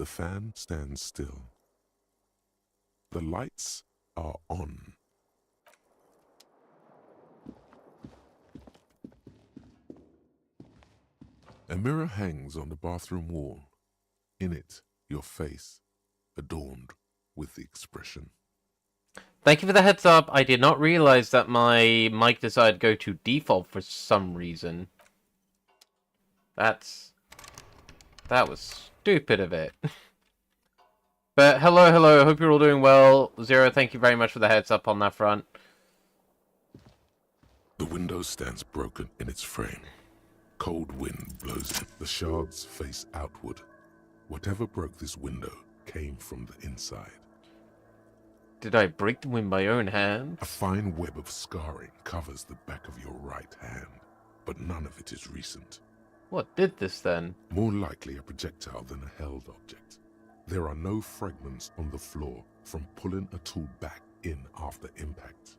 The fan stands still. The lights are on. A mirror hangs on the bathroom wall. In it, your face, adorned with the expression. Thank you for the heads up. I did not realize that my mic decided to go to default for some reason. That was stupid of it. But hello. Hope you're all doing well. Zero, thank you very much for the heads up on that front. The window stands broken in its frame. Cold wind blows in. The shards face outward. Whatever broke this window came from the inside. Did I break them with my own hand? A fine web of scarring covers the back of your right hand, but none of it is recent. What did this then? More likely a projectile than a held object. There are no fragments on the floor from pulling a tool back in after impact.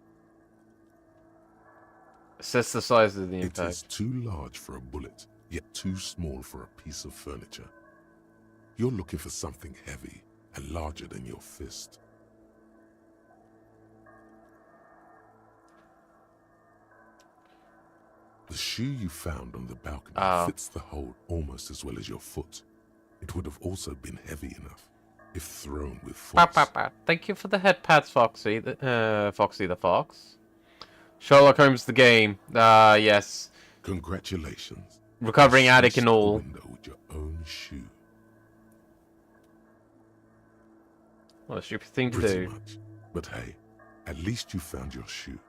Assess the size of the impact. It is too large for a bullet, yet too small for a piece of furniture. You're looking for something heavy and larger than your fist. The shoe you found on the balcony fits the hole almost as well as your foot. It would have also been heavy enough if thrown with force. Thank you for the head pats, Foxy. Foxy the Fox. Sherlock Holmes the game. Yes. Congratulations. Recovering attic and all. The window with your own shoe. What a stupid thing to Pretty do. much. But hey, at least you found your shoe.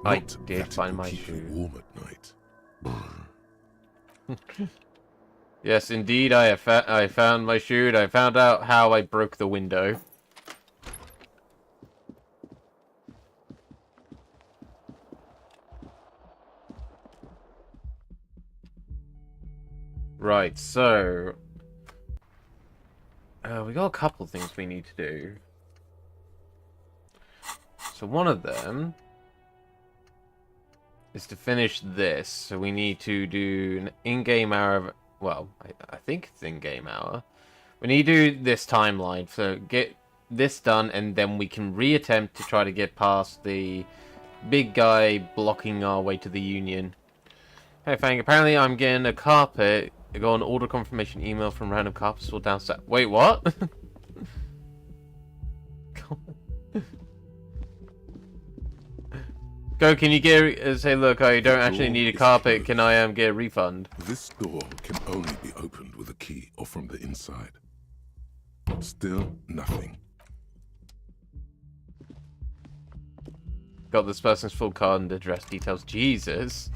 I Not did that it find will my keep you shoe. warm at night. Yes, indeed, I found my shoe, and I found out how I broke the window. Right, so... we got a couple things we need to do. So one of them is to finish this. So we need to do an in-game hour of... Well, I think it's in-game hour. We need to do this timeline. So get this done, and then we can reattempt to try to get past the big guy blocking our way to the Union. Hey, Fang, apparently I'm getting a carpet. I got an order confirmation email from random carpet store downstairs. Wait, what? Go, can you say, look, I don't actually need a carpet. Can I get a refund? This door can only be opened with a key or from the inside. Still nothing. Got this person's full card and address details. Jesus.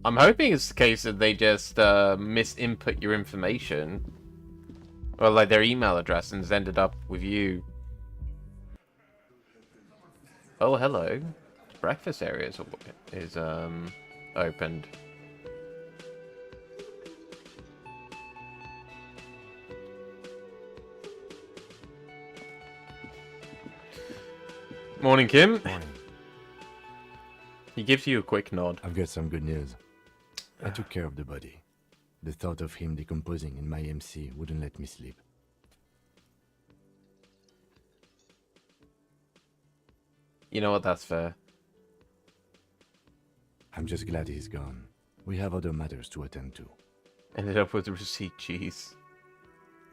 I'm hoping it's the case that they just misinput your information. Or like their email address and it's ended up with you. Oh, hello. Breakfast area is opened. Morning, Kim. Morning. He gives you a quick nod. I've got some good news. I took care of the body. The thought of him decomposing in my MC wouldn't let me sleep. You know what? That's fair. I'm just glad he's gone. We have other matters to attend to. Ended up with the receipt cheese.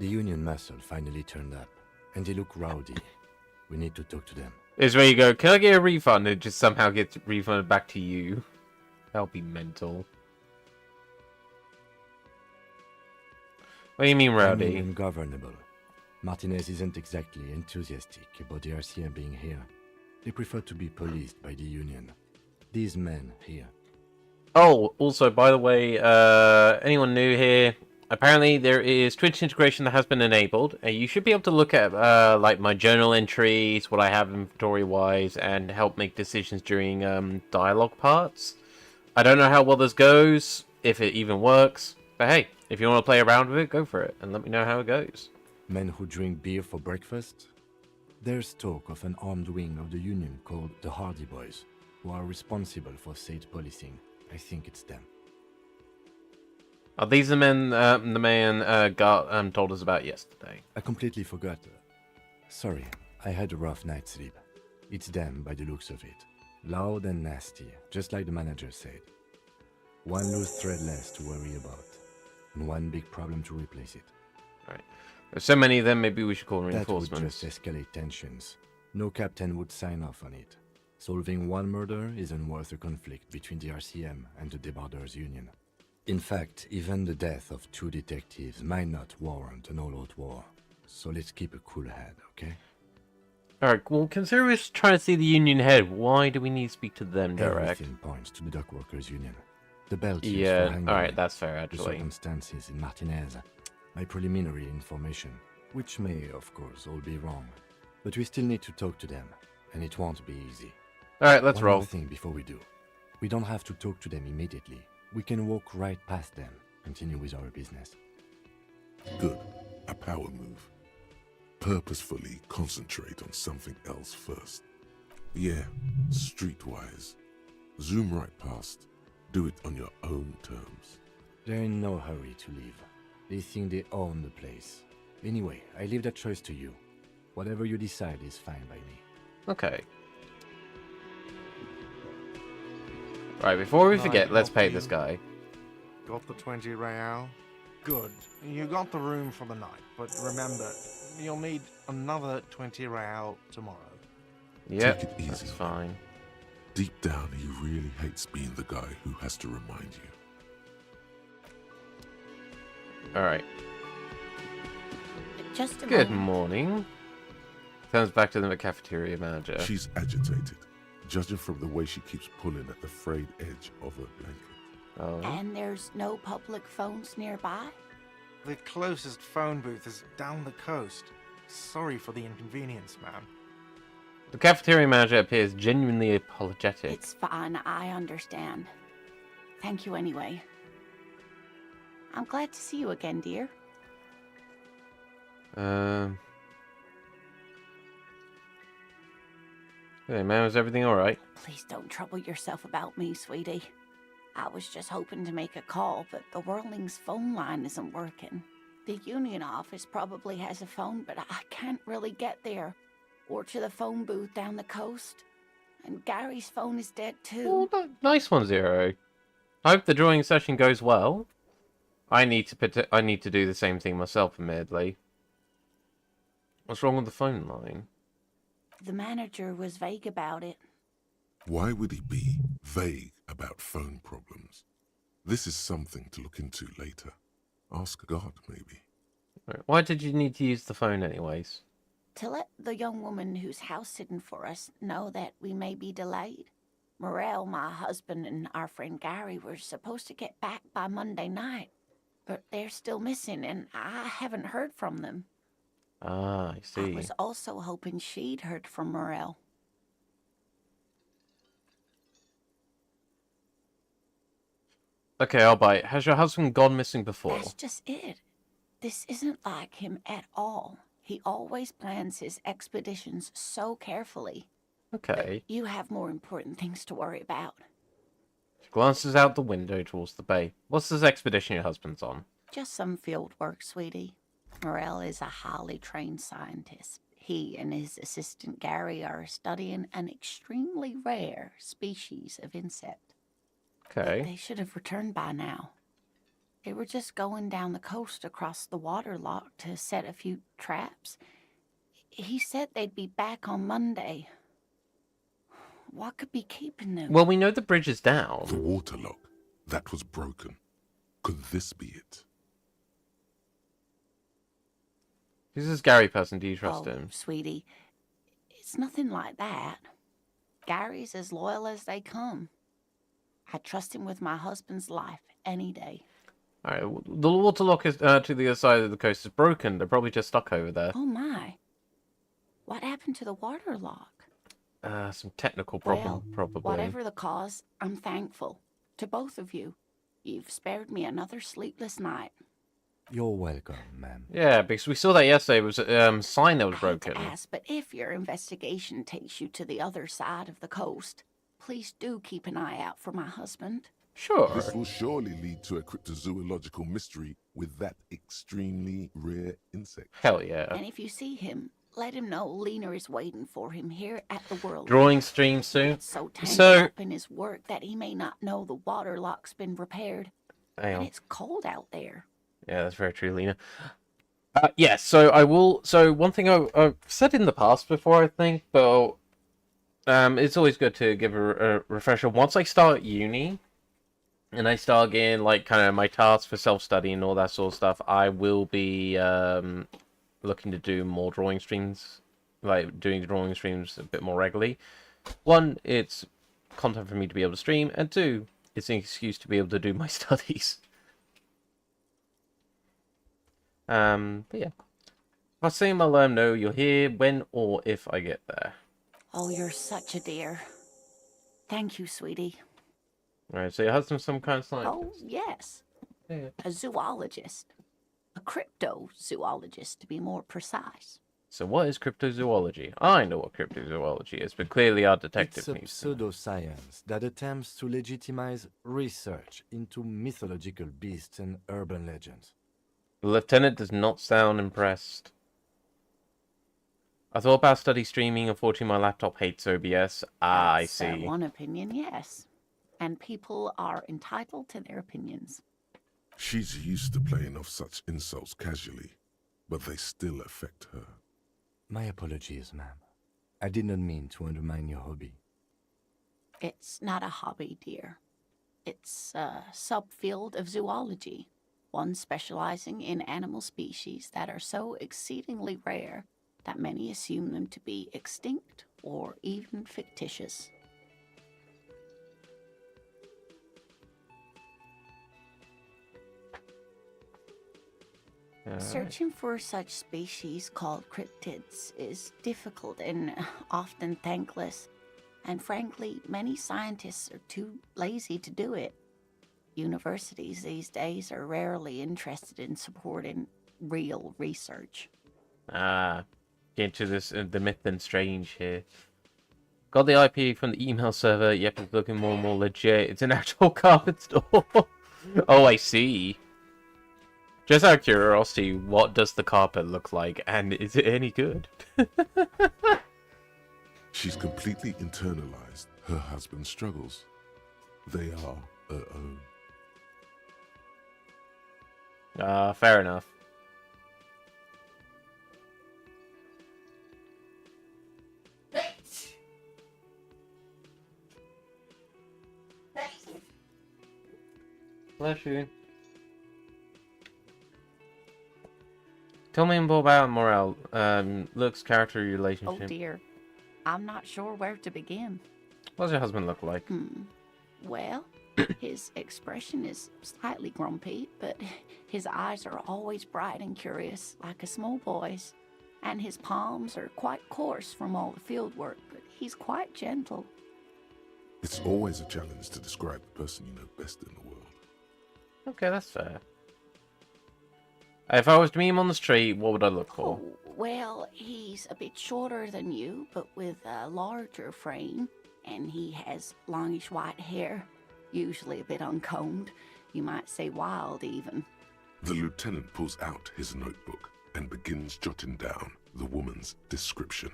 The Union muscle finally turned up, and they look rowdy. We need to talk to them. Here's where you go. Can I get a refund? It just somehow gets refunded back to you. That'll be mental. What do you mean, rowdy? I mean ungovernable. Martinez isn't exactly enthusiastic about the RCM being here. They prefer to be policed by the Union. These men here. Oh, also, by the way, anyone new here? Apparently, there is Twitch integration that has been enabled. You should be able to look at like my journal entries, what I have inventory-wise, and help make decisions during dialogue parts. I don't know how well this goes, if it even works, but hey, if you want to play around with it, go for it, and let me know how it goes. Men who drink beer for breakfast? There's talk of an armed wing of the Union called the Hardy Boys, who are responsible for state policing. I think it's them. Are these the men the man told us about yesterday? I completely forgot. Sorry, I had a rough night's sleep. It's them by the looks of it. Loud and nasty, just like the manager said. One loose thread less to worry about, and one big problem to replace it. Right. There's so many of them, maybe we should call That reinforcements. would just escalate tensions. No captain would sign off on it. Solving one murder isn't worth a conflict between the RCM and the Debarders Union. In fact, even the death of 2 detectives might not warrant an all-out war. So let's keep a cool head, okay? Alright, well, consider we're trying to see the Union head. Why do we need to speak to them direct? Everything points to the Dockworkers Union. The belt used for Yeah, hanging alright, men, that's fair, the actually. circumstances in Martinez, my preliminary information, which may, of course, all be wrong. But we still need to talk to them, and it won't be easy. Alright, let's One roll. more thing before we do. We don't have to talk to them immediately. We can walk right past them, continue with our business. Good. A power move. Purposefully concentrate on something else first. Yeah, streetwise. Zoom right past. Do it on your own terms. They're in no hurry to leave. They think they own the place. Anyway, I leave that choice to you. Whatever you decide is fine by me. Okay. Right, before we forget, let's pay this guy. Got the 20 real? Good. You got the room for the night, but remember, you'll need another 20 real tomorrow. Yep, Take it easy. that's fine. Deep down, he really hates being the guy who has to remind you. Alright. Just a Good moment. morning. Turns back to the cafeteria manager. She's agitated, judging from the way she keeps pulling at the frayed edge of her blanket. Oh. And there's no public phones nearby? The closest phone booth is down the coast. Sorry for the inconvenience, ma'am. The cafeteria manager appears genuinely apologetic. It's fine, I understand. Thank you anyway. I'm glad to see you again, dear. Hey man, is everything alright? Please don't trouble yourself about me, sweetie. I was just hoping to make a call, but the Whirling's phone line isn't working. The Union office probably has a phone, but I can't really get there. Or to the phone booth down the coast. And Gary's phone is dead too. Oh, nice one, Zero. I hope the drawing session goes well. I need to do the same thing myself, admittedly. What's wrong with the phone line? The manager was vague about it. Why would he be vague about phone problems? This is something to look into later. Ask God, maybe. Right, why did you need to use the phone anyways? To let the young woman who's house sitting for us know that we may be delayed. Morel, my husband, and our friend Gary were supposed to get back by Monday night, but they're still missing, and I haven't heard from them. Ah, I I see. was also hoping she'd heard from Morel. Okay, I'll buy it. Has your husband gone missing before? That's just it. This isn't like him at all. He always plans his expeditions so carefully. Okay. You have more important things to worry about. She glances out the window towards the bay. What's this expedition your husband's on? Just some field work, sweetie. Morel is a highly trained scientist. He and his assistant Gary are studying an extremely rare species of insect. Okay. They should have returned by now. They were just going down the coast across the water lock to set a few traps. He said they'd be back on Monday. What could be keeping them? Well, we know the bridge is The down. waterlock. That was broken. Could this be it? Who's this Gary person? Do you trust Oh, him? sweetie, it's nothing like that. Gary's as loyal as they come. I trust him with my husband's life any day. Alright, the water lock is to the other side of the coast is broken. They're probably just stuck over there. Oh my. What happened to the water lock? Some technical problem, Well, probably. whatever the cause, I'm thankful. To both of you. You've spared me another sleepless night. You're welcome, ma'am. Yeah, because we saw that yesterday. It was a sign that was I hate broken. to ask, but if your investigation takes you to the other side of the coast, please do keep an eye out for my husband. Sure. This will surely lead to a cryptozoological mystery with that extremely rare insect. Hell yeah. And if you see him, let him know Lena is waiting for him here at the world. Drawing stream soon. It's so tangled So, up in his work that he may not know the water lock's been repaired. hang And on. it's cold out there. Yeah, that's very true, Lena. Yes, so I will. So one thing I've said in the past before, I think, but it's always good to give a refresher. Once I start uni, and I start getting like kind of my tasks for self-study and all that sort of stuff, I will be looking to do more drawing streams, like doing drawing streams a bit more regularly. One, it's content for me to be able to stream, and two, it's an excuse to be able to do my studies. But yeah. If I see him, I'll let him know you're here when or if I get there. Oh, you're such a dear. Thank you, sweetie. Alright, so your husband's some kind of scientist. Oh, yes. Yeah. A zoologist. A cryptozoologist, to be more precise. So what is cryptozoology? I know what cryptozoology is, but clearly our detective It's a needs to know. pseudoscience that attempts to legitimize research into mythological beasts and urban legends. The lieutenant does not sound impressed. I thought about study streaming, unfortunately my laptop hates OBS. I That's, see. one opinion, yes. And people are entitled to their opinions. She's used to playing off such insults casually, but they still affect her. My apologies, ma'am. I did not mean to undermine your hobby. It's not a hobby, dear. It's a subfield of zoology, one specializing in animal species that are so exceedingly rare that many assume them to be extinct or even fictitious. Alright. Searching for such species called cryptids is difficult and often thankless, and frankly, many scientists are too lazy to do it. Universities these days are rarely interested in supporting real research. Ah, get to this the myth and strange here. Got the IP from the email server. Yep, it's looking more and more legit. It's an actual carpet store. Oh, I see. Just out of curiosity, what does the carpet look like, and is it any good? She's completely internalized her husband's struggles. They are her own. Fair enough. Bless you. Tell me more about Morale. Looks, character, Oh relationship. dear, I'm not sure where to begin. What does your husband look like? Well, his expression is slightly grumpy, but his eyes are always bright and curious, like a small boy's. And his palms are quite coarse from all the field work, but he's quite gentle. It's always a challenge to describe the person you know best in the world. Okay, that's fair. If I was to meet him on the street, what would I look for? Oh, well, he's a bit shorter than you, but with a larger frame, and he has longish white hair, usually a bit uncombed. You might say wild, even. The lieutenant pulls out his notebook and begins jotting down the woman's description.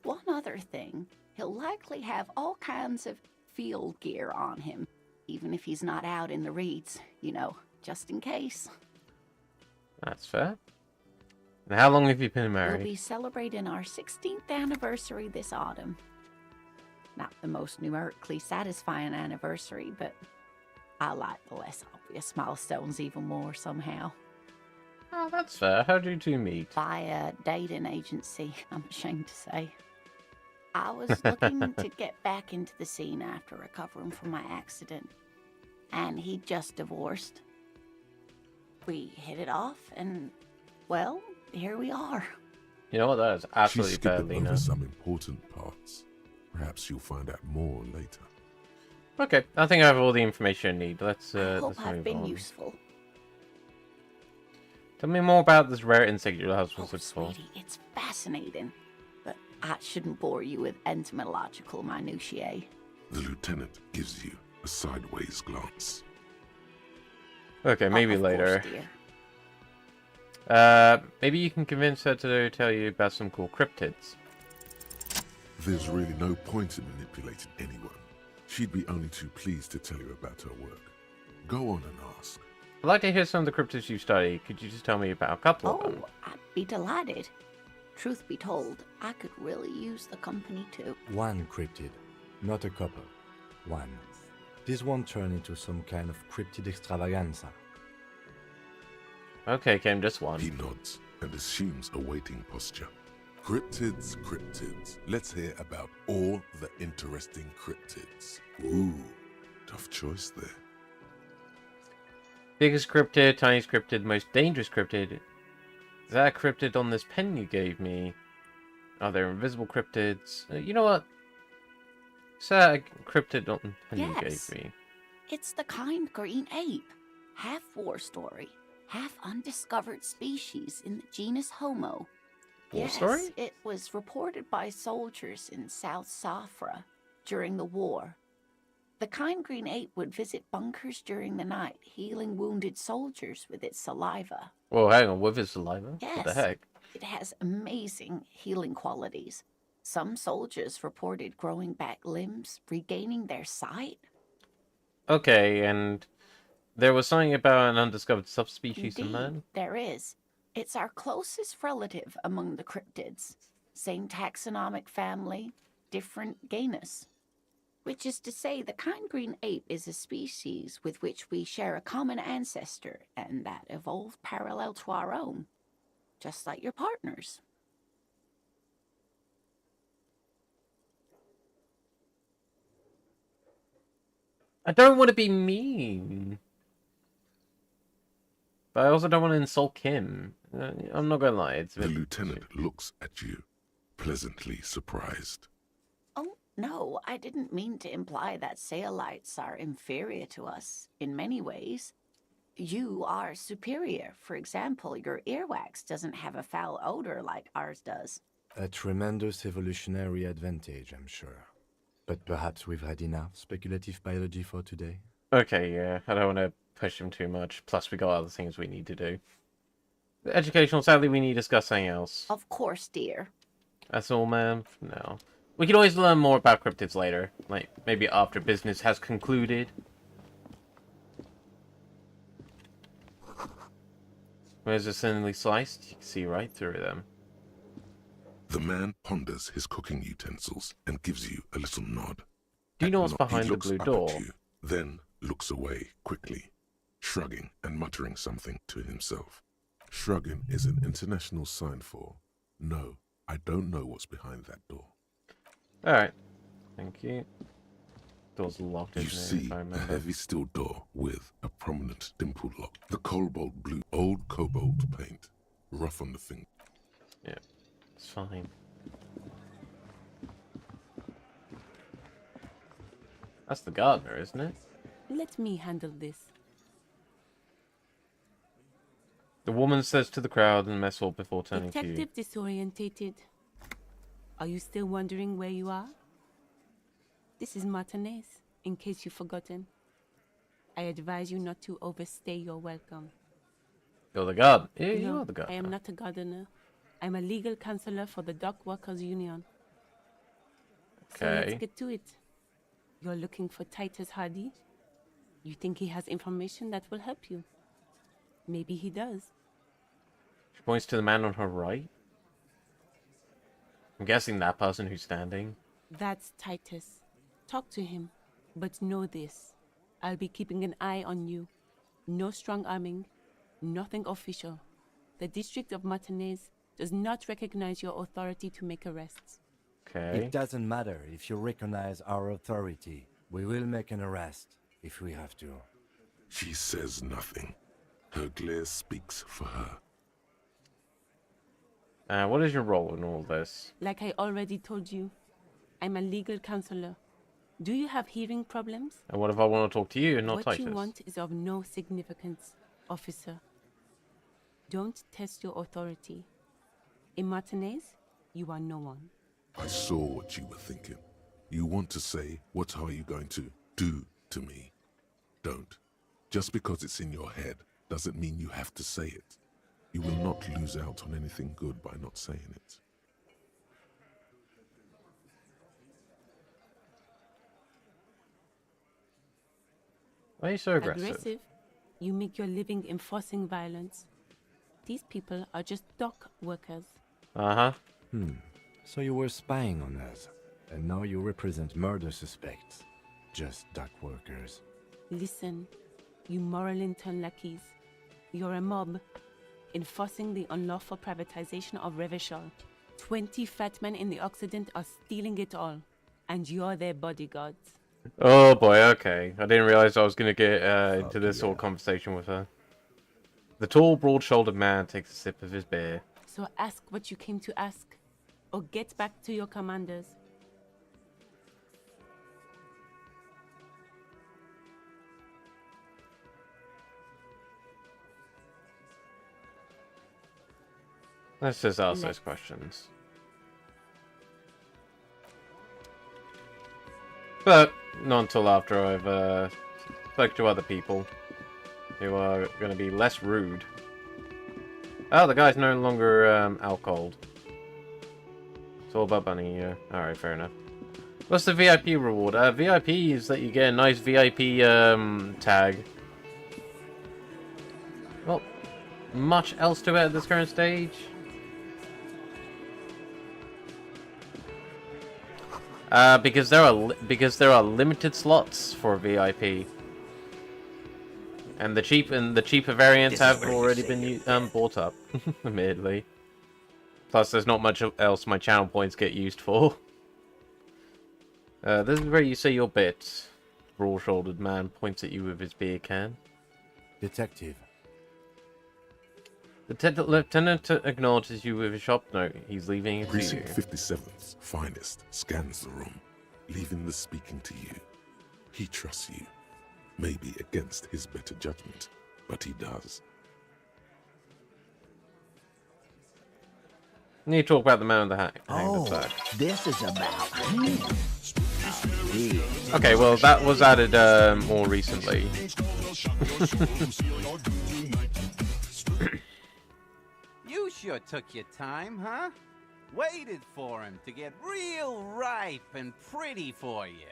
One other thing, he'll likely have all kinds of field gear on him, even if he's not out in the reeds, you know, just in case. That's fair. And how long have you been We'll married? be celebrating our 16th anniversary this autumn. Not the most numerically satisfying anniversary, but I like the less obvious milestones even more somehow. Oh, that's fair. How did you two meet? By a dating agency, I'm ashamed to say. I was looking to get back into the scene after recovering from my accident, and he'd just divorced. We hit it off, and, well, here we are. You know what? That is She's absolutely fair, skipping Lena. over some important parts. Perhaps you'll find out more later. Okay, I think I have all the information I need. Let's I hope let's I've move been on. useful. Tell me more about this rare insect your husband's Oh, looking for. sweetie, it's fascinating, but I shouldn't bore you with entomological minutiae. The lieutenant gives you a sideways glance. Okay, maybe Of course, later. dear. Maybe you can convince her to tell you about some cool cryptids. There's really no point in manipulating anyone. She'd be only too pleased to tell you about her work. Go on and ask. I'd like to hear some of the cryptids you study. Could you just tell me about a couple of them? Oh, I'd be delighted. Truth be told, I could really use the company too. One cryptid, not a couple. One. This won't turn into some kind of cryptid extravaganza. Okay, came just one. He nods and assumes a waiting posture. Cryptids, cryptids. Let's hear about all the interesting cryptids. Ooh, tough choice there. Biggest cryptid, tiniest cryptid, most dangerous cryptid. Is that a cryptid on this pen you gave me? Are there invisible cryptids? You know what? Is that a cryptid on the pen you Yes. gave me? It's the kind green ape. Half war story, half undiscovered species in the genus Homo. War Yes, story? it was reported by soldiers in South Safra during the war. The kind green ape would visit bunkers during the night, healing wounded soldiers with its saliva. Well, hang on, with his saliva? What the Yes. heck? It has amazing healing qualities. Some soldiers reported growing back limbs, regaining their sight. Okay, and there was something about an undiscovered subspecies of Indeed, man? there is. It's our closest relative among the cryptids. Same taxonomic family, different genus. Which is to say, the kind green ape is a species with which we share a common ancestor, and that evolved parallel to our own. Just like your partners. I don't want to be mean. But I also don't want to insult Kim. I'm not gonna lie, it's a The bit... lieutenant looks at you, pleasantly surprised. Oh, no, I didn't mean to imply that Saolites are inferior to us in many ways. You are superior. For example, your earwax doesn't have a foul odor like ours does. A tremendous evolutionary advantage, I'm sure. But perhaps we've had enough speculative biology for today? Okay, yeah, I don't want to push him too much. Plus, we got other things we need to do. Educational, sadly, we need to discuss something else. Of course, dear. That's all, ma'am? No. We can always learn more about cryptids later. Like, maybe after business has concluded. Where's this thinly sliced? You can see right through them. The man ponders his cooking utensils and gives you a little nod. Do you know what's He behind the looks blue up door? at you, then looks away quickly, shrugging and muttering something to himself. Shrugging is an international sign for, no, I don't know what's behind that door. Alright. Thank you. Door's locked, You isn't it, see if I a remember? heavy steel door with a prominent dimple lock. The cobalt blue, old cobalt paint, rough on the finger. Yeah, it's fine. That's the gardener, isn't it? Let me handle this. The woman says to the crowd and mess hall before turning to you. Detective disorientated. Are you still wondering where you are? This is Martinez, in case you've forgotten. I advise you not to overstay your welcome. You're the gardener. Yeah, you No, are the gardener. I am not a gardener. I'm a legal counselor for the Dock Workers Union. So let's Okay. get to it. You're looking for Titus Hardy? You think he has information that will help you? Maybe he does. She points to the man on her right. I'm guessing that person who's standing. That's Titus. Talk to him. But know this. I'll be keeping an eye on you. No strong arming. Nothing official. The District of Martinez does not recognize your authority to make arrests. Okay. It doesn't matter if you recognize our authority. We will make an arrest if we have to. She says nothing. Her glare speaks for her. What is your role in all this? Like I already told you, I'm a legal counselor. Do you have hearing problems? And what if I want to talk to you and not What Titus? you want is of no significance, officer. Don't test your authority. In Martinez, you are no one. I saw what you were thinking. You want to say, what are you going to do to me. Don't. Just because it's in your head doesn't mean you have to say it. You will not lose out on anything good by not saying it. Why are you so aggressive? Aggressive? You make your living enforcing violence. These people are just dock workers. Uh-huh. So you were spying on us, and now you represent murder suspects. Just dock workers. Listen, you moral intern lackeys. You're a mob, enforcing the unlawful privatization of Revachol. 20 fat men in the Occident are stealing it all, and you're their bodyguards. Oh boy, okay. I didn't realize I was going to get into this yeah. whole conversation with her. The tall, broad-shouldered man takes a sip of his beer. So ask what you came to ask, or get back to your commanders. Let's just ask those Let's. questions. But not until after I've spoke to other people who are going to be less rude. Oh, the guy's no longer alcoholed. It's all about Bunny. Alright, fair enough. What's the VIP reward? VIP is that you get a nice VIP tag. Well, much else to it at this current stage? Because there are limited slots for VIP, and the cheaper variants have already been bought up, admittedly. Plus, there's not much else my channel points get used for. This is where you say your bit. Broad-shouldered man points at you with his beer can. Detective. The lieutenant acknowledges you with a shop note. He's leaving it to you. Precinct 57's finest scans the room, leaving the speaking to you. He trusts you. Maybe against his better judgment, but he does. Need to talk about the man with the hat. This is about him. Okay, well that was added more recently. You sure took your time, huh? Waited for him to get real ripe and pretty for you.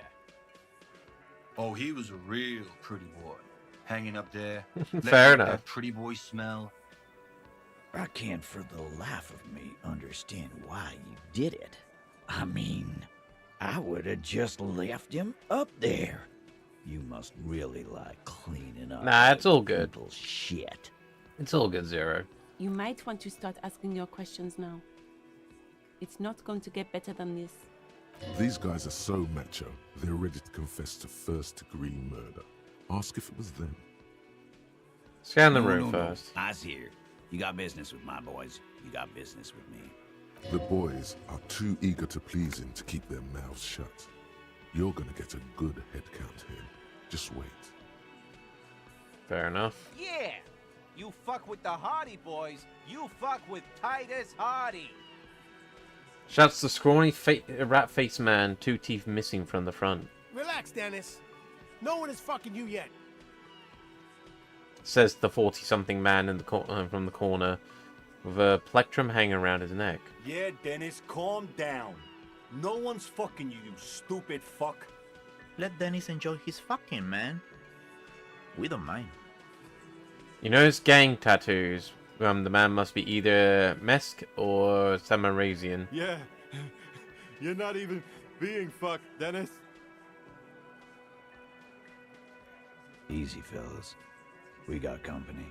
Oh, he was a real pretty boy. Hanging up there. Fair letting out enough. That pretty boy smell. I can't for the life of me understand why you did it. I mean, I would have just left him up there. You must really like cleaning up. Nah, it's all good. people's shit. It's all good, Zero. You might want to start asking your questions now. It's not going to get better than this. These guys are so macho, they're ready to confess to first-degree murder. Ask if it was them. Scan the room first. Eyes here. You got business with my boys. You got business with me. The boys are too eager to please him to keep their mouths shut. You're gonna get a good head count here. Just wait. Fair enough. Yeah! You fuck with the Hardy boys, you fuck with Titus Hardy. Shouts the scrawny rat-faced man, 2 teeth missing from the front. Relax, Dennis. No one is fucking you yet. Says the 40-something man in the from the corner, with a plectrum hanging around his neck. Yeah, Dennis, calm down. No one's fucking you, you stupid fuck. Let Dennis enjoy his fucking, man. We don't mind. You know his gang tattoos. The man must be either Mesk or Samarasian. Yeah, you're not even being fucked, Dennis. Easy, fellas. We got company.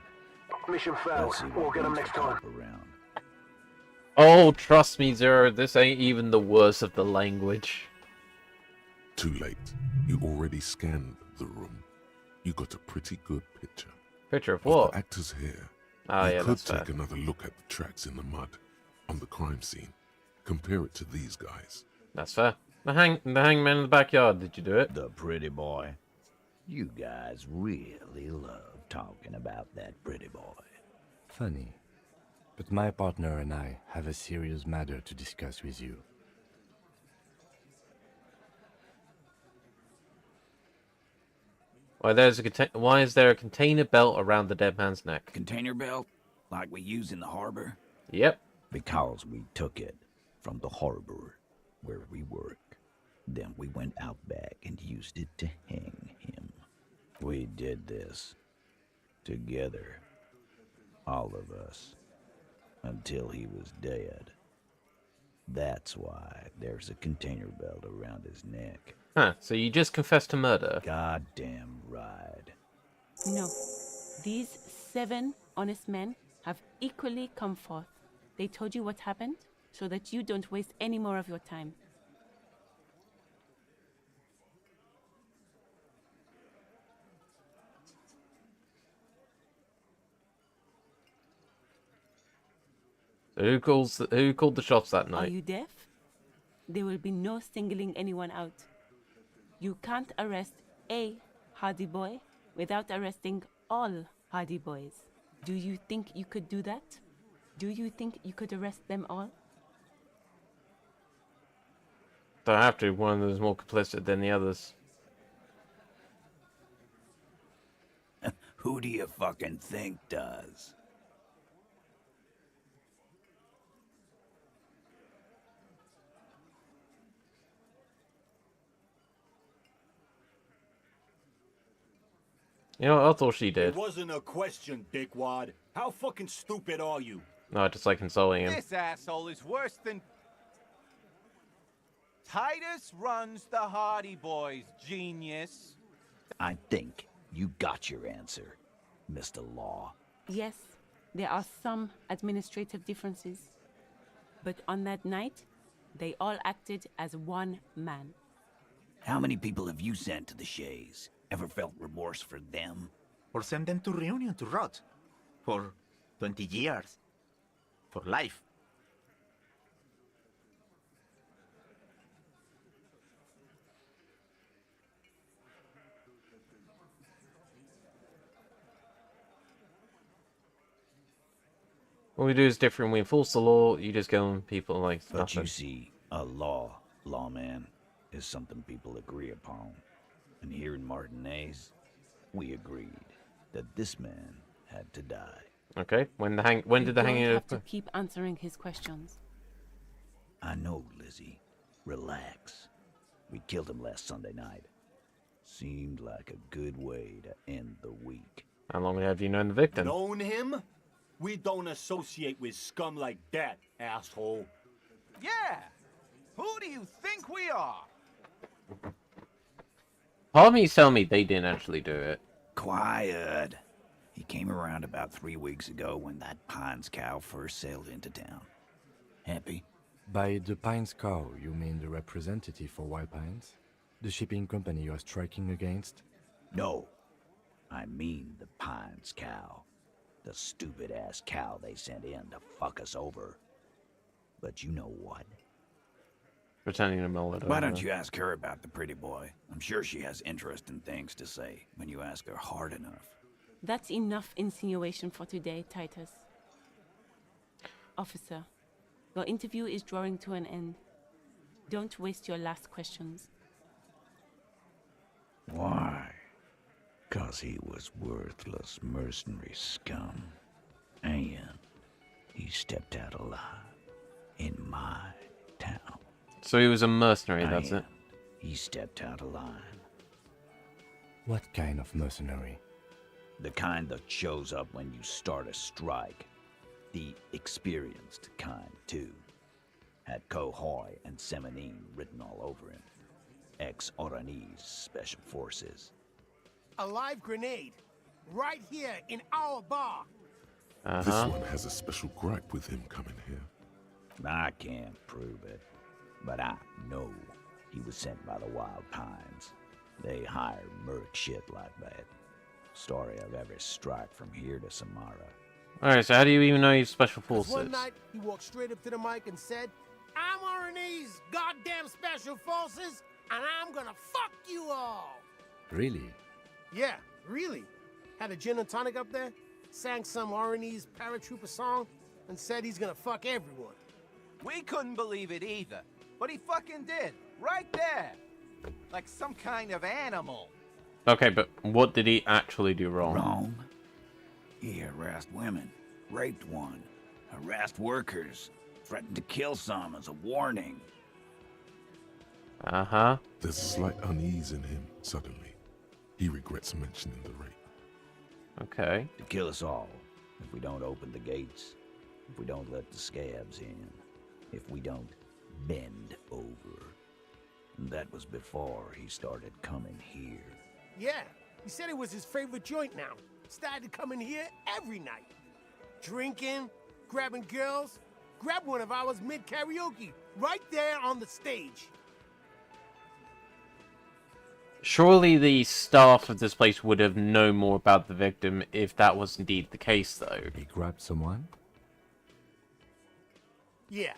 Mission failed. We'll get him next time. Around. Oh, trust me, Zero, this ain't even the worst of the language. Too late. You already scanned the room. You got a pretty good picture. Picture of Of what? the actors here. Oh, you yeah, could that's take fair. another look at the tracks in the mud on the crime scene. Compare it to these guys. That's fair. The hangman in the backyard, did you do it? The pretty boy. You guys really love talking about that pretty boy. Funny. But my partner and I have a serious matter to discuss with you. Why is there a container belt around the dead man's neck? Container belt? Like we use in the harbor? Yep. Because we took it from the harbor where we work. Then we went out back and used it to hang him. We did this together. All of us. Until he was dead. That's why there's a container belt around his neck. Huh, so you just confessed to murder? Goddamn right. No. These 7 honest men have equally come forth. They told you what happened so that you don't waste any more of your time. So who called the shots that Are night? you deaf? There will be no singling anyone out. You can't arrest a Hardy Boy without arresting all Hardy Boys. Do you think you could do that? Do you think you could arrest them all? Don't have to. One of them is more complicit than the others. Who do you fucking think does? You know, I thought she It did. wasn't a question, dickwad. How fucking stupid are you? No, I just like consoling him. This asshole is worse than... Titus runs the Hardy Boys, genius. I think you got your answer, Mr. Law. Yes, there are some administrative differences. But on that night, they all acted as one man. How many people have you sent to the Shays? Ever felt remorse for them? Or send them to Reunion to rot. For 20 years. For life. What we do is different. We enforce the law. You just go on people like But nothing. you see, a lawman, is something people agree upon. And here in Martinez, we agreed that this man had to die. Okay. When did the hanging You don't have occur? to keep answering his questions. I know, Lizzie. Relax. We killed him last Sunday night. Seemed like a good way to end the week. How long have you known the victim? Known him? We don't associate with scum like that, asshole. Yeah! Who do you think we are? Part of me's telling me they didn't actually do it. Quiet. He came around about 3 weeks ago when that Pines cow first sailed into town. Happy? By the Pines cow, you mean the representative for Wild Pines? The shipping company you are striking against? No. I mean the Pines cow. The stupid-ass cow they sent in to fuck us over. But you know what? Pretending to mull it Why over. don't you ask her about the pretty boy? I'm sure she has interesting things to say when you ask her hard enough. That's enough insinuation for today, Titus. Officer, your interview is drawing to an end. Don't waste your last questions. Why? 'Cause he was worthless mercenary scum. And he stepped out alive in my town. So he was a mercenary, that's it. And he stepped out of line. What kind of mercenary? The kind that shows up when you start a strike. The experienced kind, too. Had Cohoy and Semenine written all over him. Ex-Oranese Special Forces. A live grenade. Right here in our bar. This one has a special gripe with him coming here. I can't prove it, but I know he was sent by the Wild Pines. They hire merc shit like that. Story of every strike from here to Samara. Alright, so how do you even know he's special 'Cause forces? one night, he walked straight up to the mic and said, I'm RNE's goddamn special forces, and I'm gonna fuck you all. Really? Yeah, really. Had a gin and tonic up there, sang some RNE's paratrooper song, and said he's gonna fuck everyone. We couldn't believe it either, but he fucking did. Right there. Like some kind of animal. Okay, but what did he actually do wrong? Wrong? He harassed women, raped one, harassed workers, threatened to kill some as a warning. Uh-huh. There's a slight unease in him, suddenly. He regrets mentioning the rape. Okay. To kill us all, if we don't open the gates, if we don't let the scabs in, if we don't bend over. And that was before he started coming here. Yeah, he said it was his favorite joint now. Started coming here every night. Drinking, grabbing girls. Grabbed one of ours mid-karaoke, right there on the stage. Surely the staff of this place would have known more about the victim if that was indeed the case, though. He grabbed someone? Yeah,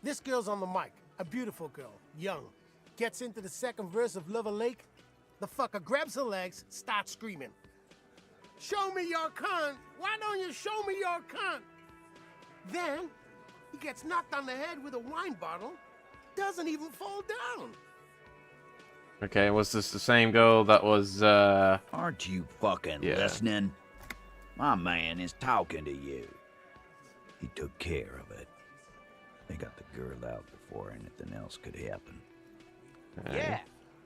this girl's on the mic. A beautiful girl, young. Gets into the second verse of Lover Lake. The fucker grabs her legs, starts screaming. Show me your cunt! Why don't you show me your cunt? Then, he gets knocked on the head with a wine bottle. Doesn't even fall down. Okay, was this the same girl that was, Aren't you fucking yeah. listening? My man is talking to you. He took care of it. They got the girl out before anything else could happen. Okay. Yeah,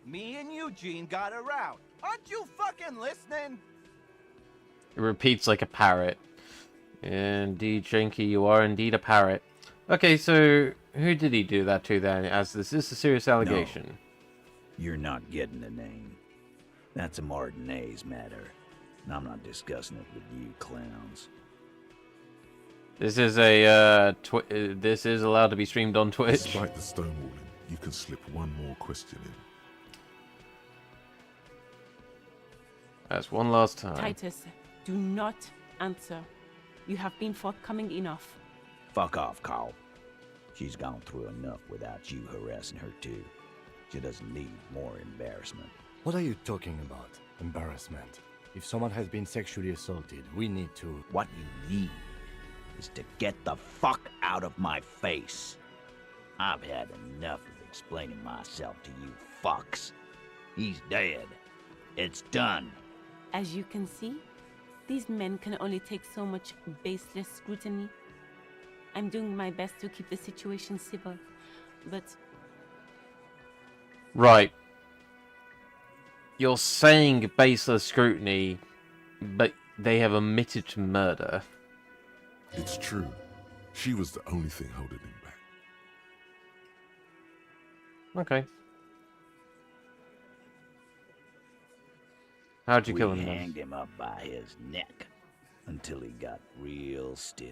me and Eugene got her out. Aren't you fucking listening? It repeats like a parrot. Indeed, Shanky, you are indeed a parrot. Okay, so who did he do that to then, as this is a serious allegation? No, you're not getting the name. That's a Martinez matter. And I'm not discussing it with you clowns. This is a, this is allowed to be streamed on Twitch. Despite the stonewalling, you can slip one more question in. That's one last time. Titus, do not answer. You have been forthcoming enough. Fuck off, Carl. She's gone through enough without you harassing her too. She doesn't need more embarrassment. What are you talking about? Embarrassment. If someone has been sexually assaulted, we need to... What you need is to get the fuck out of my face. I've had enough of explaining myself to you fucks. He's dead. It's done. As you can see, these men can only take so much baseless scrutiny. I'm doing my best to keep the situation civil, but... Right. You're saying baseless scrutiny, but they have omitted to murder. It's true. She was the only thing holding him back. Okay. How'd you kill him We then? hanged him up by his neck until he got real still.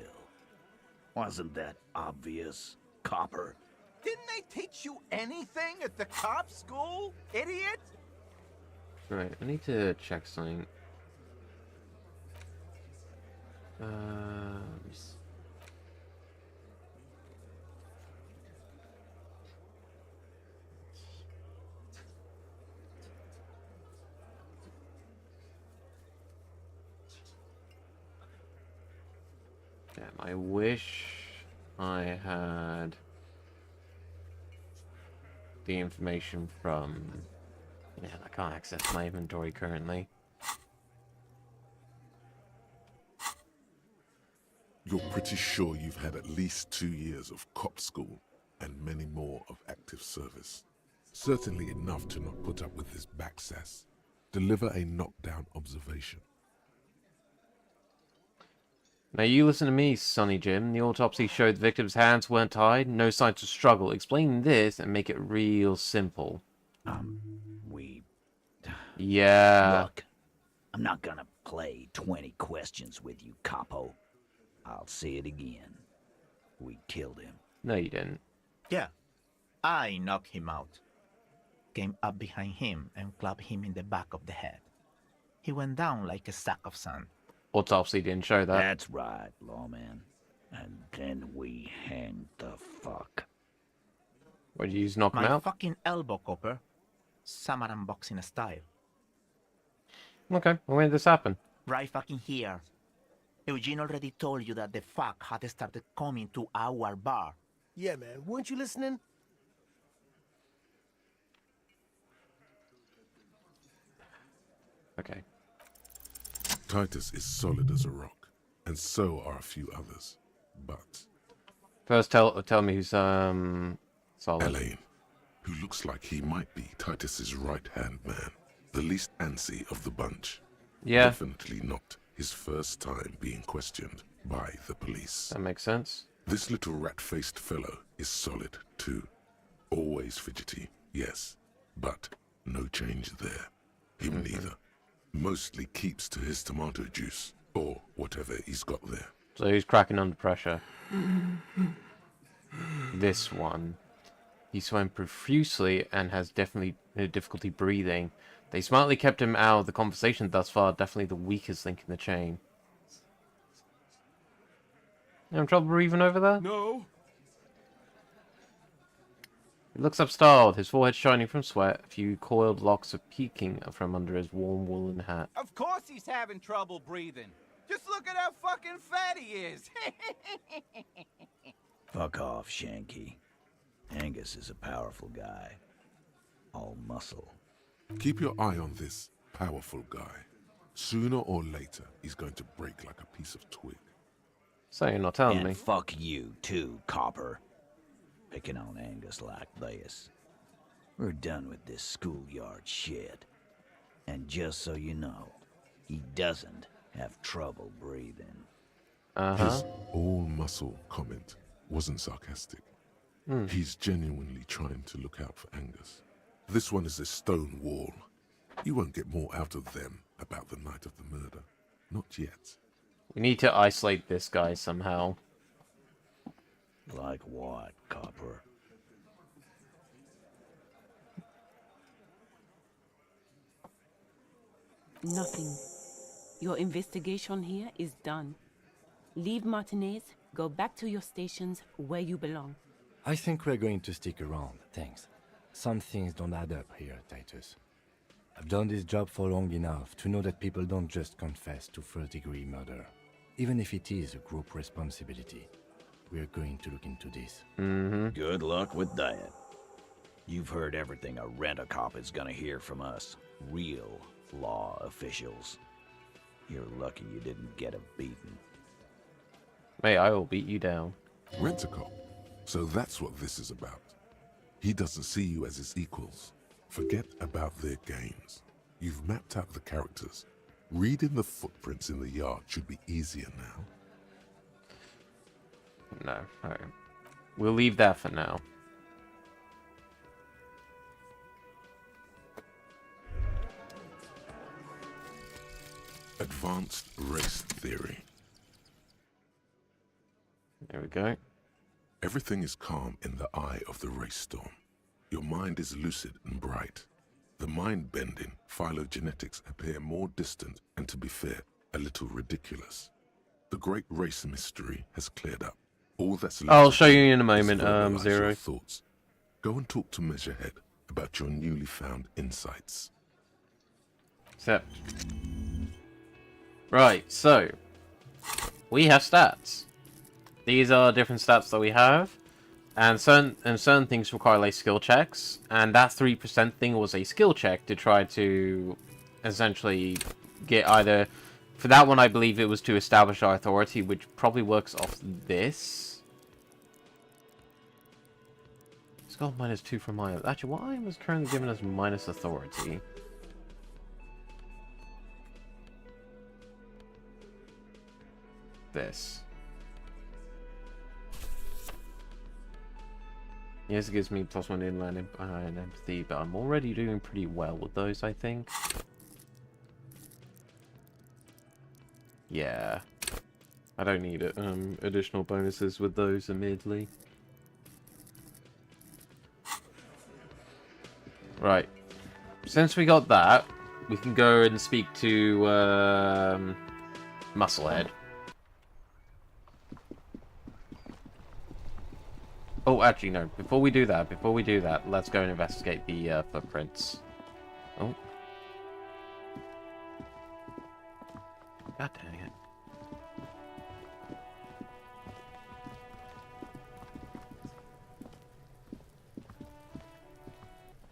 Wasn't that obvious, copper? Didn't they teach you anything at the cop school, idiot? Right, I need to check something. Let me see. Damn, I wish I had the information from... Yeah, I can't access my inventory currently. You're pretty sure you've had at least 2 years of cop school and many more of active service. Certainly enough to not put up with this backsass. Deliver a knockdown observation. Now you listen to me, Sonny Jim. The autopsy showed the victim's hands weren't tied, no signs of struggle. Explain this and make it real simple. Yeah. Look, I'm not gonna play 20 questions with you, capo. I'll say it again. We killed him. No, you didn't. Yeah, I knocked him out. Came up behind him and clapped him in the back of the head. He went down like a sack of sand. Autopsy didn't show that. That's right, lawman. And then we hanged the fuck. What did you use? Knock him My out? fucking elbow, Copper. Samaran boxing style. Okay, well, when did this happen? Right fucking here. Eugene already told you that the fuck had started coming to our bar. Yeah, man, weren't you listening? Okay. Titus is solid as a rock, and so are a few others. But First, tell me who's solid. Elaine, who looks like he might be Titus's right-hand man, the least antsy of the bunch. Yeah. Definitely not his first time being questioned by the police. That makes sense. This little rat-faced fellow is solid too. Always fidgety, yes, but no change there. Him neither. Mostly keeps to his tomato juice, or whatever he's got there. So who's cracking under pressure? This one. He swam profusely and has definitely difficulty breathing. They smartly kept him out of the conversation thus far, definitely the weakest link in the chain. You having trouble breathing over there? No. He looks upstyled, his forehead shining from sweat, a few coiled locks are peeking from under his warm woolen hat. Of course he's having trouble breathing. Just look at how fucking fat he is. Fuck off, Shanky. Angus is a powerful guy. All muscle. Keep your eye on this powerful guy. Sooner or later, he's going to break like a piece of twig. So you're not telling And me. fuck you, too, copper. Picking on Angus like this. We're done with this schoolyard shit. And just so you know, he doesn't have trouble breathing. His all-muscle comment wasn't sarcastic. He's genuinely trying to look out for Angus. This one is a stone wall. You won't get more out of them about the night of the murder. Not yet. We need to isolate this guy somehow. Like what, copper? Nothing. Your investigation here is done. Leave Martinez, go back to your stations where you belong. I think we're going to stick around, thanks. Some things don't add up here, Titus. I've done this job for long enough to know that people don't just confess to first-degree murder, even if it is a group responsibility. We're going to look into this. Good luck with that. You've heard everything a rent-a-cop is gonna hear from us. Real law officials. You're lucky you didn't get a beating. Mate, I will beat you down. Rent-a-cop. So that's what this is about. He doesn't see you as his equals. Forget about their games. You've mapped out the characters. Reading the footprints in the yard should be easier now. No, alright. We'll leave that for now. Advanced race theory. There we go. Everything is calm in the eye of the race storm. Your mind is lucid and bright. The mind-bending phylogenetics appear more distant and, to be fair, a little ridiculous. The great race mystery has cleared up. All that's left I'll to show do you in a is moment, formalize your Zero. thoughts. Go and talk to Measurehead about your newly found insights. Accept. Right, so we have stats. These are different stats that we have, and certain things require like skill checks, and that 3% thing was a skill check to try to essentially get either. For that one, I believe it was to establish our authority, which probably works off this. It's got -2 from my. Actually, why was currently giving us minus authority? This. Yes, it gives me +1 inland and empathy, but I'm already doing pretty well with those, I think. Yeah. I don't need it. Additional bonuses with those, admittedly. Right. Since we got that, we can go and speak to Musclehead. Oh, actually, no. Before we do that, let's go and investigate the footprints. Oh. God dang it.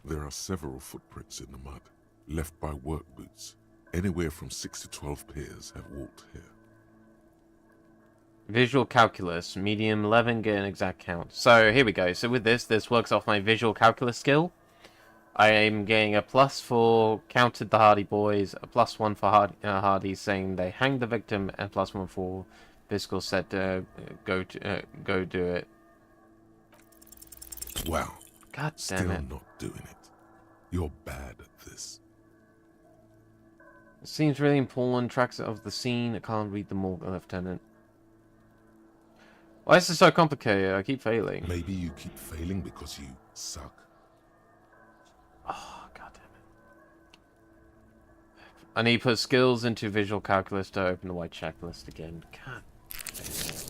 There are several footprints in the mud, left by work boots, Anywhere from 6 to 12 pairs have walked here. Visual calculus, medium 11, get an exact count. So here we go. So with this works off my visual calculus skill. I am getting a plus for counted the Hardy Boys, a +1 for Hardy saying they hanged the victim, and +1 for Biscuit said go do it. Wow. God damn Still it. not doing it. You're bad at this. It seems really important. Tracks of the scene. I can't read them all, Lieutenant. Why is this so complicated? I keep failing. Maybe you keep failing because you suck. Oh, god damn it. I need to put skills into visual calculus to open the white checklist again. God damn it.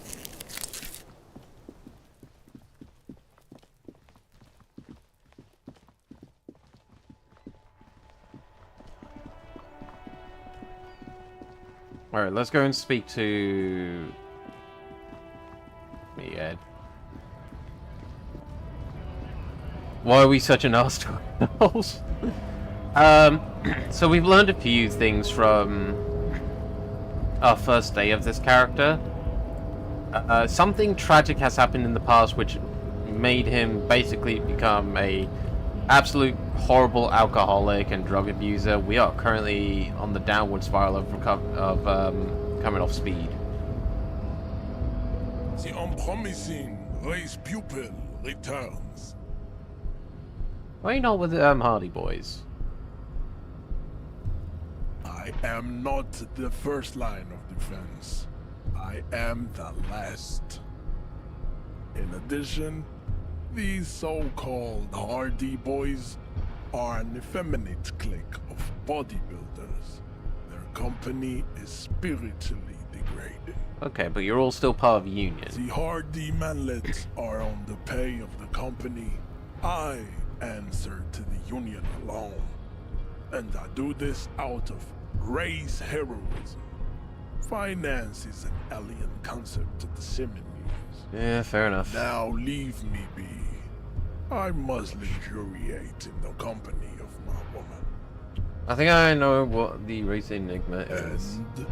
Alright, let's go and speak to me, Ed. Why are we such an ass to ourselves? So we've learned a few things from our first day of this character. Something tragic has happened in the past which made him basically become a absolute horrible alcoholic and drug abuser. We are currently on the downward spiral of coming off speed. The unpromising race pupil returns. Why not with Hardy Boys? I am not the first line of defense. I am the last. In addition, these so-called Hardy Boys are an effeminate clique of bodybuilders. Their company is spiritually degrading. Okay, but you're all still part of the union. The Hardy manlets are on the pay of the company. I answer to the union alone. And I do this out of race heroism. Finance is an alien concept to the Simmons. Yeah, fair enough. Now leave me be. I must luxuriate in the company of my woman. I think I know what the race enigma is. And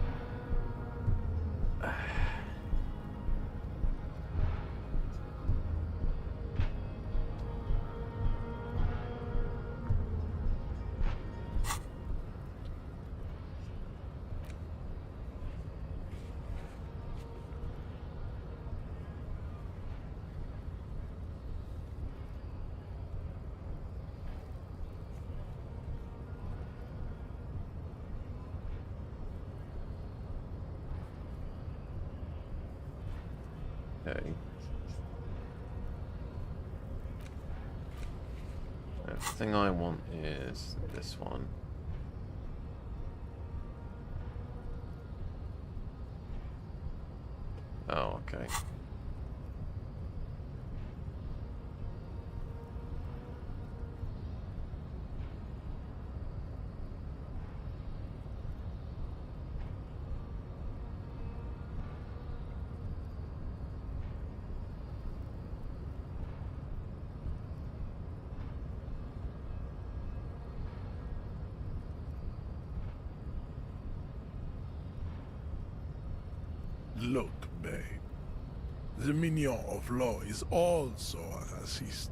Okay. The thing I want is this one. Oh, okay. look, babe. The minion of law is also a racist.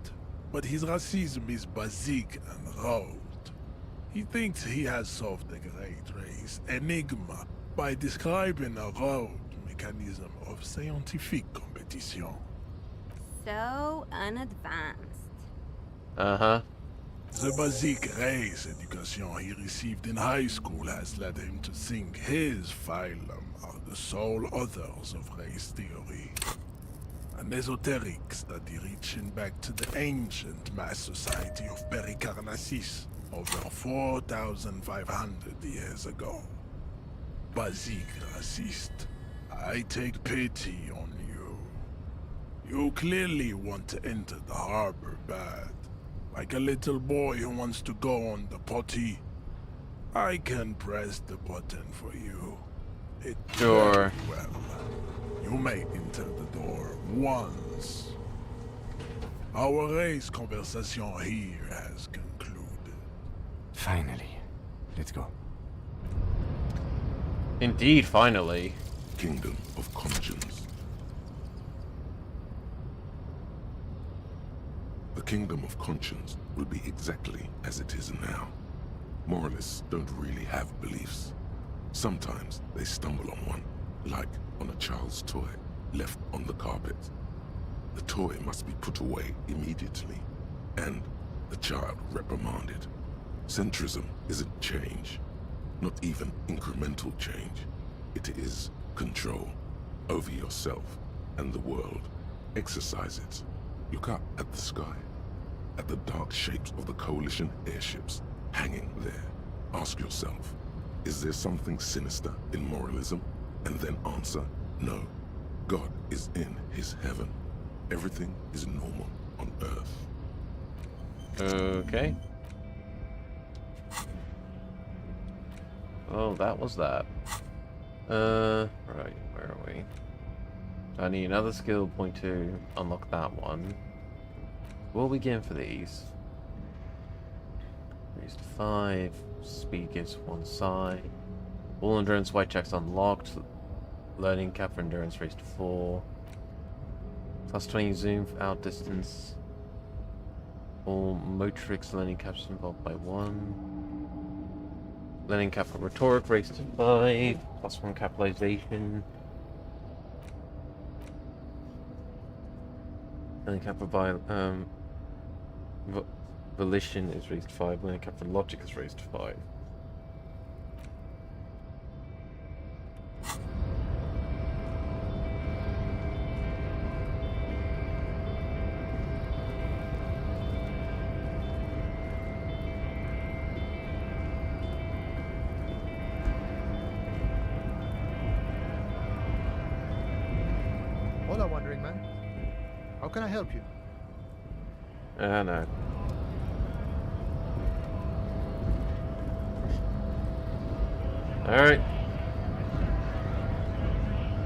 But his racism is basic and rude. He thinks he has solved the great race enigma by describing a rude mechanism of scientific competition. So unadvanced. Uh-huh. The basic race education he received in high school has led him to think his phylum are the sole authors of race theory. An esoteric study reaching back to the ancient mass society of Pericarnassus over 4,500 years ago. Basic racist, I take pity on you. You clearly want to enter the harbor bad. Like a little boy who wants to go on the potty. I can press the button for you. It Sure. very well. You may enter the door once. Our race conversation here has concluded. Finally. Let's go. Indeed, finally. Kingdom of Conscience. The Kingdom of Conscience will be exactly as it is now. Moralists don't really have beliefs. Sometimes they stumble on one, like on a child's toy left on the carpet. The toy must be put away immediately, and the child reprimanded. Centrism isn't change, not even incremental change. It is control over yourself and the world. Exercise it. Look up at the sky, at the dark shapes of the coalition airships hanging there. Ask yourself, is there something sinister in moralism? And then answer, no. God is in his heaven. Everything is normal on Earth. Okay. Oh, that was that. Right, where are we? I need another skill point to unlock that one. What are we getting for these? Raised to 5. Speed gives 1 side. All endurance white checks unlocked. Learning cap for endurance raised to 4. Plus 20 zoom for out distance. All motrix learning caps involved by 1. Learning cap for rhetoric raised to 5. Plus 1 capitalization. Learning cap for volition is raised to 5. Learning cap for logic is raised to 5. Hola, wandering man. How can I help you? No. Alright.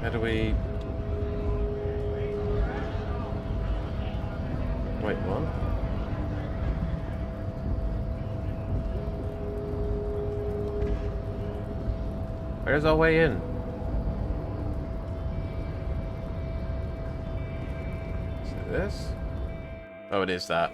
How do we... Wait, what? Where's our way in? Is it this? Oh, it is that.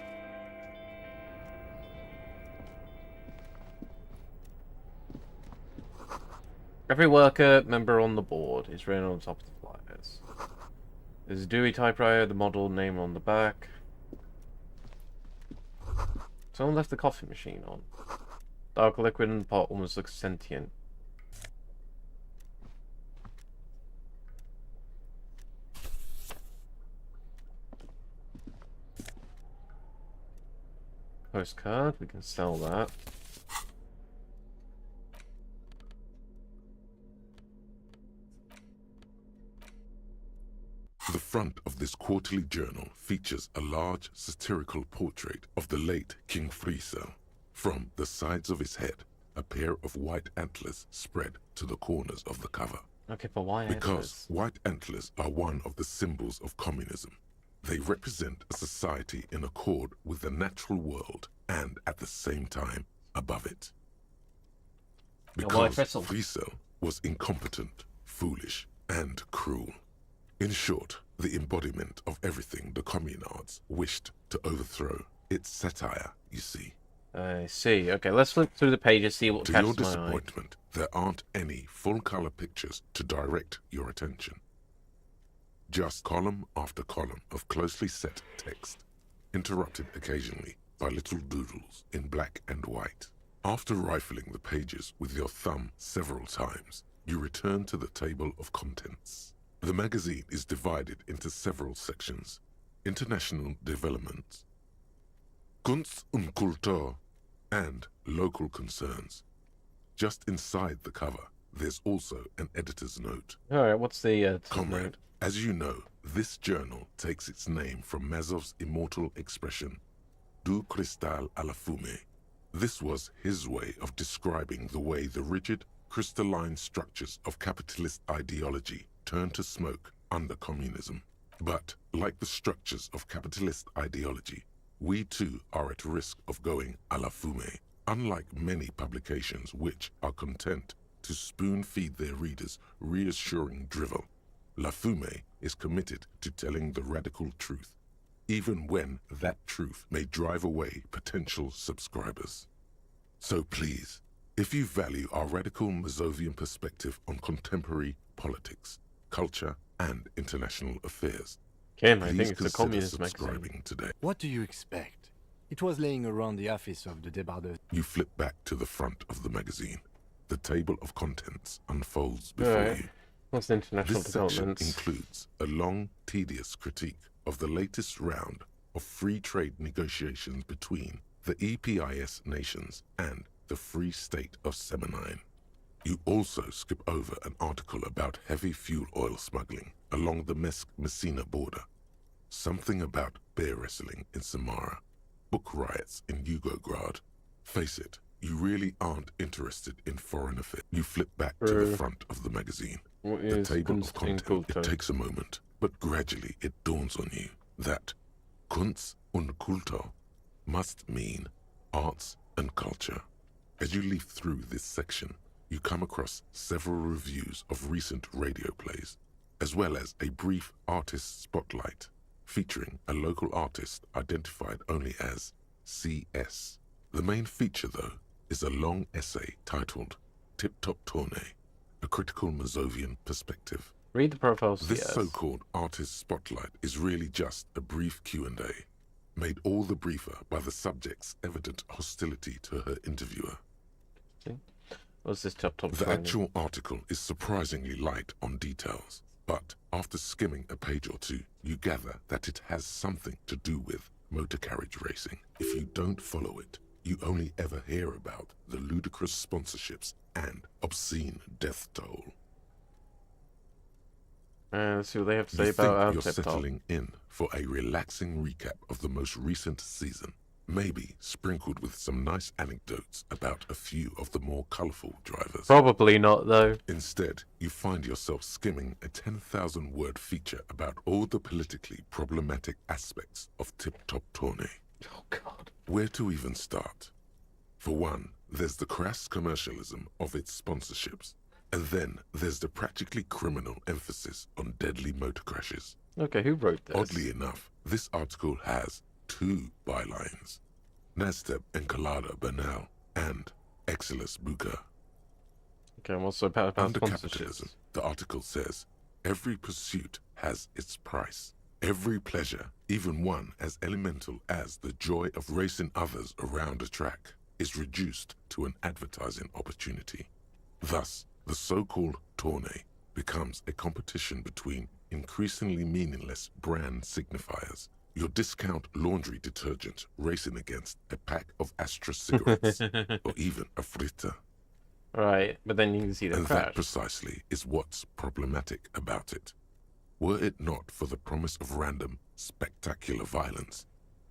Every worker member on the board is written on top of the flyers. There's a Dewey typewriter, the model name on the back. Someone left the coffee machine on. Dark liquid in the pot almost looks sentient. Postcard, we can sell that. The front of this quarterly journal features a large satirical portrait of the late King Friesel. From the sides of his head, a pair of white antlers spread to the corners of the cover. Okay, but why Because antlers? white antlers are one of the symbols of communism. They represent a society in accord with the natural world and at the same time above it. Because Friesel was incompetent, foolish, and cruel. In short, the embodiment of everything the communards wished to overthrow. It's satire, you see. I see. Okay, let's flip through the pages, see what To your catches my eye. disappointment, there aren't any full-color pictures to direct your attention. Just column after column of closely set text, interrupted occasionally by little doodles in black and white. After rifling the pages with your thumb several times, you return to the table of contents. The magazine is divided into several sections: international developments, Kunst und Kultur, and local concerns. Just inside the cover, there's also an editor's note. Alright, what's the Comrade, note? as you know, this journal takes its name from Mazov's immortal expression, Du cristal à la fumée. This was his way of describing the way the rigid, crystalline structures of capitalist ideology turn to smoke under communism. But, like the structures of capitalist ideology, we too are at risk of going à la fumée. Unlike many publications which are content to spoon-feed their readers reassuring drivel. La Fume is committed to telling the radical truth, even when that truth may drive away potential subscribers. So please, if you value our radical Mazovian perspective on contemporary politics, culture, and international affairs, Kim, I please think it's a consider communist subscribing magazine. today. What do you expect? It was laying around the office of the débardeur. You flip back to the front of the magazine. The table of contents unfolds before Alright. you. What's the international This section developments? includes a long, tedious critique of the latest round of free trade negotiations between the EPIS nations and the Free State of Semenine. You also skip over an article about heavy fuel oil smuggling along the Messina border, something about bear wrestling in Samara, book riots in Yugograd. Face it, you really aren't interested in foreign affairs. You flip back to the front of the magazine. What The is table of Kunst und content, Kultur? it takes a moment, but gradually it dawns on you that Kunst und Kultur must mean arts and culture. As you leaf through this section, you come across several reviews of recent radio plays, as well as a brief artist spotlight featuring a local artist identified only as CS. The main feature, though, is a long essay titled Tip Top Tournée, a critical Mazovian perspective. Read the profiles. This yes. so-called artist spotlight is really just a brief Q&A, made all the briefer by the subject's evident hostility to her interviewer. What's this top The training? actual article is surprisingly light on details, but after skimming a page or two, you gather that it has something to do with motor carriage racing. If you don't follow it, you only ever hear about the ludicrous sponsorships and obscene death toll. Let's see what they have to say You about think you're Tip Top. settling in for a relaxing recap of the most recent season, maybe sprinkled with some nice anecdotes about a few of the more colourful drivers. Probably not, though. Instead, you find yourself skimming a 10,000-word feature about all the politically problematic aspects of Tip Top Tournée. Oh, God. Where to even start? For one, there's the crass commercialism of its sponsorships, and then there's the practically criminal emphasis on deadly motor crashes. Okay, who wrote this? Oddly enough, this article has two bylines: Nasteb Encolada Bernal and Exilus Buka. Okay, and what's about Under sponsorships? capitalism, the article says, every pursuit has its price. Every pleasure, even one as elemental as the joy of racing others around a track, is reduced to an advertising opportunity. Thus, the so-called tournée becomes a competition between increasingly meaningless brand signifiers. Your discount laundry detergent racing against a pack of Astra cigarettes, or even a fritter. Right, but then you can see the And crash. that precisely is what's problematic about it. Were it not for the promise of random, spectacular violence,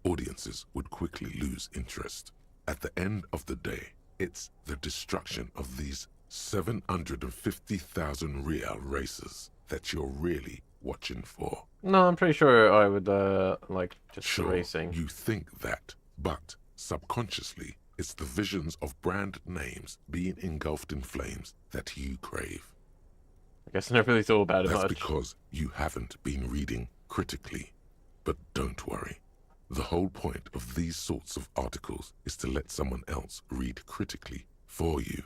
audiences would quickly lose interest. At the end of the day, it's the destruction of these 750,000 real racers that you're really watching for. No, I'm pretty sure I would, like, just Sure, racing. you think that, but subconsciously, it's the visions of brand names being engulfed in flames that you crave. I guess I never really thought about it That's much. because you haven't been reading critically. But don't worry. The whole point of these sorts of articles is to let someone else read critically for you.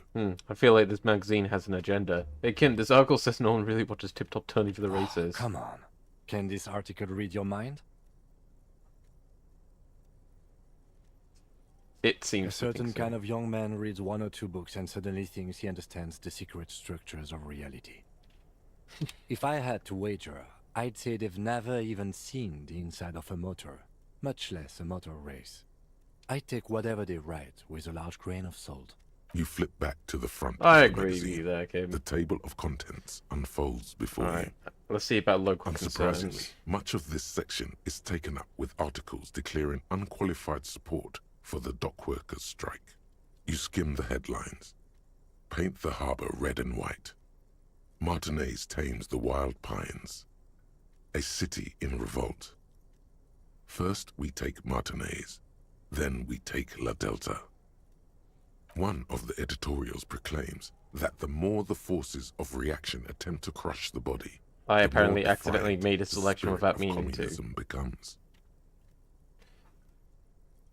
I feel like this magazine has an agenda. Hey, Kim, this article says no one really watches Tip Top Tourney for the races. Come on. Can this article read your mind? It seems A certain to think so. kind of young man reads one or two books and suddenly thinks he understands the secret structures of reality. If I had to wager, I'd say they've never even seen the inside of a motor, much less a motor race. I take whatever they write with a large grain of salt. You flip back to the front I of the agree with magazine. you there, Kim. The table of contents unfolds before Alright, you. let's see about local Unsurprisingly, concerns. much of this section is taken up with articles declaring unqualified support for the dock workers' strike. You skim the headlines. Paint the harbour red and white. Martinez tames the wild pines. A city in revolt. First we take Martinez, then we take La Delta. One of the editorials proclaims that the more the forces of reaction attempt to crush the body, I the apparently more accidentally defiant made a the selection spirit without of meaning to. communism becomes.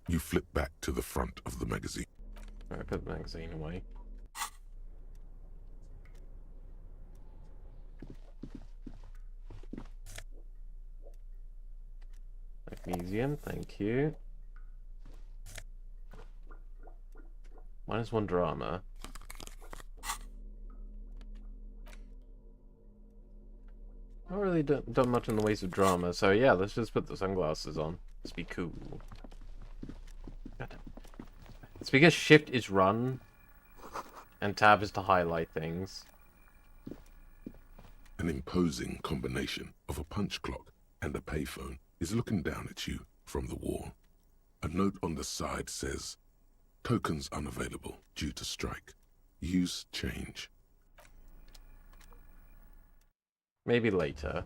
You flip back to the front of the magazine. Alright, put the magazine away. Magnesium, thank you. -1 drama. Not really done much in the ways of drama, so yeah, let's just put the sunglasses on. Let's be cool. It's because shift is run, and tab is to highlight things. An imposing combination of a punch clock and a payphone is looking down at you from the wall. A note on the side says, "Tokens unavailable due to strike. Use change." Maybe later.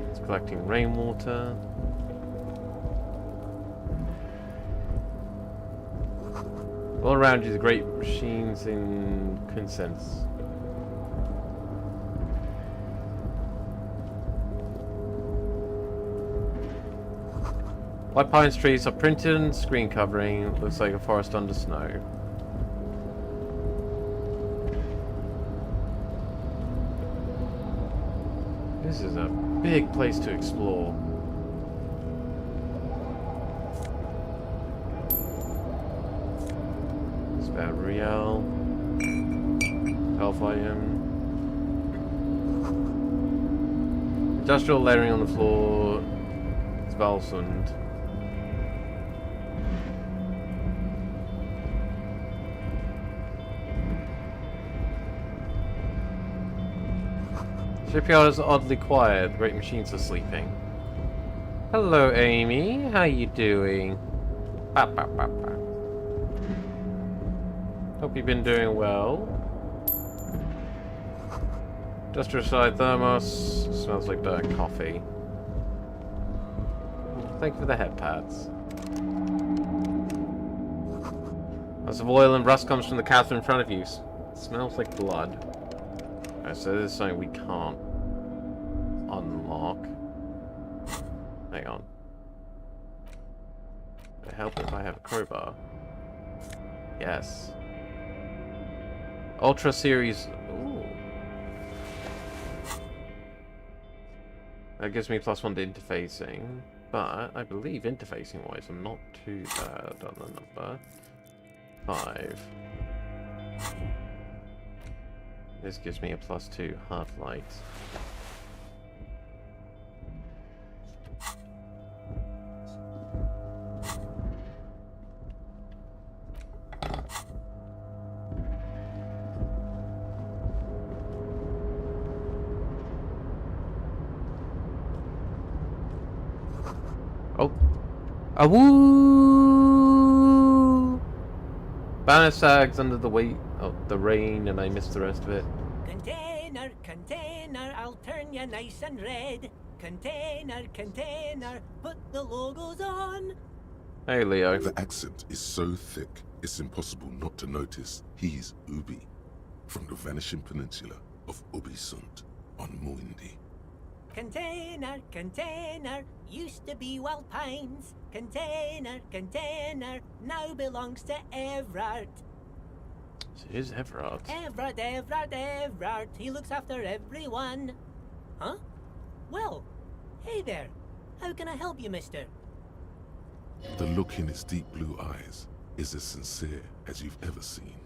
It's collecting rainwater. All around you, the great machines in consents. White pine trees are printed and screen covering. Looks like a forest under snow. This is a big place to explore. Spare Riel. Health item. Industrial lettering on the floor. Svalsund. Shipyard is oddly quiet. The great machines are sleeping. Hello, Amy. How you doing? Ba, ba, ba, ba. Hope you've been doing well. Industrial side thermos. Smells like burnt coffee. Thank you for the head pads. Lots of oil and rust comes from the counter in front of you. Smells like blood. Alright, so this is something we can't unlock. Hang on. Would it help if I have a crowbar? Yes. Ultra Series. Ooh. That gives me +1 to interfacing. But I believe interfacing wise I'm not too bad on the number. 5. This gives me a +2 hard light. Oh. Awoo! Banner sags under the weight of the rain and I missed the rest of it. Container, container, I'll turn you nice and red. Container, container, put the logos on. Hey, Leo. The accent is so thick, it's impossible not to notice he's Ubi, from the vanishing peninsula of Ubisund on Muindi. Container, container, used to be Wild Pines. Container, container, now belongs to Everard. So here's Everard. Everard, Everard, Everard, he looks after everyone. Huh? Well, hey there. How can I help you, mister? The look in its deep blue eyes is as sincere as you've ever seen.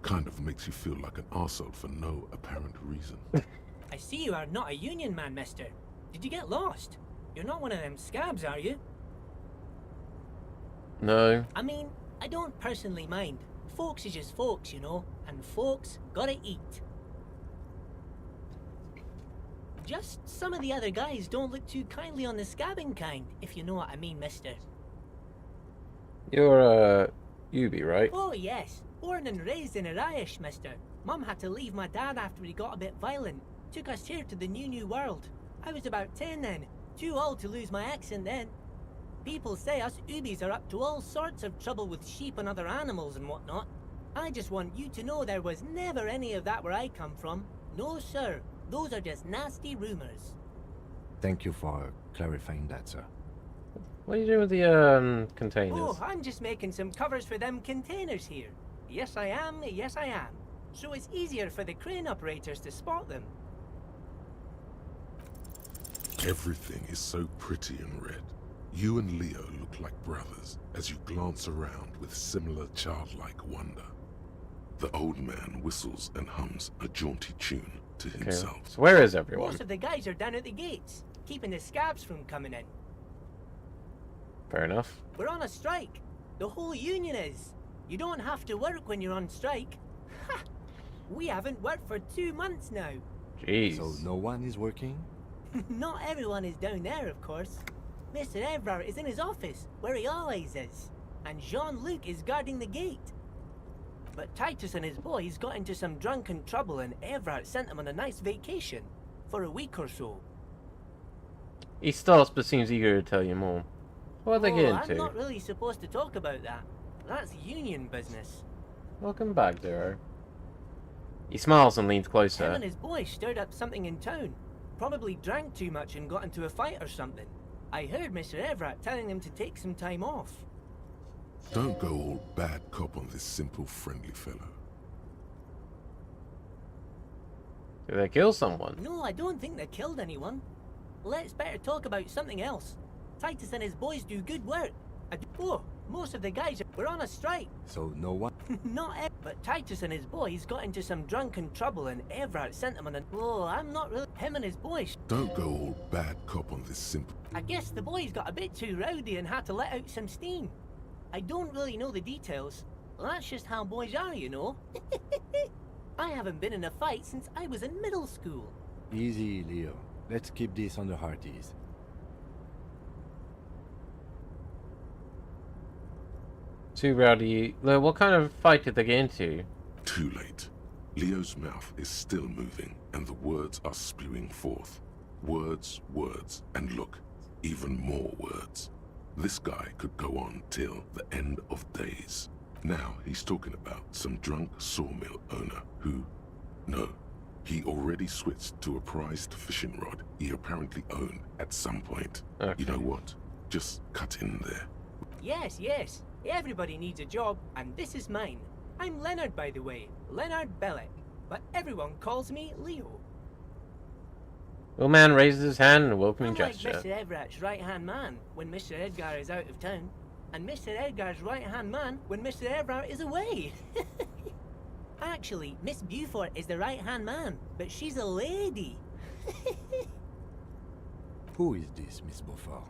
Kind of makes you feel like an arsehole for no apparent reason. I see you are not a union man, mister. Did you get lost? You're not one of them scabs, are you? No. I mean, I don't personally mind. Folks is just folks, you know, and folks gotta eat. Just some of the other guys don't look too kindly on the scabbing kind, if you know what I mean, mister. You're, Ubi, right? Oh, yes. Born and raised in Arish, mister. Mum had to leave my dad after he got a bit violent. Took us here to the new world. I was about 10 then. Too old to lose my accent then. People say us Ubis are up to all sorts of trouble with sheep and other animals and whatnot. I just want you to know there was never any of that where I come from. No, sir. Those are just nasty rumors. Thank you for clarifying that, sir. What are you doing with the containers? Oh, I'm just making some covers for them containers here. Yes, I am. Yes, I am. So it's easier for the crane operators to spot them. Everything is so pretty and red. You and Leo look like brothers as you glance around with similar childlike wonder. The old man whistles and hums a jaunty tune to himself. So where is everyone? Most of the guys are down at the gates, keeping the scabs from coming in. Fair enough. We're on a strike. The whole union is. You don't have to work when you're on strike. Ha! We haven't worked for 2 months now. Jeez. So no one is working? Not everyone is down there, of course. Mr. Evrard is in his office, where he always is. And Jean-Luc is guarding the gate. But Titus and his boys got into some drunken trouble and Evrard sent them on a nice vacation. For a week or so. He stops but seems eager to tell you more. What are they getting into? I'm not really supposed to talk about that. That's union business. Welcome back, Zero. He smiles and leans closer. Him and his boys stirred up something in town. Probably drank too much and got into a fight or something. I heard Mr. Evrard telling them to take some time off. Don't go all bad cop on this simple, friendly fellow. Did they kill someone? No, I don't think they killed anyone. Let's better talk about something else. Titus and his boys do good work. Oh, most of the guys were on a strike. So no one? Not but Titus and his boys got into some drunken trouble and Evrard sent them on a... Oh, I'm not really... Him and his boys... Don't go all bad cop on this simple... I guess the boys got a bit too rowdy and had to let out some steam. I don't really know the details. That's just how boys are, you know. I haven't been in a fight since I was in middle school. Easy, Leo. Let's keep this on the hearties. Too rowdy. What kind of fight did they get into? Too late. Leo's mouth is still moving and the words are spewing forth. Words, words, and look, even more words. This guy could go on till the end of days. Now he's talking about some drunk sawmill owner who... No, he already switched to a prized fishing rod he apparently owned at some point. Okay. You know what? Just cut in there. Yes, yes. Everybody needs a job, and this is mine. I'm Leonard, by the way. Leonard Bellick. But everyone calls me Leo. Will man raises his hand in a welcoming Unlike gesture. Mr. Everett's right-hand man when Mr. Edgar is out of town, and Mr. Edgar's right-hand man when Mr. Everett is away. Actually, Miss Beaufort is the right-hand man, but she's a lady. Who is this, Miss Beaufort?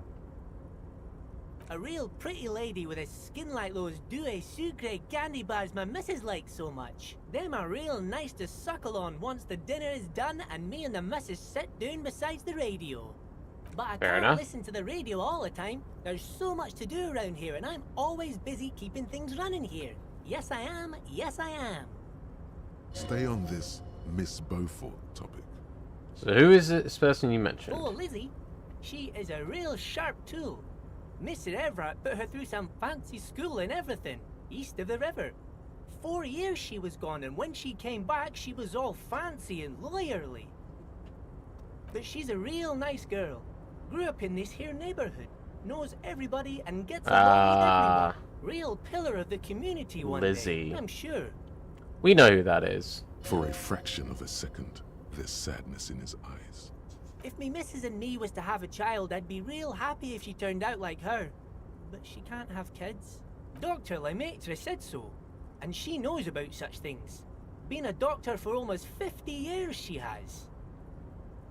A real pretty lady with a skin like those Douai Sucre candy bars my missus likes so much. Them are real nice to suckle on once the dinner is done and me and the missus sit down beside the radio. But I can't listen to the radio all the time. There's so much to do around here and I'm always busy keeping things running here. Yes I am, yes I am. Stay on this Miss Beaufort topic. So who is this person you mentioned? Oh, Lizzie. She is a real sharp tool. Mr. Everett put her through some fancy school and everything, east of the river. 4 years she was gone, and when she came back, she was all fancy and lawyerly. But she's a real nice girl. Grew up in this here neighborhood, knows everybody and gets along with everyone. Real pillar of the community one Lizzie. day, I'm sure. We know who that is. For a fraction of a second, there's sadness in his eyes. If me missus and me was to have a child, I'd be real happy if she turned out like her. But she can't have kids. Dr. Lemaitre said so, and she knows about such things. Been a doctor for almost 50 years she has.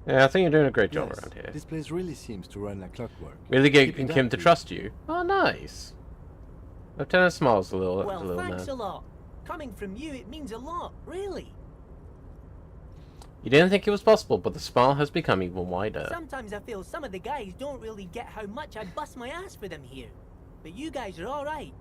Yeah, I think you're doing a great job around here. This place really seems to run like clockwork. Really getting Kim to trust you. Oh, nice. Lieutenant smiles a little. Well, thanks a lot. Coming from you, it means a lot, really. You didn't think it was possible, but the smile has become even wider. Sometimes I feel some of the guys don't really get how much I bust my ass for them here. But you guys are alright.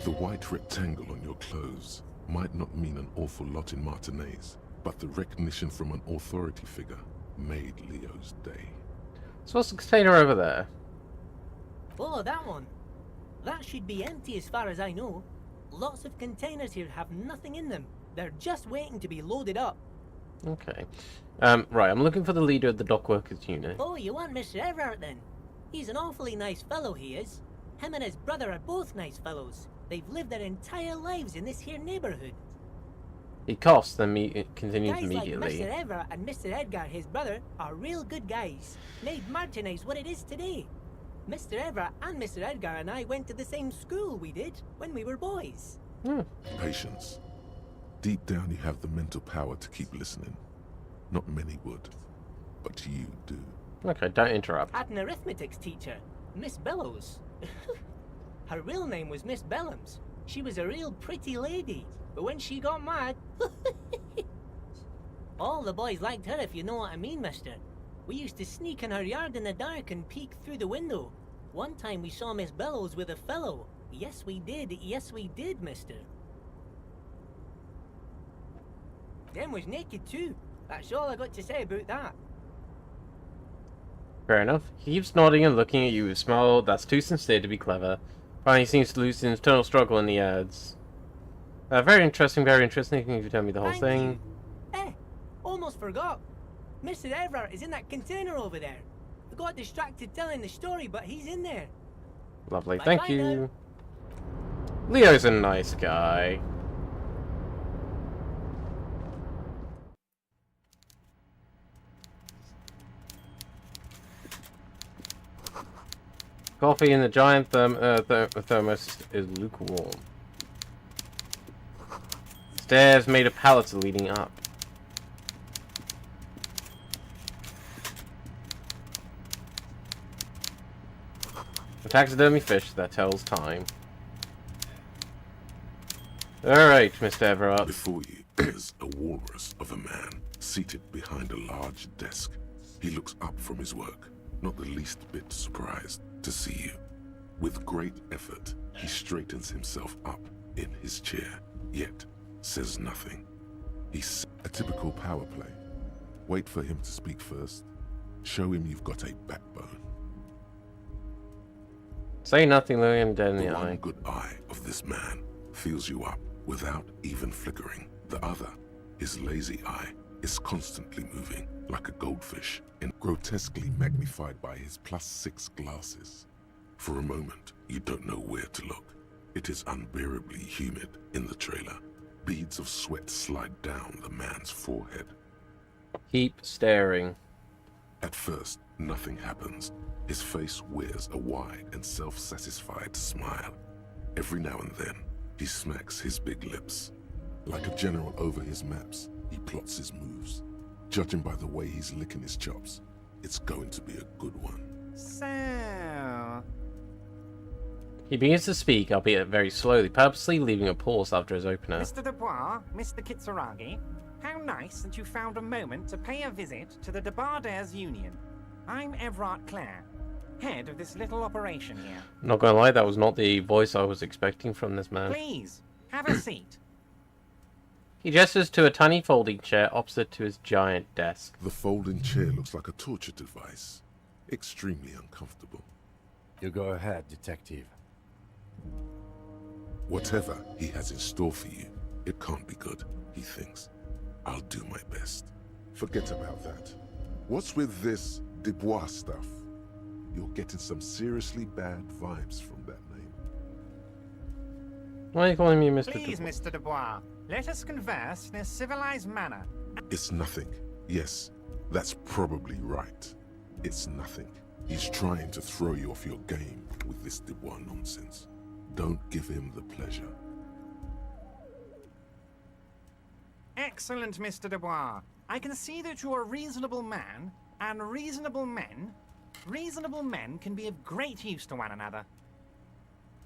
The white rectangle on your clothes might not mean an awful lot in Martinez, but the recognition from an authority figure made Leo's day. So what's the container over there? Oh, that one. That should be empty as far as I know. Lots of containers here have nothing in them. They're just waiting to be loaded up. Okay. Right, I'm looking for the leader of the dock workers unit. Oh, you want Mr. Everard then? He's an awfully nice fellow, he is. Him and his brother are both nice fellows. They've lived their entire lives in this here neighborhood. He coughs, then continues Guys immediately. like Mr. Everard and Mr. Edgar, his brother, are real good guys. Made Martinez what it is today. Mr. Everard and Mr. Edgar and I went to the same school we did when we were boys. Patience. Deep down you have the mental power to keep listening. Not many would, but you do. Okay, don't interrupt. Had an arithmetics teacher, Miss Bellows. Her real name was Miss Bellams. She was a real pretty lady, but when she got mad... all the boys liked her, if you know what I mean, mister. We used to sneak in her yard in the dark and peek through the window. One time we saw Miss Bellows with a fellow. Yes, we did, mister. Them was naked too. That's all I got to say about that. Fair enough. He keeps nodding and looking at you with a smile that's too sincere to be clever. Finally seems to lose his internal struggle and he adds. Very interesting, very interesting. Can you tell me the whole thing? Almost forgot. Mr. Everard is in that container over there. I got distracted telling the story, but he's in there. Lovely, Bye thank bye you. now. Leo's a nice guy. Coffee in the giant thermos is lukewarm. Stairs made of pallets are leading up. A taxidermy fish that tells time. Alright, Mr. Everard. Before you is a walrus of a man seated behind a large desk. He looks up from his work, not the least bit surprised to see you. With great effort, he straightens himself up in his chair, yet says nothing. He's a typical power play. Wait for him to speak first. Show him you've got a backbone. Say nothing, Lillian, dead in the one eye. good eye of this man fills you up without even flickering. The other, his lazy eye, is constantly moving like a goldfish and grotesquely magnified by his +6 glasses. For a moment, you don't know where to look. It is unbearably humid in the trailer. Beads of sweat slide down the man's forehead. Keep staring. At first, nothing happens. His face wears a wide and self-satisfied smile. Every now and then, he smacks his big lips. Like a general over his maps, he plots his moves. Judging by the way he's licking his chops, it's going to be a good one. So... He begins to speak, albeit very slowly, purposely leaving a pause after his opener. Mr. Dubois, Mr. Kitsuragi, how nice that you found a moment to pay a visit to the Debardairs Union. I'm Everard Clare, head of this little operation here. Not gonna lie, that was not the voice I was expecting from this man. Please, have a seat. He gestures to a tiny folding chair opposite to his giant desk. The folding chair looks like a torture device. Extremely uncomfortable. You go ahead, detective. Whatever he has in store for you, it can't be good, he thinks. I'll do my best. Forget about that. What's with this Dubois stuff? You're getting some seriously bad vibes from that name. Why are you calling me Mr. Please, Dubois? Mr. Dubois, let us converse in a civilized manner. It's nothing. Yes, that's probably right. It's nothing. He's trying to throw you off your game with this Dubois nonsense. Don't give him the pleasure. Excellent, Mr. Dubois. I can see that you're a reasonable man, and reasonable men can be of great use to one another.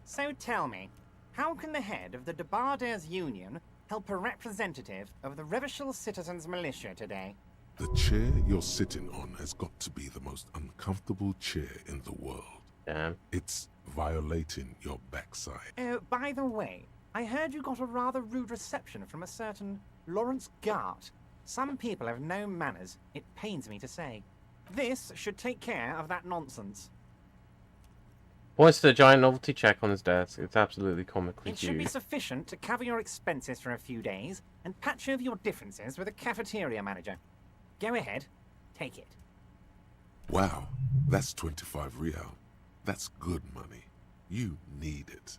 So tell me, how can the head of the Debardairs Union help a representative of the Revachol Citizens Militia today? The chair you're sitting on has got to be the most uncomfortable chair in the world. Damn. It's violating your backside. Oh, by the way, I heard you got a rather rude reception from a certain Lawrence Gart. Some people have no manners, it pains me to say. This should take care of that nonsense. What's the giant novelty check on his desk? It's absolutely comically It should be huge. sufficient to cover your expenses for a few days and patch over your differences with a cafeteria manager. Go ahead, take it. Wow, that's 25 real. That's good money. You need it.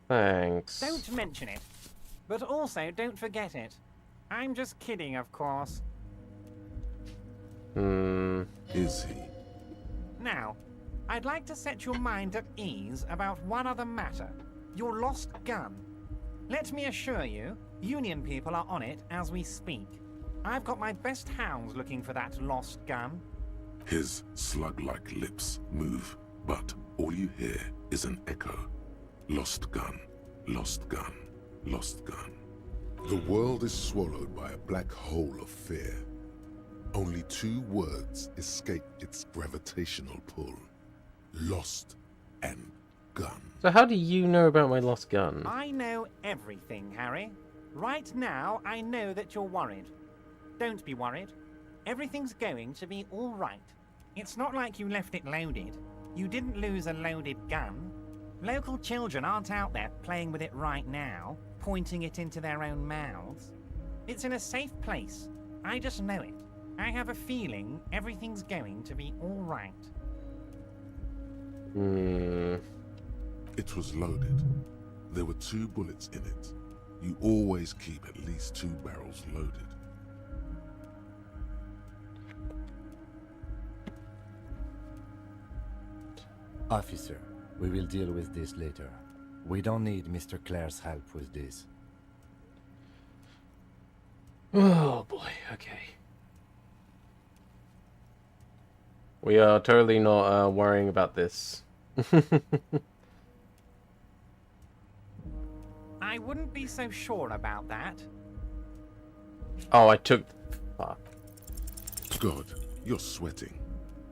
Thanks. Don't mention it. But also, don't forget it. I'm just kidding, of course. Is he? Now, I'd like to set your mind at ease about one other matter. Your lost gun. Let me assure you, Union people are on it as we speak. I've got my best hounds looking for that lost gun. His slug-like lips move, but all you hear is an echo. Lost gun, lost gun, lost gun. The world is swallowed by a black hole of fear. Only 2 words escape its gravitational pull. Lost and gun. So how do you know about my lost gun? I know everything, Harry. Right now, I know that you're worried. Don't be worried. Everything's going to be all right. It's not like you left it loaded. You didn't lose a loaded gun. Local children aren't out there playing with it right now, pointing it into their own mouths. It's in a safe place. I just know it. I have a feeling everything's going to be all right. It was loaded. There were 2 bullets in it. You always keep at least 2 barrels loaded. Officer, we will deal with this later. We don't need Mr. Clare's help with this. Oh boy, okay. We are totally not worrying about this. I wouldn't be so sure about that. Oh, I took... Fuck. God, you're sweating.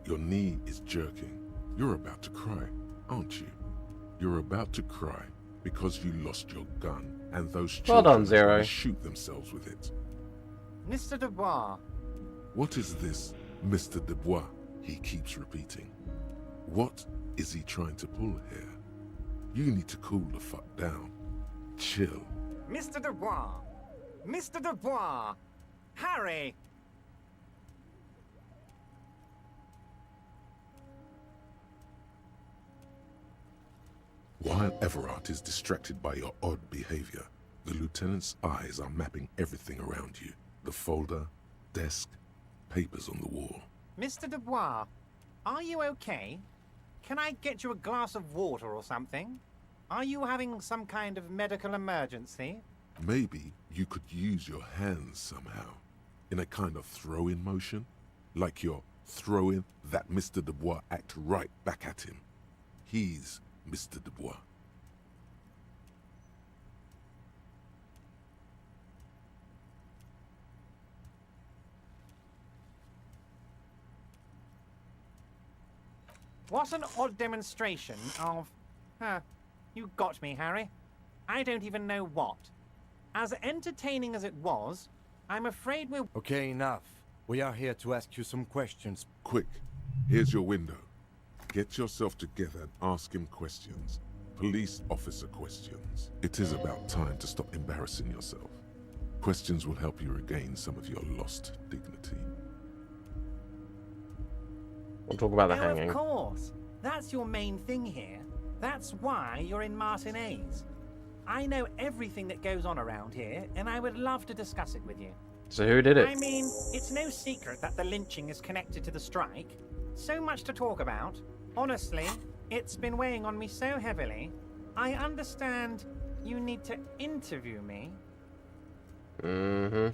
Your knee is jerking. You're about to cry, aren't you? You're about to cry because you lost your gun and those Well children done, Zero. are gonna shoot themselves with it. Mr. Dubois. What is this, Mr. Dubois? He keeps repeating. What is he trying to pull here? You need to cool the fuck down. Chill. Mr. Dubois! Mr. Dubois! Harry! While Everard is distracted by your odd behavior, the lieutenant's eyes are mapping everything around you. The folder, desk, papers on the wall. Mr. Dubois, are you okay? Can I get you a glass of water or something? Are you having some kind of medical emergency? Maybe you could use your hands somehow, in a kind of throw-in motion, like you're throwing that Mr. Dubois act right back at him. He's Mr. Dubois. What an odd demonstration of... you got me, Harry. I don't even know what. As entertaining as it was, I'm afraid we're... Okay, enough. We are here to ask you some questions. Quick, here's your window. Get yourself together and ask him questions. Police officer questions. It is about time to stop embarrassing yourself. Questions will help you regain some of your lost dignity. We'll talk about the Oh, hanging. of course. That's your main thing here. That's why you're in Martinez. I know everything that goes on around here, and I would love to discuss it with you. So who did it? I mean, it's no secret that the lynching is connected to the strike. So much to talk about. Honestly, it's been weighing on me so heavily. I understand you need to interview me. Mm-hmm.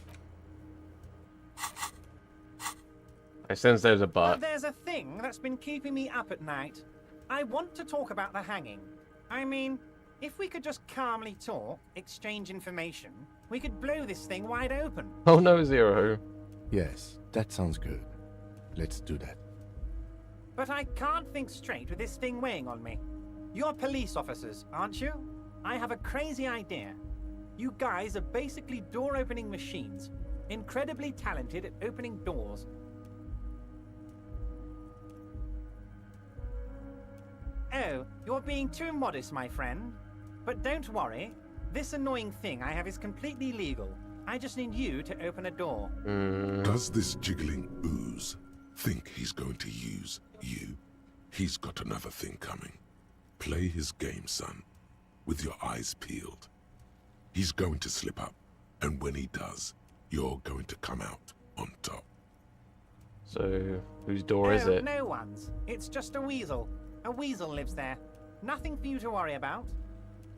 I sense there's a But but. there's a thing that's been keeping me up at night. I want to talk about the hanging. I mean, if we could just calmly talk, exchange information, we could blow this thing wide open. Oh no, Zero. Yes, that sounds good. Let's do that. But I can't think straight with this thing weighing on me. You're police officers, aren't you? I have a crazy idea. You guys are basically door-opening machines. Incredibly talented at opening doors. Oh, you're being too modest, my friend. But don't worry. This annoying thing I have is completely legal. I just need you to open a door. Does this jiggling ooze think he's going to use you? He's got another thing coming. Play his game, son, with your eyes peeled. He's going to slip up, and when he does, you're going to come out on top. So, whose door is it? No one's. It's just a weasel. A weasel lives there. Nothing for you to worry about.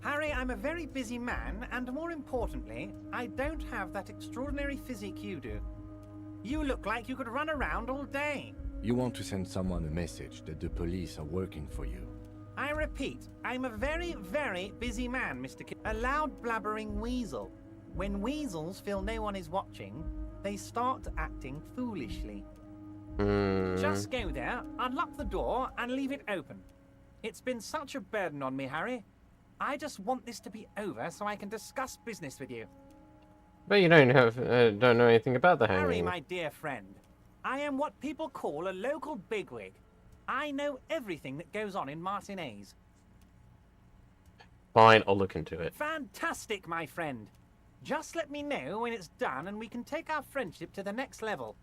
Harry, I'm a very busy man, and more importantly, I don't have that extraordinary physique you do. You look like you could run around all day. You want to send someone a message that the police are working for you. I repeat, I'm a very, very busy man, Mr. Kid. A loud blabbering weasel. When weasels feel no one is watching, they start acting foolishly. Just go there, unlock the door, and leave it open. It's been such a burden on me, Harry. I just want this to be over so I can discuss business with you. But you don't know anything about the hanging. Harry, my dear friend, I am what people call a local bigwig. I know everything that goes on in Martinez. Fine, I'll look into it. Fantastic, my friend. Just let me know when it's done and we can take our friendship to the next level.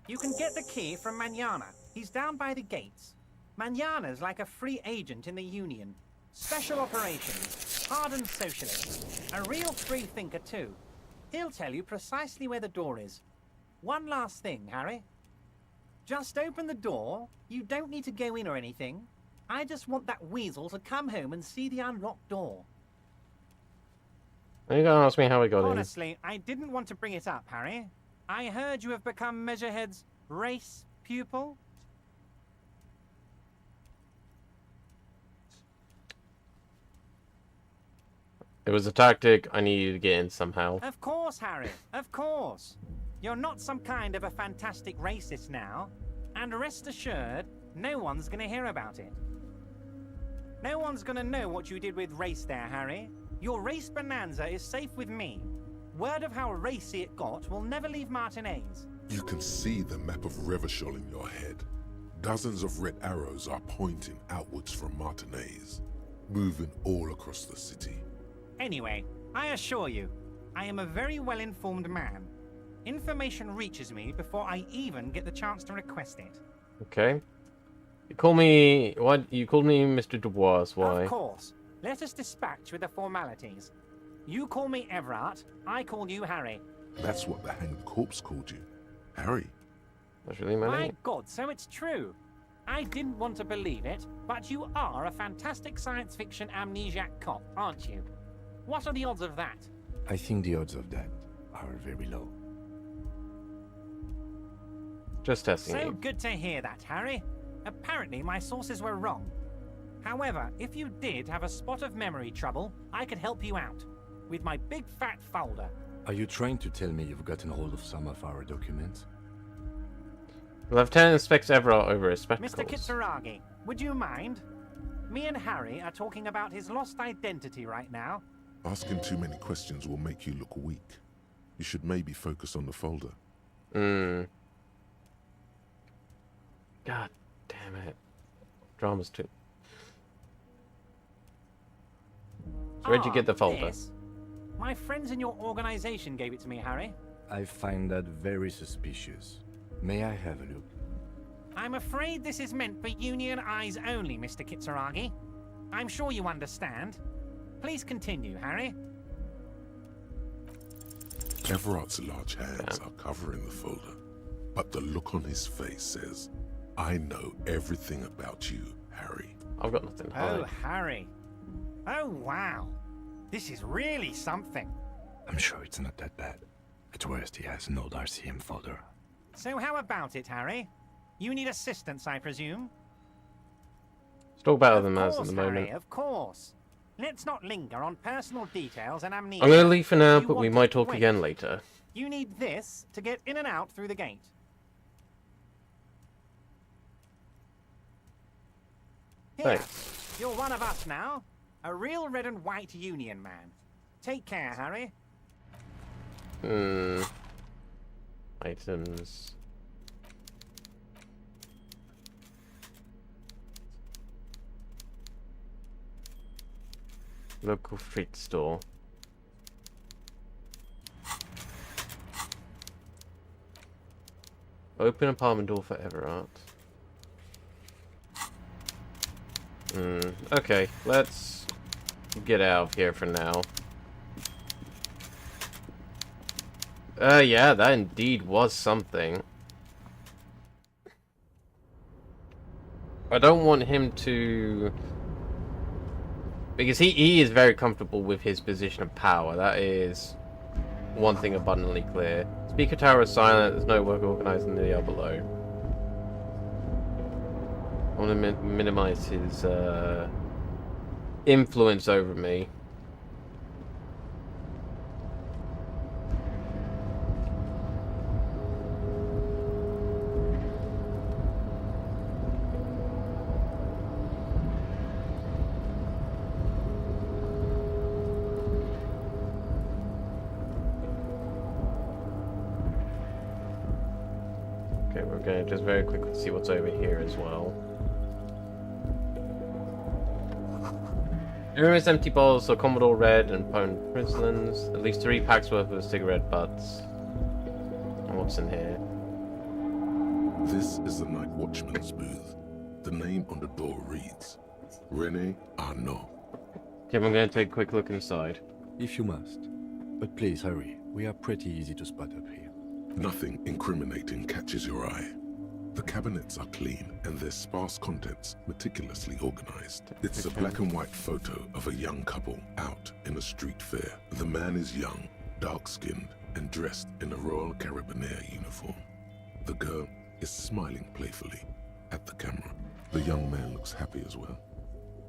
You can get the key from Manana. He's down by the gates. Manana's like a free agent in the Union. Special operations, hardened socialist, a real free thinker too. He'll tell you precisely where the door is. One last thing, Harry. Just open the door. You don't need to go in or anything. I just want that weasel to come home and see the unlocked door. Are you gonna ask me how we got in? Honestly, I didn't want to bring it up, Harry. I heard you have become Measurehead's race pupil. It was a tactic. I needed to get in somehow. Of course, Harry. Of course. You're not some kind of a fantastic racist now. And rest assured, no one's going to hear about it. No one's going to know what you did with race there, Harry. Your race bonanza is safe with me. Word of how racy it got will never leave Martinez. You can see the map of Revachol in your head. Dozens of red arrows are pointing outwards from Martinez, moving all across the city. Anyway, I assure you, I am a very well-informed man. Information reaches me before I even get the chance to request it. Okay. You call me... What? You called me Mr. Dubois, why? Of course. Let us dispatch with the formalities. You call me Everett, I call you Harry. That's what the hanged corpse called you. Harry. That's really my My name. God, so it's true. I didn't want to believe it, but you are a fantastic science fiction amnesiac cop, aren't you? What are the odds of that? I think the odds of that are very low. Just testing So you. good to hear that, Harry. Apparently my sources were wrong. However, if you did have a spot of memory trouble, I could help you out. With my big fat folder. Are you trying to tell me you've gotten hold of some of our documents? Lieutenant inspects Everett over his spectacles. Mr. Kitsuragi, would you mind? Me and Harry are talking about his lost identity right now. Asking too many questions will make you look weak. You should maybe focus on the folder. God damn it. Drama's too... So where'd you get the folder? This? My friends in your organization gave it to me, Harry. I find that very suspicious. May I have a look? I'm afraid this is meant for Union eyes only, Mr. Kitsuragi. I'm sure you understand. Please continue, Harry. Everett's large hands are covering the folder, but the look on his face says, I know everything about you, Harry. I've got nothing to Oh, hide. Harry. Oh, wow. This is really something. I'm sure it's not that bad. At worst, he has an old RCM folder. So how about it, Harry? You need assistance, I presume? Still better than us at the Harry, moment. of course. Let's not linger on personal details and amnesia. I'm going to leave for now, You but we want might to talk wait. again later. You need this to get in and out through the gate. Here, Thanks. you're one of us now. A real red and white Union man. Take care, Harry. Items. Local street store. Open apartment door for Everart. Okay, let's get out of here for now. Yeah, that indeed was something. I don't want him to... Because he is very comfortable with his position of power. That is one thing abundantly clear. Speaker tower is silent. There's no work organized in the yard below. I want to minimize his influence over me. Okay, we're going to just very quickly see what's over here as well. The room is empty bottles of Commodore Red and Pone Prisons. At least 3 packs worth of cigarette butts. And what's in here? This is the night watchman's booth. The name on the door reads, René Arnaud. Okay, we're going to take a quick look inside. If you must. But please hurry. We are pretty easy to spot up here. Nothing incriminating catches your eye. The cabinets are clean and their sparse contents meticulously organized. It's a black and white photo of a young couple out in a street fair. The man is young, dark-skinned, and dressed in a Royal Carabinieri uniform. The girl is smiling playfully at the camera. The young man looks happy as well.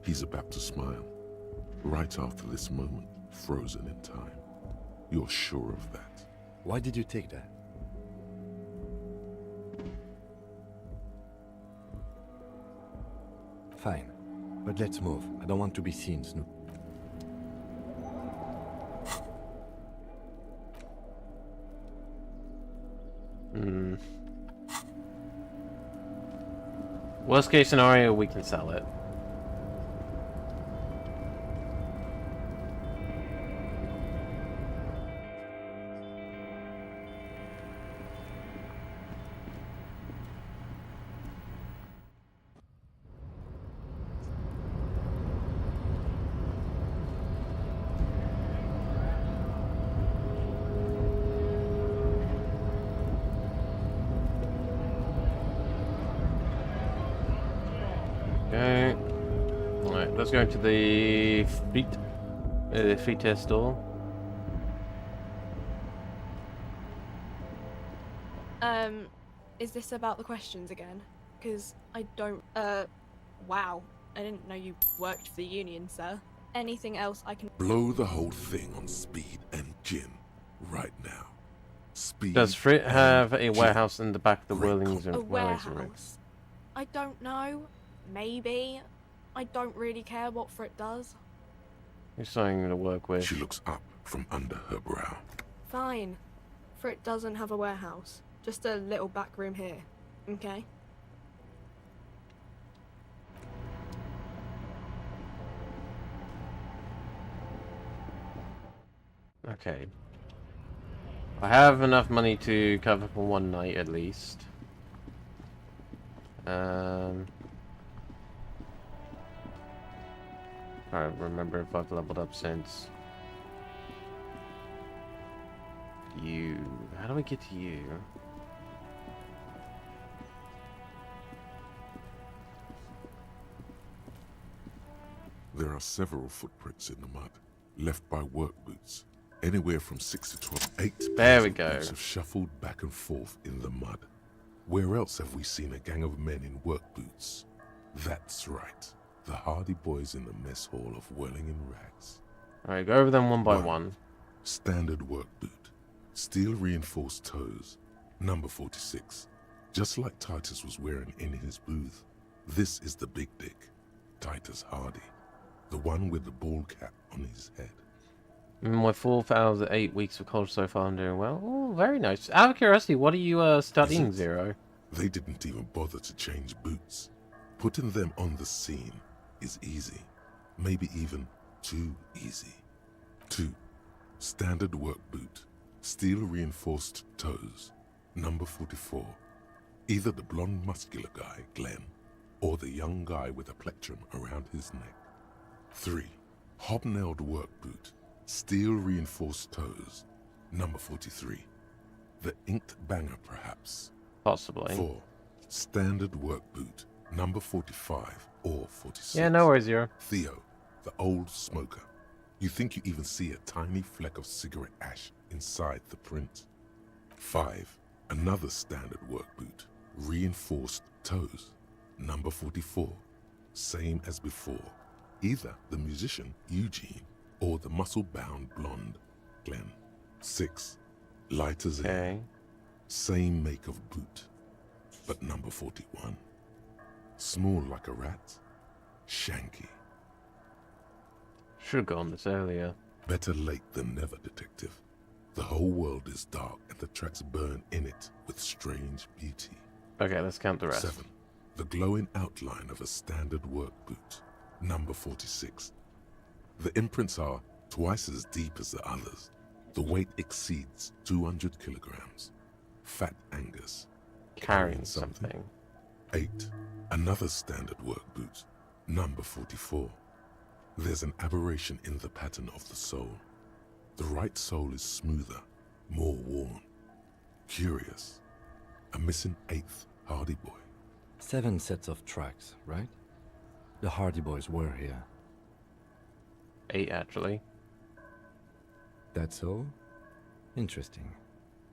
He's about to smile. Right after this moment, frozen in time. You're sure of that? Why did you take that? Fine, but let's move. I don't want to be seen, Snoop. Worst case scenario, we can sell it. Okay. Alright, let's go to the feet test store. Is this about the questions again? Because I don't, wow. I didn't know you worked for the union, sir. Anything else I can... Blow the whole thing on speed and gin right now. Speed. Does Frit have a gin. warehouse in the back of the Whirlings and A Whirlings and warehouse? I don't know. Maybe. I don't really care what Frit does. He's something to work with. She looks up from under her brow. Fine. Frit doesn't have a warehouse. Just a little back room here. Okay? Okay. I have enough money to cover for one night at least. I don't remember if I've leveled up since. You. How do we get to you? There are several footprints in the mud, left by work boots. Anywhere from 6 to 12. 8 There we of go. boots have shuffled back and forth in the mud. Where else have we seen a gang of men in work boots? That's right. The hardy boys in the mess hall of Whirling in Rags. Alright, go over them one by one. Standard work boot. Steel reinforced toes. Number 46. Just like Titus was wearing in his booth. This is the big dick. Titus Hardy. The one with the bald cap on his head. My 4,008 weeks of college so far, I'm doing well. Oh, very nice. Out of curiosity, what are you studying, Zero? They didn't even bother to change boots. Putting them on the scene is easy. Maybe even too easy. 2. Standard work boot. Steel reinforced toes. Number 44. Either the blonde muscular guy, Glenn, or the young guy with a plectrum around his neck. 3. Hobnailed work boot. Steel reinforced toes. Number 43. The inked banger, perhaps. Possibly. 4. Standard work boot. Number 45 or 46. Yeah, no worries, Zero. Theo, the old smoker. You think you even see a tiny fleck of cigarette ash inside the print. 5. Another standard work boot. Reinforced toes. Number 44. Same as before. Either the musician, Eugene, or the muscle-bound blonde, Glenn. 6. Light as air. Same make of boot, but number 41. Small like a rat. Shanky. Should have gone this earlier. Better late than never, detective. The whole world is dark and the tracks burn in it with strange beauty. Okay, let's count the rest. 7. The glowing outline of a standard work boot. Number 46. The imprints are twice as deep as the others. The weight exceeds 200 kilograms. Fat Angus. Carrying something. 8. Another standard work boot. Number 44. There's an aberration in the pattern of the sole. The right sole is smoother, more worn. Curious. A missing 8th Hardy Boy. 7 sets of tracks, right? The Hardy Boys were here. 8, actually. That's all? Interesting.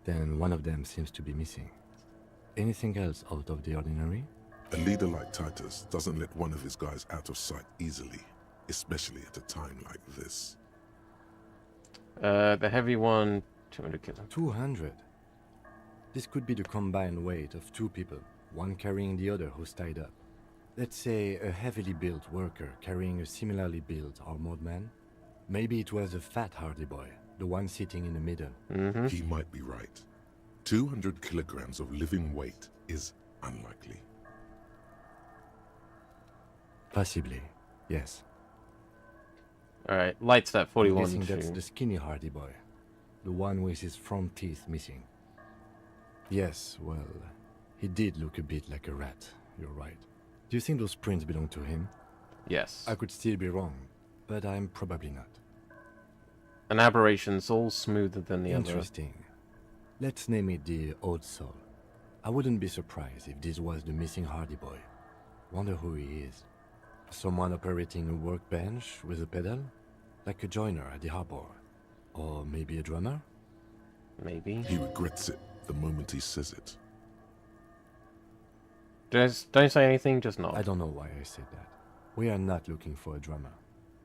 Then one of them seems to be missing. Anything else out of the ordinary? A leader like Titus doesn't let one of his guys out of sight easily, especially at a time like this. The heavy one, 200 kilograms. 200? This could be the combined weight of 2 people, one carrying the other who's tied up. Let's say a heavily built worker carrying a similarly built armored man. Maybe it was a fat Hardy Boy, the one sitting in the middle. He might be right. 200 kilograms of living weight is unlikely. Possibly, yes. Alright, light step 41. I'm guessing that's the skinny Hardy Boy. The one with his front teeth missing. Yes, well, he did look a bit like a rat, you're right. Do you think those prints belong to him? Yes. I could still be wrong, but I'm probably not. An aberration's all smoother than the other. Interesting. Let's name it the Old Soul. I wouldn't be surprised if this was the missing Hardy Boy. Wonder who he is. Someone operating a workbench with a pedal? Like a joiner at the harbor? Or maybe a drummer? Maybe. He regrets it the moment he says it. Just don't say anything, just nod. I don't know why I said that. We are not looking for a drummer.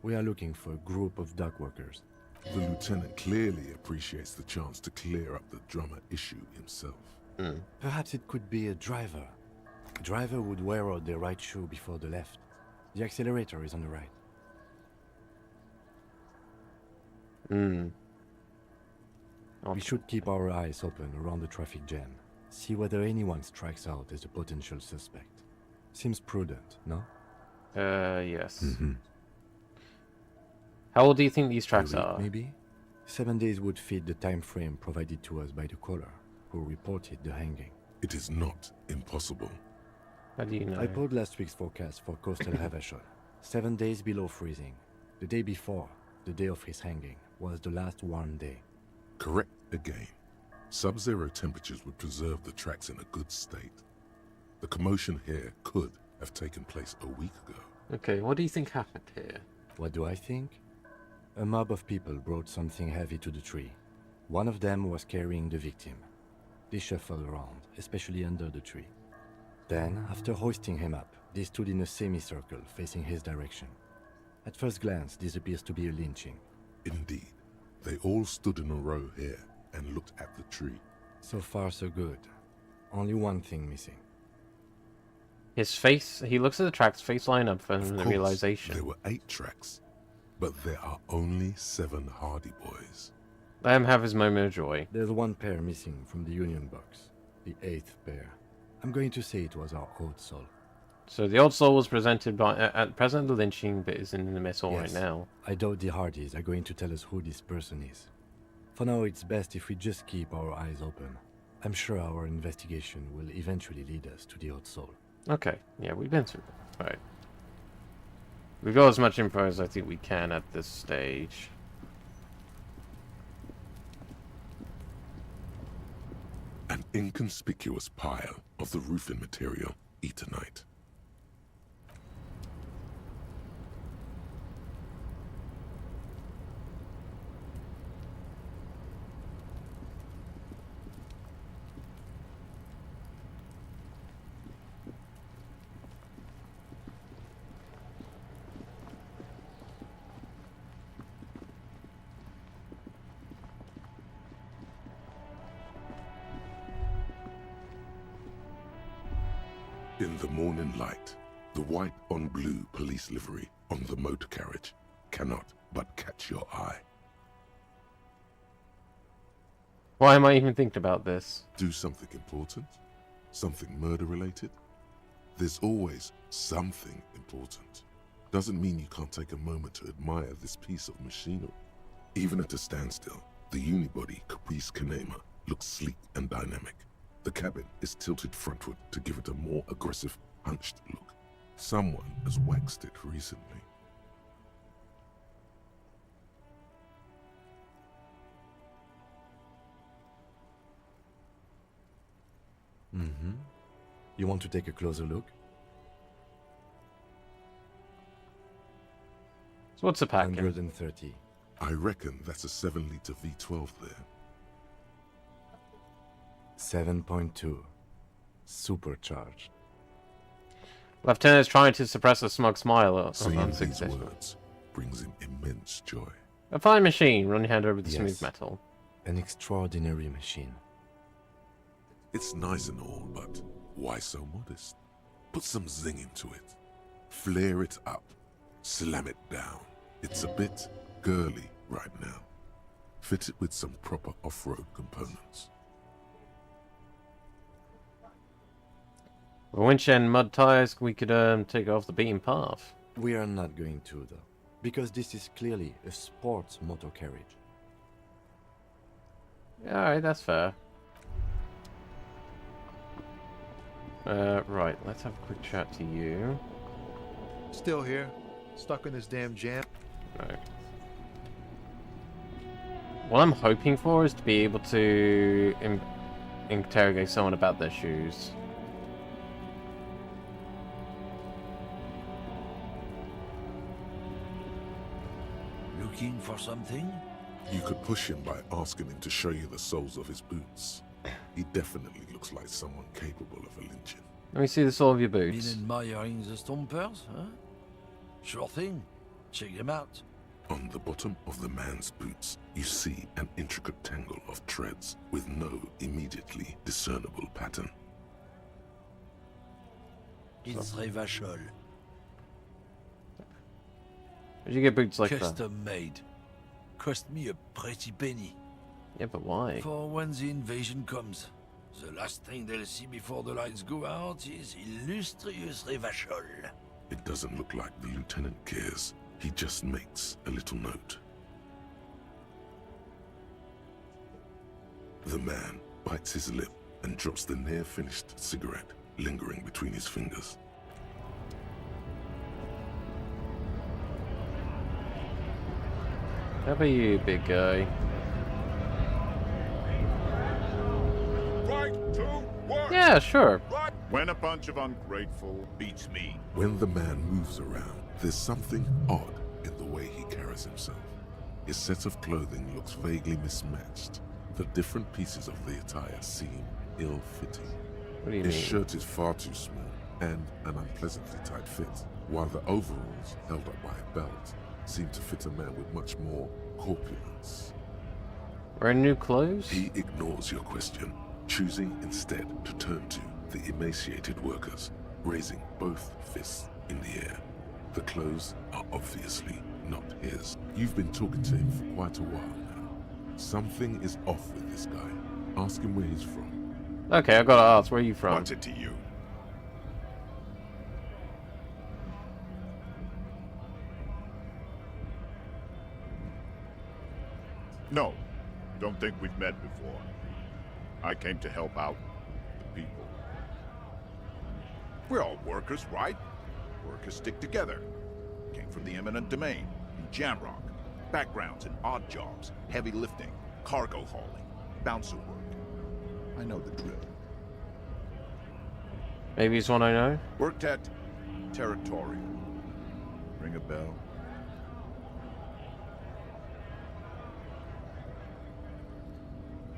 We are looking for a group of dock workers. The lieutenant clearly appreciates the chance to clear up the drummer issue himself. Perhaps it could be a driver. A driver would wear out the right shoe before the left. The accelerator is on the right. We should keep our eyes open around the traffic jam. See whether anyone strikes out as a potential suspect. Seems prudent, no? Yes. How old do you think these tracks are? Maybe. 7 days would fit the time frame provided to us by the caller, who reported the hanging. It is not impossible. How do you know? I pulled last week's forecast for coastal Havashol. 7 days below freezing. The day before, the day of his hanging, was the last warm day. Correct again. Sub-zero temperatures would preserve the tracks in a good state. The commotion here could have taken place a week ago. Okay, what do you think happened here? What do I think? A mob of people brought something heavy to the tree. One of them was carrying the victim. They shuffled around, especially under the tree. Then, after hoisting him up, they stood in a semicircle facing his direction. At first glance, this appears to be a lynching. Indeed. They all stood in a row here and looked at the tree. So far, so good. Only one thing missing. His face, he looks at the tracks, face line up for the realization. There were 8 tracks. But there are only 7 Hardy Boys. Let him have his moment of joy. There's one pair missing from the Union box. The 8th pair. I'm going to say it was our old soul. So the old soul was presented by at present the lynching, but is in the missile right now. I doubt the Hardys are going to tell us who this person is. For now, it's best if we just keep our eyes open. I'm sure our investigation will eventually lead us to the old soul. Okay, yeah, we've been through that. Right. We've got as much info as I think we can at this stage. An inconspicuous pile of the roofing material, Eternite. In the morning light, the white on blue police livery on the motor carriage cannot but catch your eye. Why am I even thinking about this? Do something important? Something murder related? There's always something important. Doesn't mean you can't take a moment to admire this piece of machinery. Even at a standstill, the unibody Caprice Kanema looks sleek and dynamic. The cabin is tilted frontward to give it a more aggressive, hunched look. Someone has waxed it recently. Mm-hmm. You want to take a closer look? So what's a pack? 130. I reckon that's a 7-liter V12 there. 7.2. Supercharged. Lieutenant is trying to suppress a smug smile. Saying these words brings him immense joy. A fine machine. Run your hand over the smooth metal. An extraordinary machine. It's nice and all, but why so modest? Put some zing into it. Flare it up. Slam it down. It's a bit girly right now. Fit it with some proper off-road components. A winch and mud tires, we could take it off the beaten path. We are not going to, though, because this is clearly a sports motor carriage. Alright, that's fair. Right, let's have a quick chat to you. Still here, stuck in this damn jam. Right. What I'm hoping for is to be able to interrogate someone about their shoes. Looking for something? You could push him by asking him to show you the soles of his boots. He definitely looks like someone capable of a lynching. Let me see the sole of your boots. Been admiring the stompers, huh? Sure thing. Check them out. On the bottom of the man's boots, you see an intricate tangle of treads with no immediately discernible pattern. It's Revachol. Where'd you get boots like that? Custom made. Cost me a pretty penny. Yeah, but why? For when the invasion comes, the last thing they'll see before the lights go out is illustrious Revachol. It doesn't look like the lieutenant cares. He just makes a little note. The man bites his lip and drops the near-finished cigarette lingering between his fingers. How about you, big guy? Right, 2, 1. Yeah, sure. When a bunch of ungrateful beats me. When the man moves around, there's something odd in the way he carries himself. His set of clothing looks vaguely mismatched. The different pieces of the attire seem ill-fitting. What do you His mean? shirt is far too small and an unpleasantly tight fit, while the overalls, held up by a belt, seem to fit a man with much more corpulence. Wearing new clothes? He ignores your question, choosing instead to turn to the emaciated workers, raising both fists in the air. The clothes are obviously not his. You've been talking to him for quite a while now. Something is off with this guy. Ask him where he's from. Okay, I gotta ask, where are you from? What's it to you? No, don't think we've met before. I came to help out the people. We're all workers, right? Workers stick together. Came from the eminent domain in Jamrock. Backgrounds in odd jobs, heavy lifting, cargo hauling, bouncer work. I know the drill. Maybe it's one I know? Worked at Territorial. Ring a bell?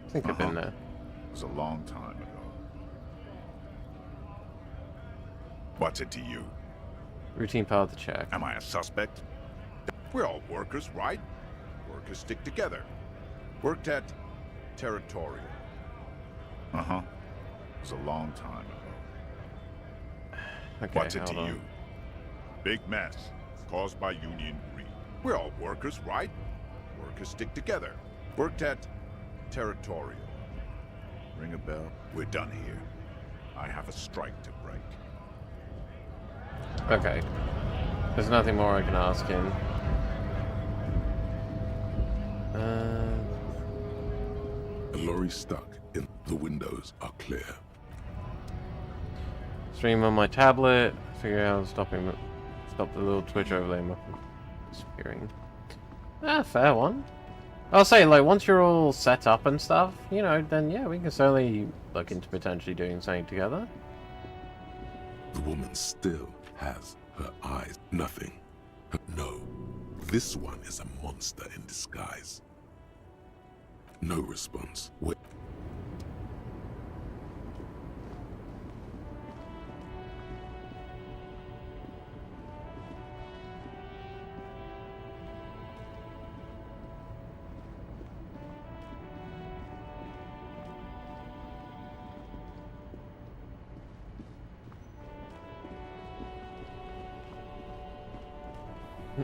I think I've been there. It was a long time ago. What's it to you? Routine part of the check. Am I a suspect? We're all workers, right? Workers stick together. Worked at Territorial. Uh-huh. It was a long time ago. Okay, What's it to hold on. you? Big mess caused by union greed. We're all workers, right? Workers stick together. Worked at Territorial. Ring a bell? We're done here. I have a strike to break. Okay. There's nothing more I can ask him. A lorry stuck in the windows are clear. Stream on my tablet. Figure out how to stop the little Twitch overlay from disappearing. Fair one. I'll say, like, once you're all set up and stuff, you know, then yeah, we can certainly look into potentially doing something together. The woman still has her eyes. Nothing. No. This one is a monster in disguise. No response. Wait.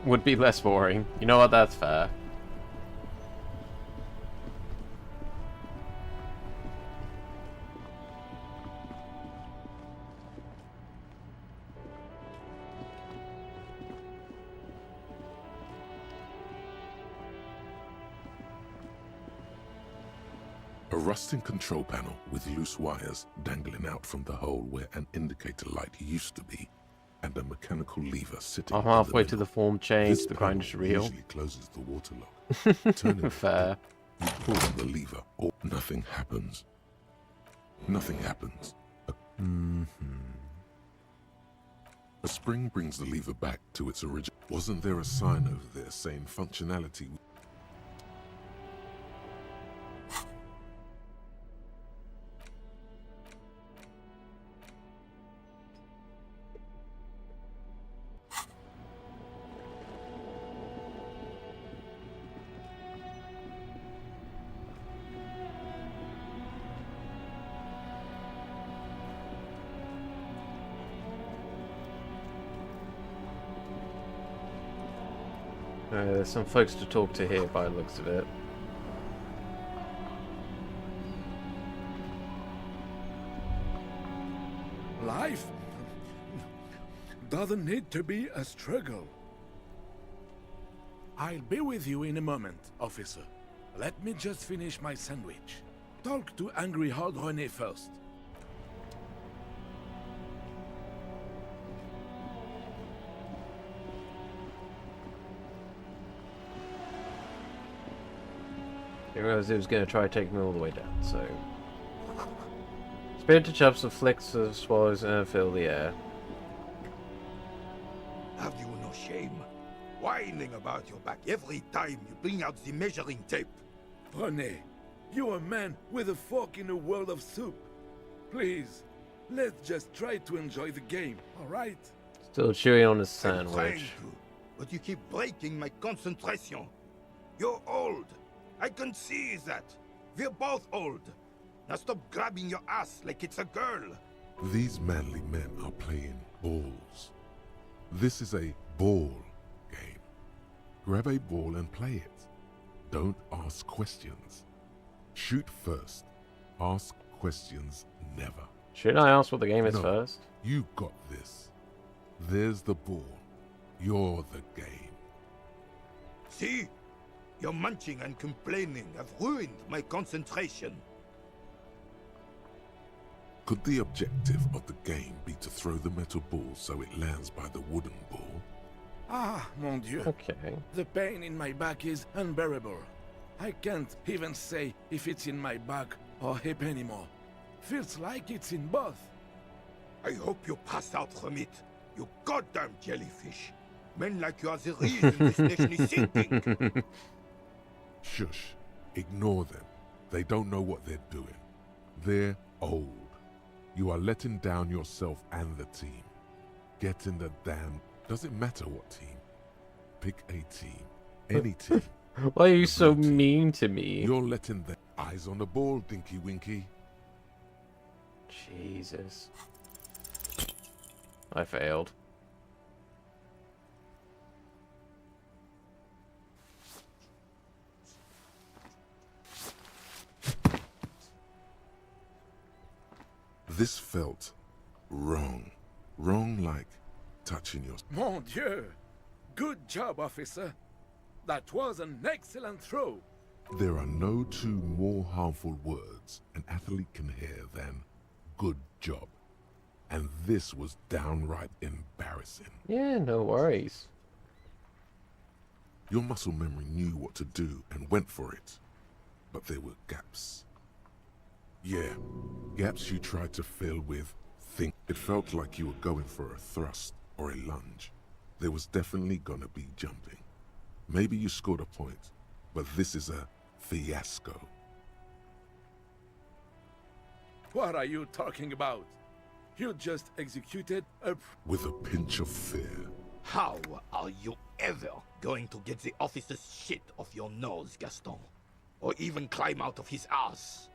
Would be less boring. You know what? That's fair. A rusting control panel with loose wires dangling out from the hole where an indicator light used to be, and a mechanical lever sitting. I'm halfway to the form change. This The grind is real. usually closes the water lock. Turning Fair. you pull on the lever, or nothing happens. Nothing happens. A spring brings the lever back to its original. Wasn't there a sign over there saying functionality? There's some folks to talk to here by the looks of it. Life doesn't need to be a struggle. I'll be with you in a moment, officer. Let me just finish my sandwich. Talk to Angry Hard René first. I realized it was going to try to take me all the way down, so... Spirited chops of flicks of swallows and fill the air. Have you no shame? Whining about your back every time you bring out the measuring tape. René, you're a man with a fork in a world of soup. Please, let's just try to enjoy the game, alright? Still chewing on his I'm trying sandwich. to, but you keep breaking my concentration. You're old. I can see that. We're both old. Now stop grabbing your ass like it's a girl. These manly men are playing balls. This is a ball game. Grab a ball and play it. Don't ask questions. Shoot first. Ask questions never. Shouldn't I ask what the game is No, first? You got this. There's the ball. You're the game. See? Your munching and complaining have ruined my concentration. Could the objective of the game be to throw the metal ball so it lands by the wooden ball? Ah, mon Dieu. Okay. The pain in my back is unbearable. I can't even say if it's in my back or hip anymore. Feels like it's in both. I hope you pass out from it, you goddamn jellyfish. Men like you are the reason this nation is sinking. Shush. Ignore them. They don't know what they're doing. They're old. You are letting down yourself and the team. Get in the damn... Doesn't matter what team. Pick a team. Any team. Why are you so mean to me? You're letting the eyes on the ball, Dinky Winky. Jesus. I failed. This felt wrong. Wrong like touching your... Mon Dieu! Good job, officer. That was an excellent throw. There are no two more harmful words an athlete can hear than good job. And this was downright embarrassing. Yeah, no worries. Your muscle memory knew what to do and went for it. But there were gaps. Yeah, gaps you tried to fill with think. It felt like you were going for a thrust or a lunge. There was definitely gonna be jumping. Maybe you scored a point, but this is a fiasco. What are you talking about? You just executed a... With a pinch of fear. How are you ever going to get the officer's shit off your nose, Gaston? Or even climb out of his ass?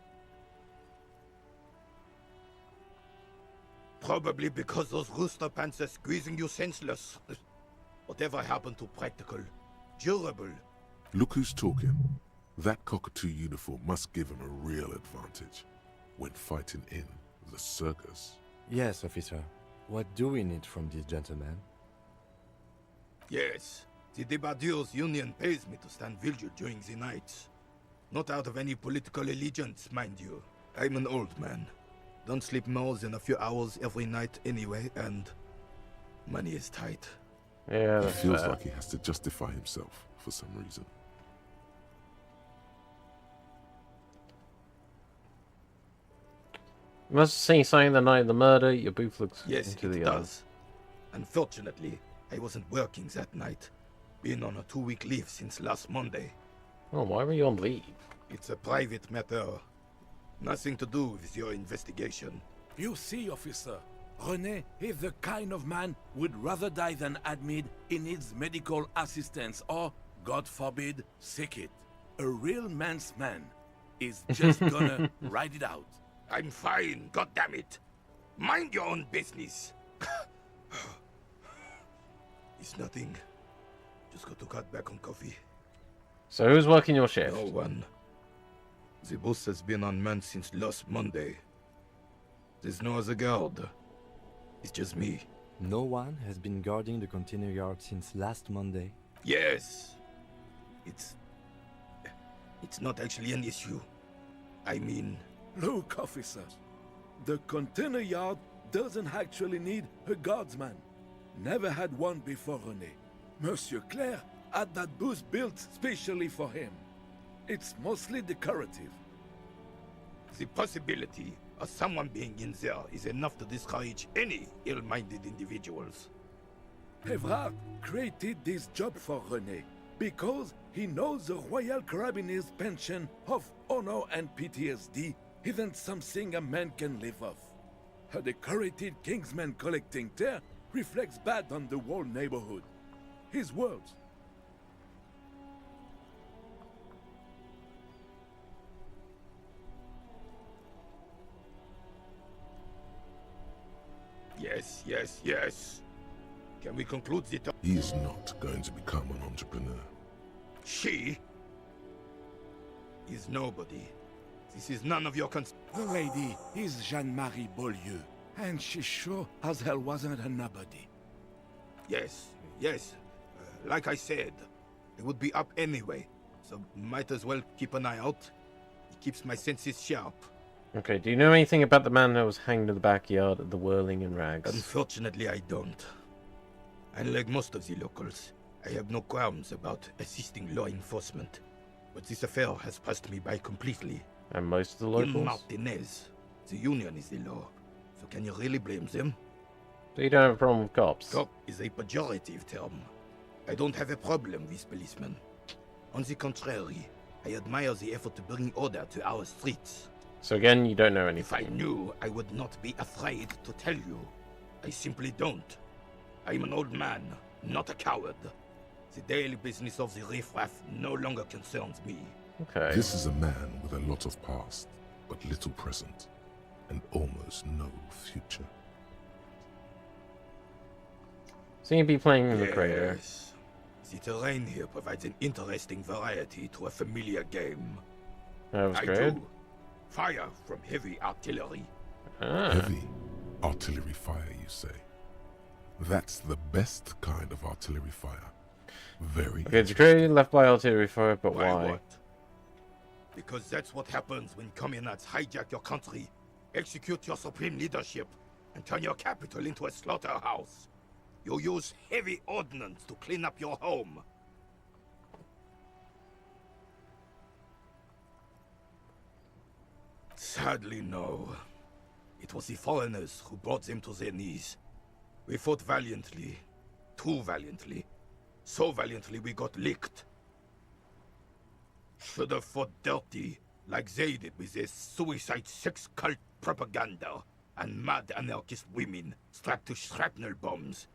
Probably because those rooster pants are squeezing you senseless. Whatever happened to practical, durable? Look who's talking. That cockatoo uniform must give him a real advantage when fighting in the circus. Yes, officer. What do we need from this gentleman? Yes, the Debardeurs Union pays me to stand vigil during the nights. Not out of any political allegiance, mind you. I'm an old man. Don't sleep more than a few hours every night anyway, and money is tight. Yeah, He that's feels fair. like he has to justify himself for some reason. You must have seen something the night of the murder. Your booth looks Yes, into it the does. Unfortunately, I wasn't working that night. Been on a 2-week leave since last Monday. Oh, why were you on leave? It's a private matter. Nothing to do with your investigation. You see, officer, René is the kind of man would rather die than admit he needs medical assistance or, God forbid, sick it. A real man's man is just gonna ride it out. I'm fine, goddammit. Mind your own business. It's nothing. Just got to cut back on coffee. So who's working your shift? No one. The boss has been unmanned since last Monday. There's no other guard. It's just me. No one has been guarding the container yard since last Monday. Yes. It's not actually an issue. I mean... Look, officer, the container yard doesn't actually need a guardsman. Never had one before René. Monsieur Claire had that booth built specially for him. It's mostly decorative. The possibility of someone being in there is enough to discourage any ill-minded individuals. Evrard created this job for René because he knows the Royal Carabiniers' pension of honor and PTSD isn't something a man can live off. A decorated Kingsman collecting tear reflects bad on the whole neighborhood. His words. Yes. Can we conclude the... He is not going to become an entrepreneur. She is nobody. This is none of your concern. The lady is Jeanne-Marie Beaulieu, and she sure as hell wasn't a nobody. Yes, yes. Like I said, it would be up anyway, so might as well keep an eye out. It keeps my senses sharp. Okay, do you know anything about the man that was hanged in the backyard at the Whirling in Rags? Unfortunately, I don't. Unlike most of the locals, I have no qualms about assisting law enforcement. But this affair has passed me by completely. And most of the locals? In Martinez, the Union is the law. So can you really blame them? So you don't have a problem with cops? Cop is a pejorative term. I don't have a problem with policemen. On the contrary, I admire the effort to bring order to our streets. So again, you don't know anything. If I knew, I would not be afraid to tell you. I simply don't. I'm an old man, not a coward. The daily business of the riffraff no longer concerns me. Okay. This is a man with a lot of past, but little present, and almost no future. So you'd be playing in the crater. Yes. The terrain here provides an interesting variety to a familiar game. That was I great. do. Fire from heavy artillery. Heavy artillery fire, you say? That's the best kind of artillery fire. Very Okay, it's great left by artillery fire, but why? What? Because that's what happens when communards hijack your country, execute your supreme leadership, and turn your capital into a slaughterhouse. You use heavy ordnance to clean up your home. Sadly, no. It was the foreigners who brought them to their knees. We fought valiantly. Too valiantly. So valiantly we got licked. Should have fought dirty, like they did with their suicide sex cult propaganda and mad anarchist women strapped to shrapnel bombs.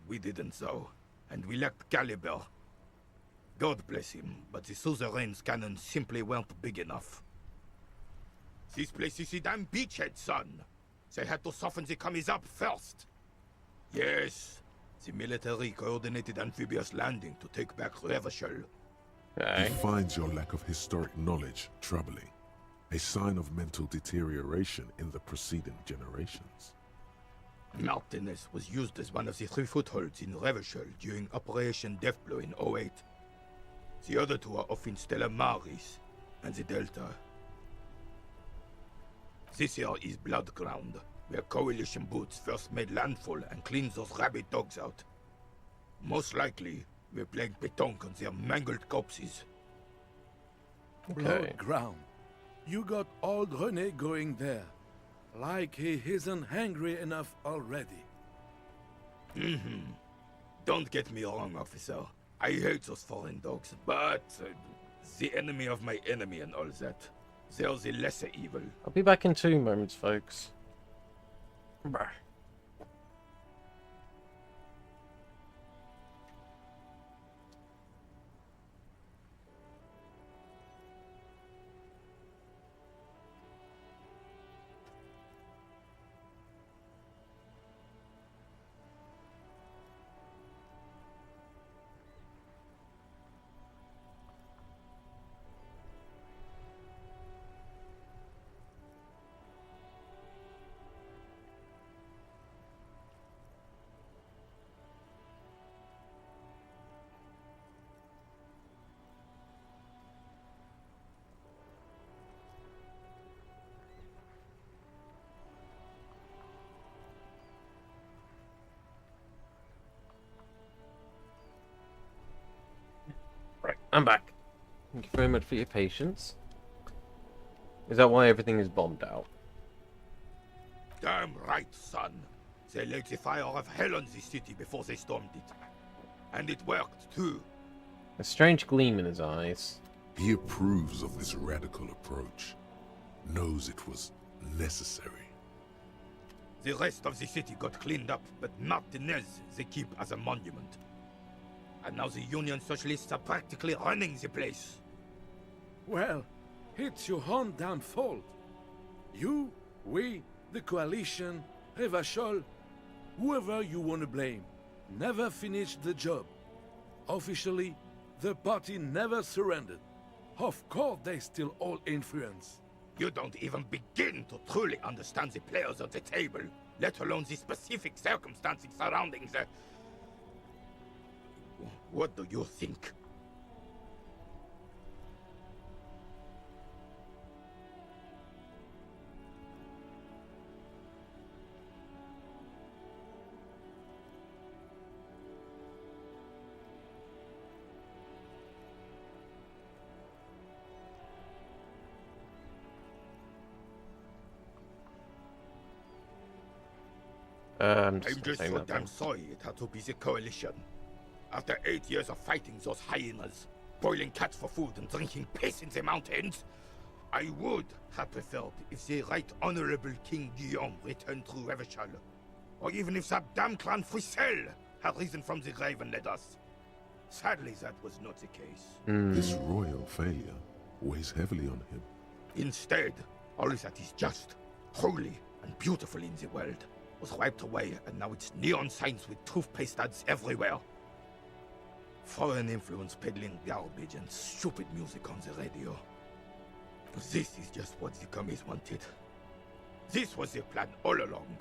We didn't though, and we lacked caliber. God bless him, but the suzerain's cannons simply weren't big enough. This place is a damn beachhead, son. They had to soften the commies up first. Yes, the military coordinated amphibious landing to take back Revachol. He finds your lack of historic knowledge troubling, a sign of mental deterioration in the preceding generations. Martinez was used as one of the 3 footholds in Revachol during Operation Deathblow in 08. The other 2 are off in Stella Maris and the Delta. This here is Blood Ground, where Coalition boots first made landfall and cleaned those rabid dogs out. Most likely, we're playing pétanque on their mangled corpses. Blood ground. You got old René going there. Like he isn't hungry enough already. Don't get me wrong, officer. I hate those foreign dogs, but the enemy of my enemy and all that. They're the lesser evil. I'll be back in 2 moments, folks. Bruh. Right, I'm back. Thank you very much for your patience. Is that why everything is bombed out? Damn right, son. They laid the fire of hell on the city before they stormed it. And it worked, too. A strange gleam in his eyes. He approves of this radical approach, knows it was necessary. The rest of the city got cleaned up, but Martinez they keep as a monument. And now the Union Socialists are practically running the place. Well, it's your own damn fault. You, we, the Coalition, Revachol, whoever you want to blame, never finished the job. Officially, The party never surrendered. Of course they still hold influence. You don't even begin to truly understand the players at the table, let alone the specific circumstances surrounding the... What do you think? I'm just so damn sorry it had to be the coalition. After 8 years of fighting those hyenas, boiling cats for food and drinking piss in the mountains, I would have preferred if the Right Honorable King Guillaume returned through Revachol, or even if that damn clan Frisel had risen from the grave and led us. Sadly, that was not the case. This royal failure weighs heavily on him. Instead, all that is just, holy, and beautiful in the world was wiped away, and now it's neon signs with toothpaste ads everywhere. Foreign influence peddling garbage and stupid music on the radio. This is just what the commies wanted. This was their plan all along.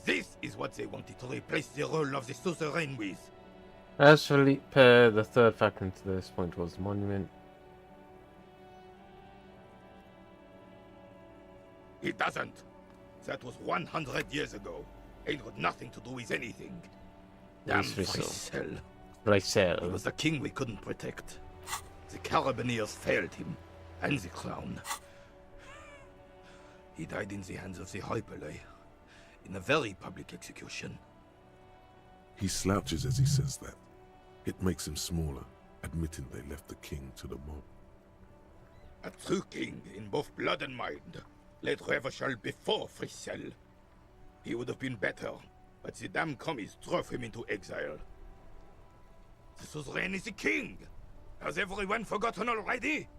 This is what they wanted to replace the role of the suzerain with. As Felipe, the third factor to this point was the monument. It doesn't. That was 100 years ago. Ain't got nothing to do with anything. Damn Frisel. He was the king we couldn't protect. The Carabineers failed him, and the crown. He died in the hands of the Hyperlay, in a very public execution. He slouches as he says that. It makes him smaller, admitting they left the king to the mob. A true king in both blood and mind led Revachol before Frisel. He would have been better, but the damn commies drove him into exile. The suzerain is the king! Has everyone forgotten already?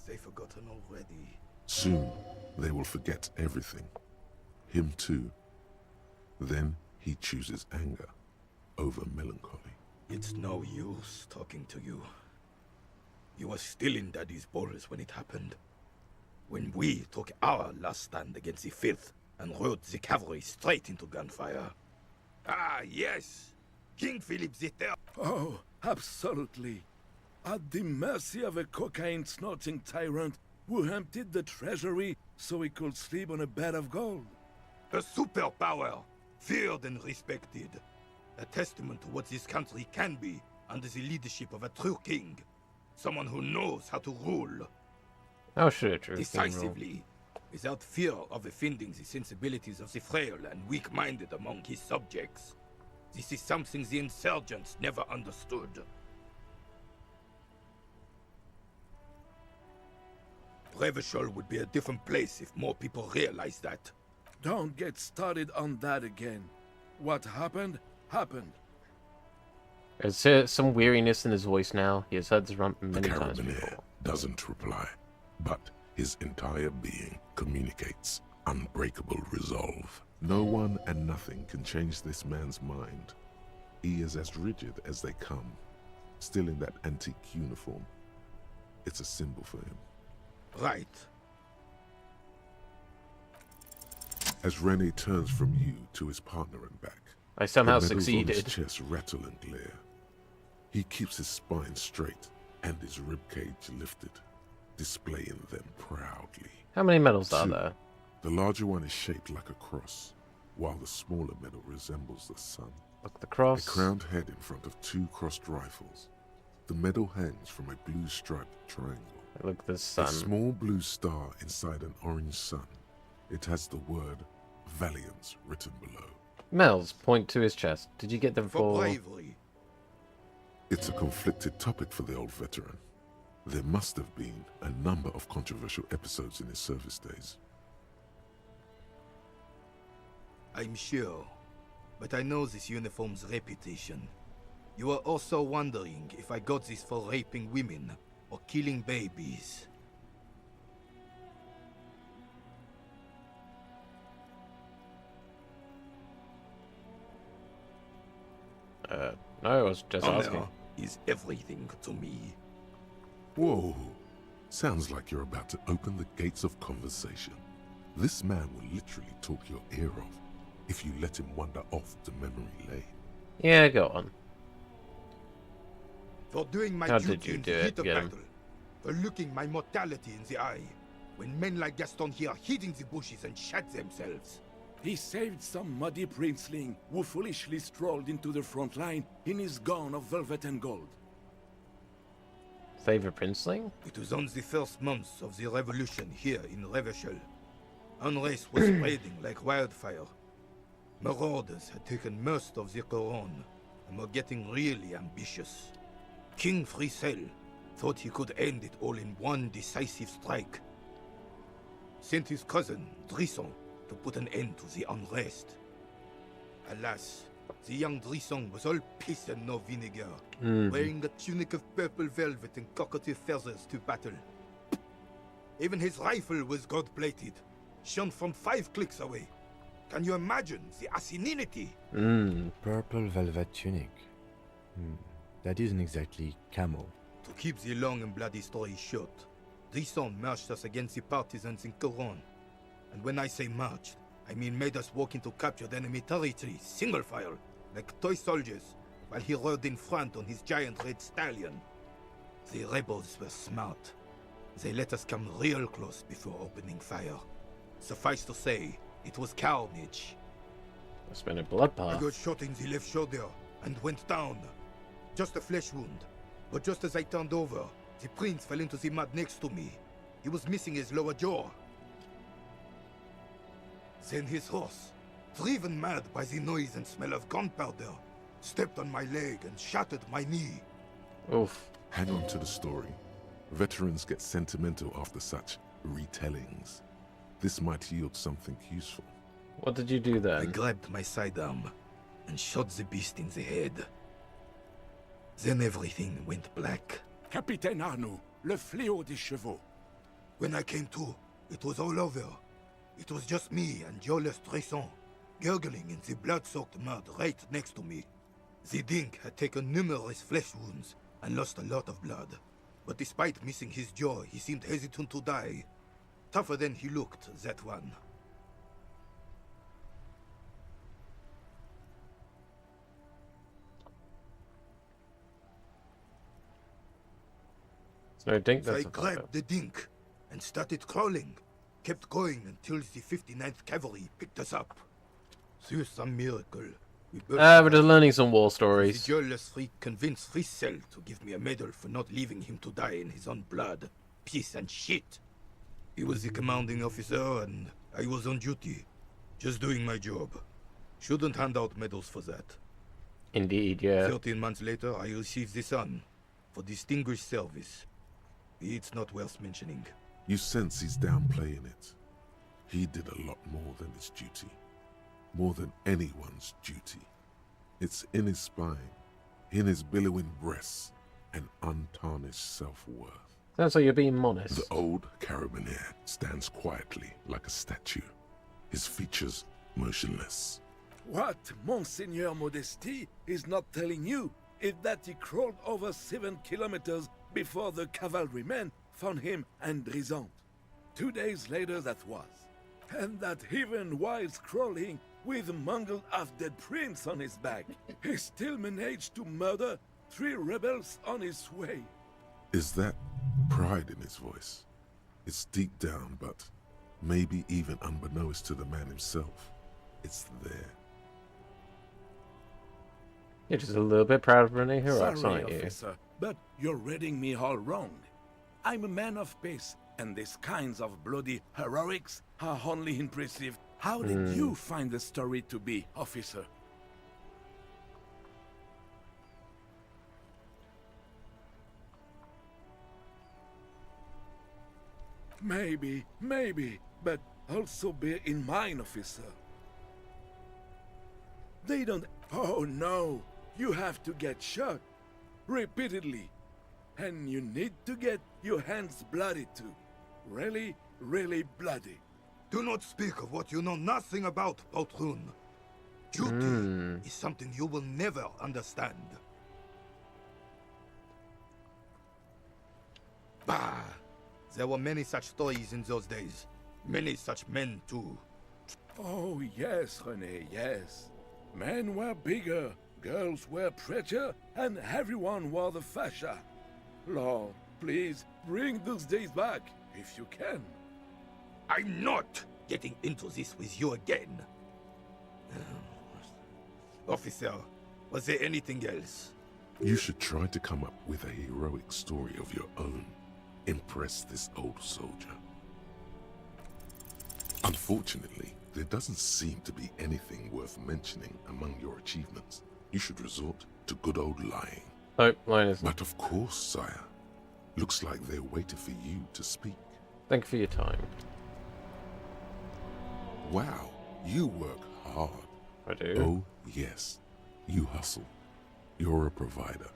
They've forgotten already. Soon, they will forget everything. Him too. Then he chooses anger over melancholy. It's no use talking to you. You were still in Daddy's balls when it happened. When we took our last stand against the Fifth and rode the cavalry straight into gunfire. Ah, yes! King Philip the Third. Oh, absolutely. At the mercy of a cocaine-snorting tyrant who emptied the treasury so he could sleep on a bed of gold. A superpower, feared and respected. A testament to what this country can be under the leadership of a true king. Someone who knows how to rule. Oh, sure, true. Decisively, without fear of offending the sensibilities of the frail and weak-minded among his subjects. This is something the insurgents never understood. Revachol would be a different place if more people realized that. Don't get started on that again. What happened, happened. There's some weariness in his voice now. He has heard this rump many The times Carabineer before. doesn't reply, but his entire being communicates unbreakable resolve. No one and nothing can change this man's mind. He is as rigid as they come, still in that antique uniform. It's a symbol for him. Right. As Rene turns from you to his partner and back, I somehow the medals on his succeeded. chest rattle and glare. He keeps his spine straight and his ribcage lifted, displaying them proudly. How many medals are 2. there? The larger one is shaped like a cross, while the smaller medal resembles the sun. Look, the cross. A crowned head in front of 2 crossed rifles. The medal hangs from a blue striped triangle. Look, the sun. A small blue star inside an orange sun. It has the word Valiance written below. Medals point to his chest. Did you get them For for... bravery. It's a conflicted topic for the old veteran. There must have been a number of controversial episodes in his service days. I'm sure, but I know this uniform's reputation. You are also wondering if I got this for raping women or killing babies. No, I was just Oh, asking. no. is everything to me. Whoa. Sounds like you're about to open the gates of conversation. This man will literally talk your ear off if you let him wander off to memory lane. Yeah, go on. For doing my How duty did you in do the it, heat of Gim? battle. For looking my mortality in the eye. When men like Gaston here hid in the bushes and shot themselves. He saved some muddy princeling who foolishly strolled into the front line in his gown of velvet and gold. Favorite princeling? It was on the first months of the revolution here in Revachol. Unrest was spreading like wildfire. Marauders had taken most of the Couronne and were getting really ambitious. King Frisel thought he could end it all in one decisive strike. Sent his cousin, Drisson, to put an end to the unrest. Alas, the young Drisson was all piss and no vinegar, wearing a tunic of purple velvet and cockatiel feathers to battle. Even his rifle was gold-plated, shone from 5 clicks away. Can you imagine the asininity? Purple velvet tunic. That isn't exactly camo. To keep the long and bloody story short, Drisson marched us against the partisans in Couronne. And when I say marched, I mean made us walk into captured enemy territory, single file, like toy soldiers, while he rode in front on his giant red stallion. The rebels were smart. They let us come real close before opening fire. Suffice to say, it was carnage. It's been a I bloodbath. got shot in the left shoulder and went down. Just a flesh wound. But just as I turned over, the prince fell into the mud next to me. He was missing his lower jaw. Then his horse, driven mad by the noise and smell of gunpowder, stepped on my leg and shattered my knee. Oof. Hang on to the story. Veterans get sentimental after such retellings. This might yield something useful. What did you do then? I grabbed my sidearm and shot the beast in the head. Then everything went black. Capitaine Arnoux, le fléau des chevaux. When I came to, it was all over. It was just me and Jolas Tresson, gurgling in the blood-soaked mud right next to me. The dink had taken numerous flesh wounds and lost a lot of blood. But despite missing his jaw, he seemed hesitant to die. Tougher than he looked, that one. No dink. So I That's grabbed the dink and started crawling. Kept going until the 59th Cavalry picked us up. Through some miracle, we both we're just learning some war stories. The jealous freak convinced Frisel to give me a medal for not leaving him to die in his own blood. Piece and shit. He was the commanding officer and I was on duty. Just doing my job. Shouldn't hand out medals for that. Indeed, yeah. 13 months later, I received the Sun for distinguished service. It's not worth mentioning. You sense he's downplaying it. He did a lot more than his duty. More than anyone's duty. It's in his spine, in his billowing breasts, and untarnished self-worth. Sounds like you're being modest. The old carabinier stands quietly like a statue, his features motionless. What Monseigneur Modesty is not telling you is that he crawled over 7 kilometers before the cavalrymen found him and Drisson. 2 days later that was. And that even while crawling with a mangled half-dead prince on his back, he still managed to murder 3 rebels on his way. Is that pride in his voice? It's deep down, but maybe even unbeknownst to the man himself, it's there. You're just a little bit proud of Rene Heroics, Sorry, aren't you? officer, but you're reading me all wrong. I'm a man of peace, and these kinds of bloody heroics are only impressive. How did you find the story to be, officer? Maybe, but also bear in mind, officer. They don't... Oh no, you have to get shot. Repeatedly. And you need to get your hands bloody too. Really, really bloody. Do not speak of what you know nothing about, Poltroon. Duty is something you will never understand. Bah! There were many such stories in those days. Many such men, too. Oh, yes, René, yes. Men were bigger, girls were prettier, and everyone wore the fascia. Lord, please bring those days back, if you can. I'm not getting into this with you again. Officer, was there anything else? You should try to come up with a heroic story of your own. Impress this old soldier. Unfortunately, there doesn't seem to be anything worth mentioning among your achievements. You should resort to good old lying. Oh, lying is... But of course, sire. Looks like they're waiting for you to speak. Thank you for your time. Wow, you work hard. I do. Oh, yes. You hustle. You're a provider.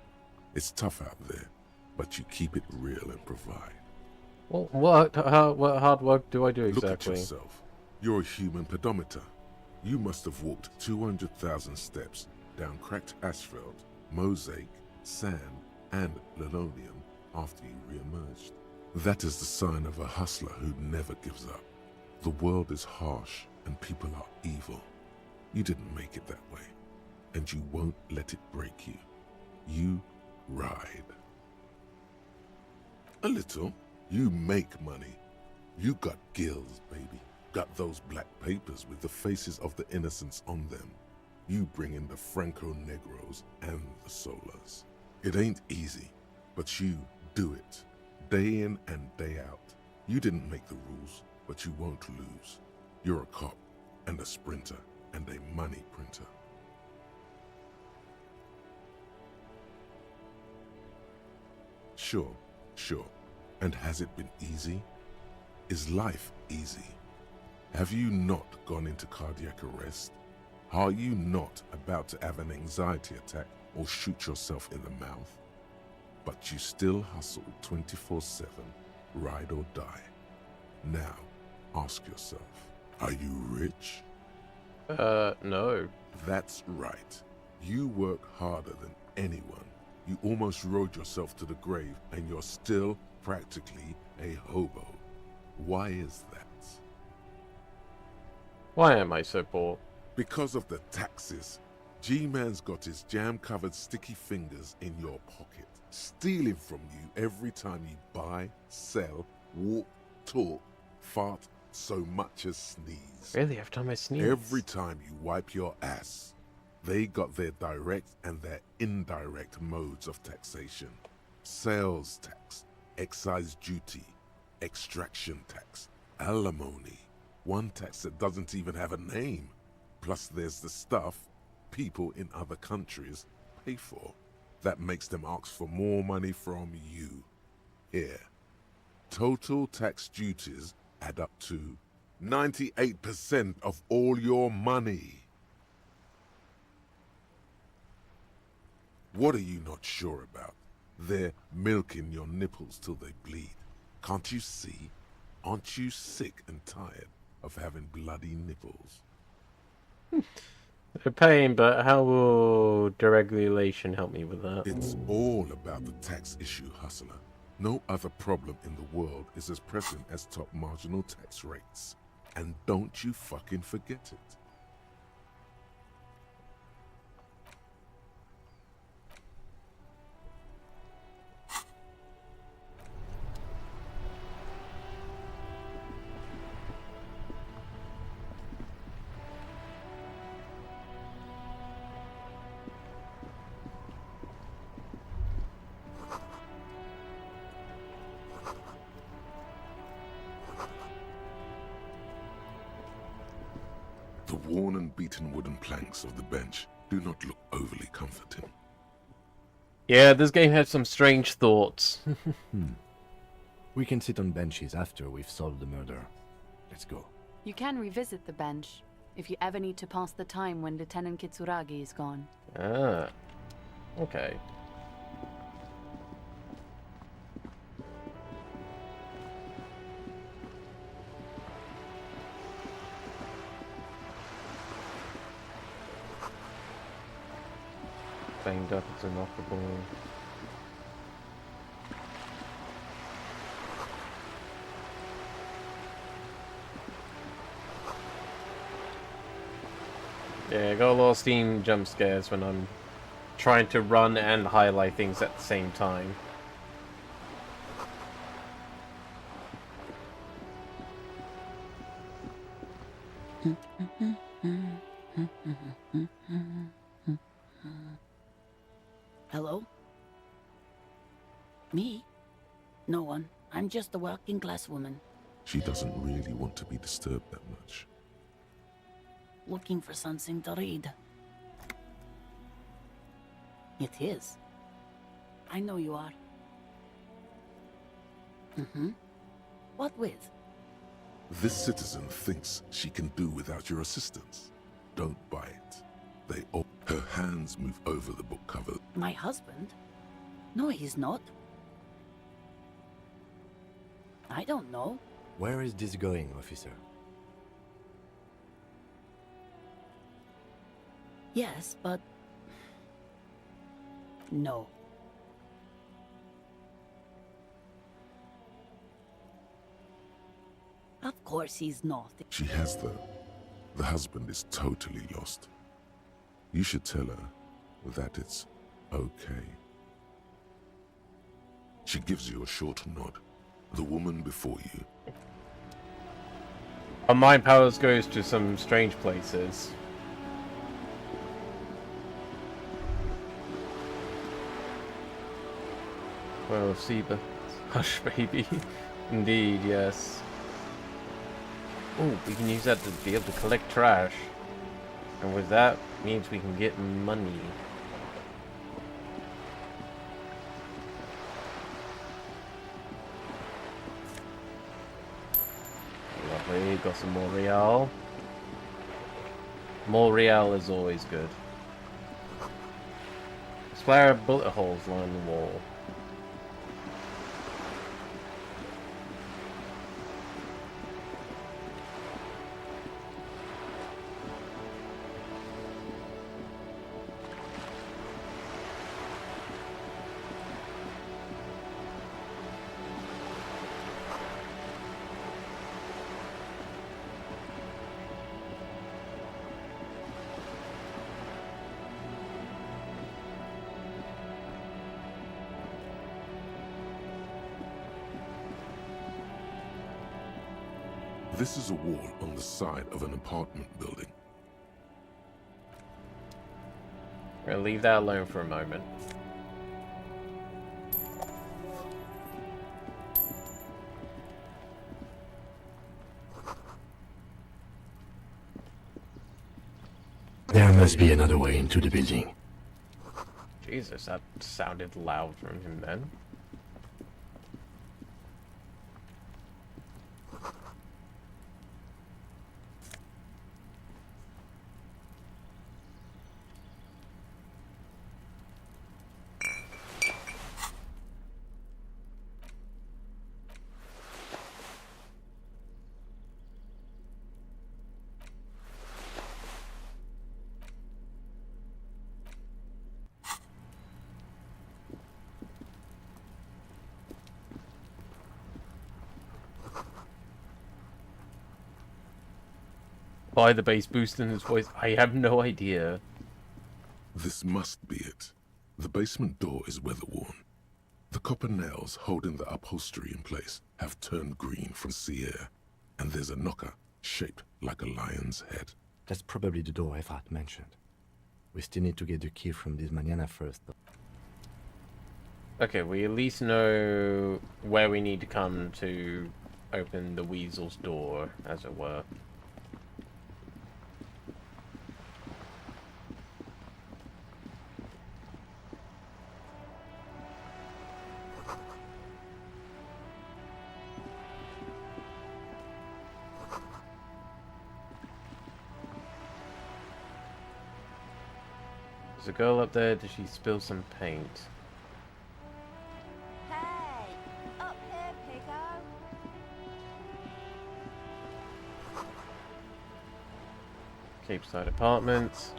It's tough out there, but you keep it real and provide. Well, what hard work do I do exactly? Look at yourself. You're a human pedometer. You must have walked 200,000 steps down cracked asphalt, mosaic, sand, and linoleum after you re-emerged. That is the sign of a hustler who never gives up. The world is harsh and people are evil. You didn't make it that way, and you won't let it break you. You ride. A little. You make money. You got gills, baby. Got those black papers with the faces of the innocents on them. You bring in the Franco-Negros and the Solas. It ain't easy, but you do it. Day in and day out. You didn't make the rules, but you won't lose. You're a cop and a sprinter and a money printer. Sure. And has it been easy? Is life easy? Have you not gone into cardiac arrest? Are you not about to have an anxiety attack or shoot yourself in the mouth? But you still hustle 24/7, ride or die. Now, ask yourself, are you rich? No. That's right. You work harder than anyone. You almost rode yourself to the grave, and you're still practically a hobo. Why is that? Why am I so poor? Because of the taxes. G-Man's got his jam-covered sticky fingers in your pocket, stealing from you every time you buy, sell, walk, talk, fart, so much as sneeze. Really? Every time I sneeze? Every time you wipe your ass. They got their direct and their indirect modes of taxation. Sales tax, excise duty, extraction tax, alimony. One tax that doesn't even have a name. Plus there's the stuff people in other countries pay for. That makes them ask for more money from you. Here. Total tax duties add up to 98% of all your money. What are you not sure about? They're milking your nipples till they bleed. Can't you see? Aren't you sick and tired of having bloody nipples? A pain, but how will deregulation help me with that? It's all about the tax issue, hustler. No other problem in the world is as pressing as top marginal tax rates. And don't you fucking forget it. The worn and beaten wooden planks of the bench do not look overly comforting. Yeah, this game had some strange thoughts. We can sit on benches after we've solved the murder. Let's go. You can revisit the bench if you ever need to pass the time when Lieutenant Kitsuragi is gone. Ah, okay. Banged up, it's inoperable. Yeah, I got a lot of Steam jump scares when I'm trying to run and highlight things at the same time. Hello? Me? No one. I'm just a working class woman. She doesn't really want to be disturbed that much. Looking for something to read. It is. I know you are. What with? This citizen thinks she can do without your assistance. Don't buy it. Her hands move over the book cover. My husband? No, he's not. I don't know. Where is this going, officer? Yes, but... no. Of course he's not. She has, though. The husband is totally lost. You should tell her that it's okay. She gives you a short nod. The woman before you. Our mind powers goes to some strange places. Well, Seba. Hush, baby. Indeed, yes. Oh, we can use that to be able to collect trash. And with that, means we can get money. Lovely, got some more real. More real is always good. Splatter bullet holes line the wall. This is a wall on the side of an apartment building. We're gonna leave that alone for a moment. There must be another way into the building. Jesus, that sounded loud from him then. Why the bass boost in his voice? I have no idea. This must be it. The basement door is weather-worn. The copper nails holding the upholstery in place have turned green from sea air, and there's a knocker shaped like a lion's head. That's probably the door Efrat mentioned. We still need to get the key from this manana first, though. Okay, we at least know where we need to come to open the weasel's door, as it were. There's a girl up there. Did she spill some paint? Hey, up here, Pigo. Cape Side Apartments.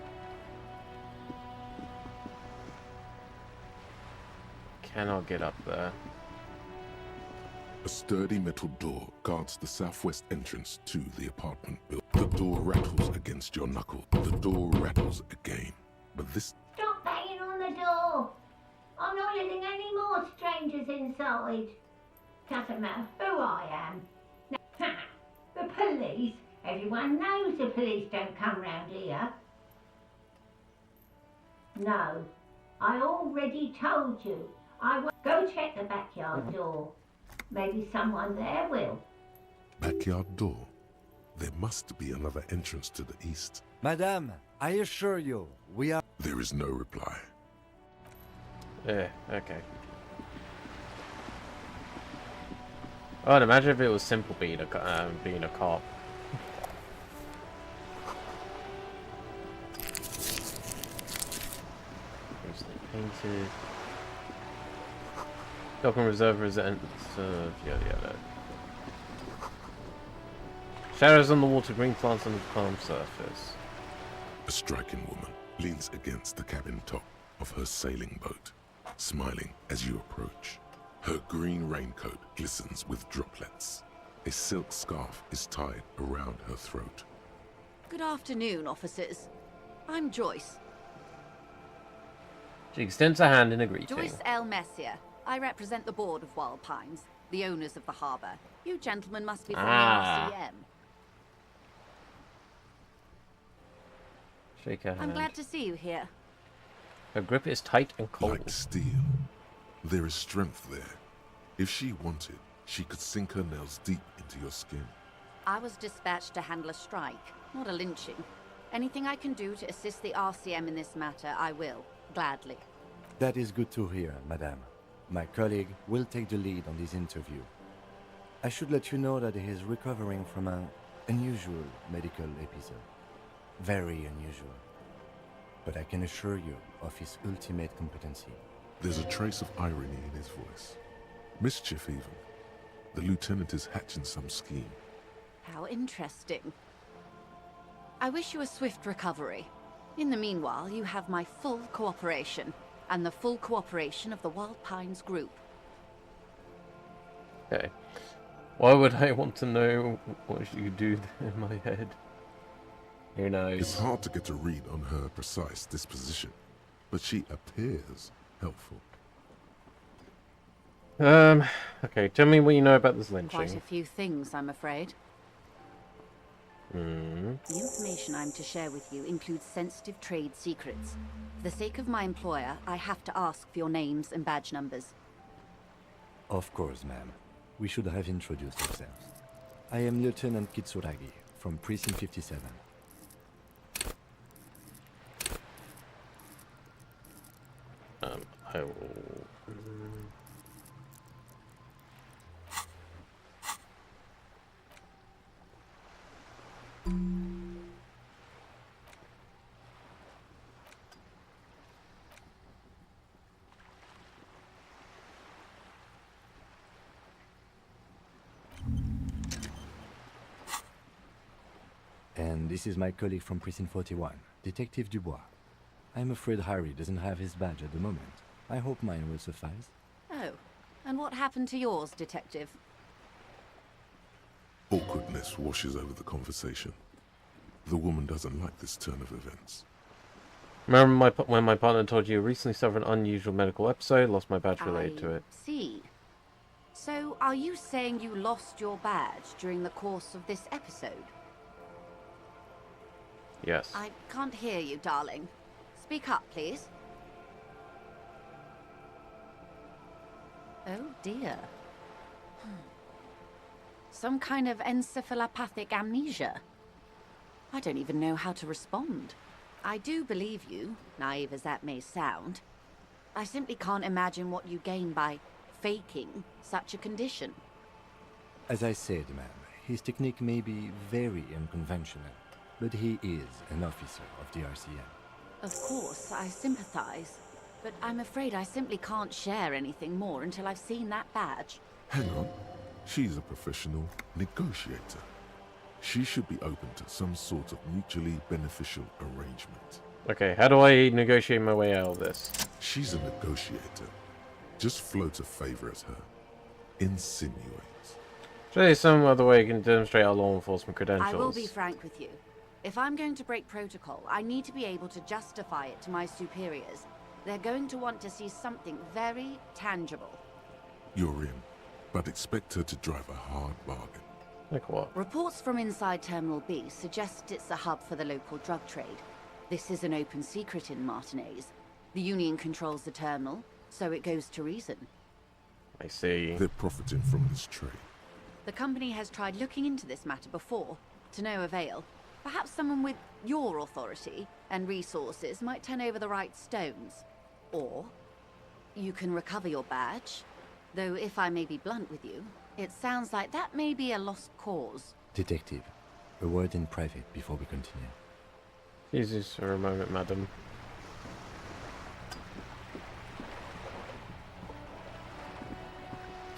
Cannot get up there. A sturdy metal door guards the southwest entrance to the apartment building. The door rattles against your knuckle. The door rattles again. But this... Stop banging on the door! I'm not letting any more strangers inside. Doesn't matter who I am. Now, the police. Everyone knows the police don't come round here. No, I already told you. I won't. Go check the backyard door. Maybe someone there will. Backyard door? There must be another entrance to the east. Madame, I assure you, we are... There is no reply. Yeah, okay. I'd imagine if it was simple being a cop. Recently painted. Dock and reserve residence of yada. Shadows on the water, green plants on the calm surface. A striking woman leans against the cabin top of her sailing boat, smiling as you approach. Her green raincoat glistens with droplets. A silk scarf is tied around her throat. Good afternoon, officers. I'm Joyce. She extends her hand in a greeting. Joyce L. Messier. I represent the board of Wild Pines, the owners of the harbour. You gentlemen must be from the RCM. Shake her hand. I'm glad to see you here. Her grip is tight and cold. Like steel. There is strength there. If she wanted, she could sink her nails deep into your skin. I was dispatched to handle a strike, not a lynching. Anything I can do to assist the RCM in this matter, I will, gladly. That is good to hear, madame. My colleague will take the lead on this interview. I should let you know that he is recovering from an unusual medical episode. Very unusual. But I can assure you of his ultimate competency. There's a trace of irony in his voice. Mischief, even. The lieutenant is hatching some scheme. How interesting. I wish you a swift recovery. In the meanwhile, you have my full cooperation, and the full cooperation of the Wild Pines group. Okay. Why would I want to know what you do in my head? Who knows? It's hard to get a read on her precise disposition, but she appears helpful. Okay, tell me what you know about this lynching. Quite a few things, I'm afraid. Hmm. The information I'm to share with you includes sensitive trade secrets. For the sake of my employer, I have to ask for your names and badge numbers. Of course, ma'am. We should have introduced ourselves. I am Lieutenant Kitsuragi from Precinct 57. I will... And this is my colleague from Precinct 41, Detective Dubois. I'm afraid Harry doesn't have his badge at the moment. I hope mine will suffice. Oh, and what happened to yours, Detective? Awkwardness washes over the conversation. The woman doesn't like this turn of events. Remember when my partner told you recently suffered an unusual medical episode, lost my badge related to it. See. So, are you saying you lost your badge during the course of this episode? Yes. I can't hear you, darling. Speak up, please. Oh, dear. Some kind of encephalopathic amnesia. I don't even know how to respond. I do believe you, naive as that may sound. I simply can't imagine what you gain by faking such a condition. As I said, ma'am, his technique may be very unconventional, but he is an officer of the RCM. Of course, I sympathize, but I'm afraid I simply can't share anything more until I've seen that badge. Hang on. She's a professional negotiator. She should be open to some sort of mutually beneficial arrangement. Okay, how do I negotiate my way out of this? She's a negotiator. Just float a favor at her. Insinuate. Surely some other way you can demonstrate our law enforcement credentials. I will be frank with you. If I'm going to break protocol, I need to be able to justify it to my superiors. They're going to want to see something very tangible. You're in, but expect her to drive a hard bargain. Like what? Reports from inside Terminal B suggest it's a hub for the local drug trade. This is an open secret in Martinez. The Union controls the terminal, so it goes to reason. I see. They're profiting from this trade. The company has tried looking into this matter before, to no avail. Perhaps someone with your authority and resources might turn over the right stones. Or you can recover your badge. Though if I may be blunt with you, it sounds like that may be a lost cause. Detective, a word in private before we continue. Jesus, for a moment, madam.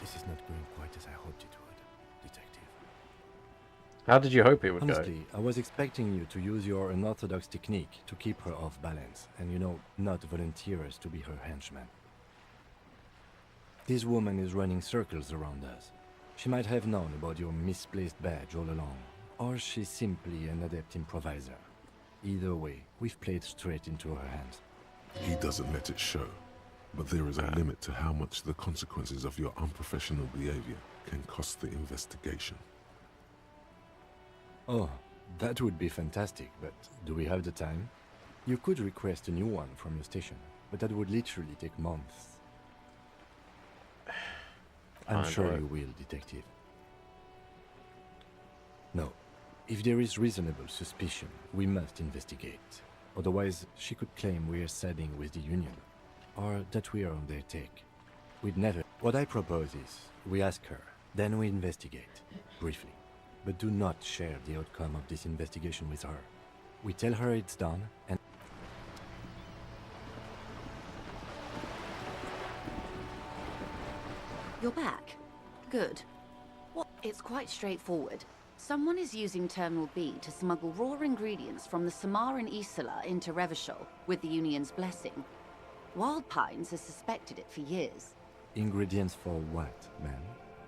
This is not going quite as I hoped it would, Detective. How did you hope it would Honestly, I was expecting you to use your unorthodox technique to keep her off balance, and not volunteer us to be her henchmen. This woman is running circles around us. She might have known about your misplaced badge all along, or she's simply an adept improviser. Either way, we've played straight into her hands. He doesn't let it show, but there is a limit to how much the consequences of your unprofessional behavior can cost the investigation. Oh, that would be fantastic, but do we have the time? You could request a new one from your station, but that would literally take months. I'm sure you will, Detective. No. If there is reasonable suspicion, we must investigate. Otherwise, she could claim we are siding with the Union, or that we are on their take. We'd never... What I propose is, we ask her, then we investigate, briefly. But do not share the outcome of this investigation with her. We tell her it's done, and... You're back. Good. What? It's quite straightforward. Someone is using Terminal B to smuggle raw ingredients from the Samar and Isola into Revachol with the Union's blessing. Wild Pines has suspected it for years. Ingredients for what, ma'am?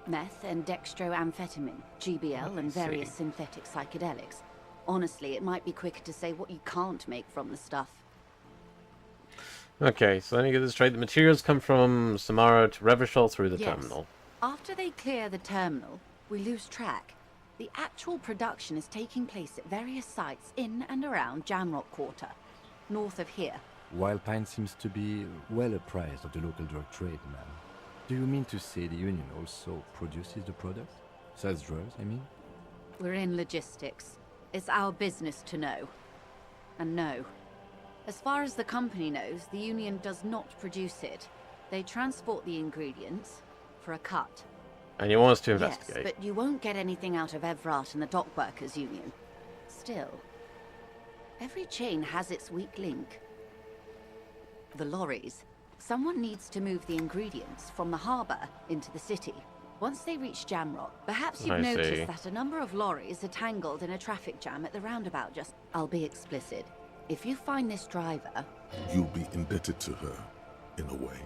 Meth and dextroamphetamine, GBL, and various synthetic psychedelics. Honestly, it might be quicker to say what you can't make from the stuff. Okay, so let me get this straight. The materials come from Samara to Revachol through the terminal. After they clear the terminal, we lose track. The actual production is taking place at various sites in and around Jamrock Quarter, north of here. Wild Pine seems to be well apprised of the local drug trade, ma'am. Do you mean to say the Union also produces the products? Sells drugs, I mean? We're in logistics. It's our business to know. And no. As far as the company knows, the Union does not produce it. They transport the ingredients for a cut. And you want us to investigate? Yes, but you won't get anything out of Evrat and the Dockworkers Union. Still, every chain has its weak link. The lorries. Someone needs to move the ingredients from the harbour into the city. Once they reach Jamrock, perhaps you've noticed that a number of lorries are tangled in a traffic jam at the roundabout just... I'll be explicit. If you find this driver... You'll be indebted to her, in a way.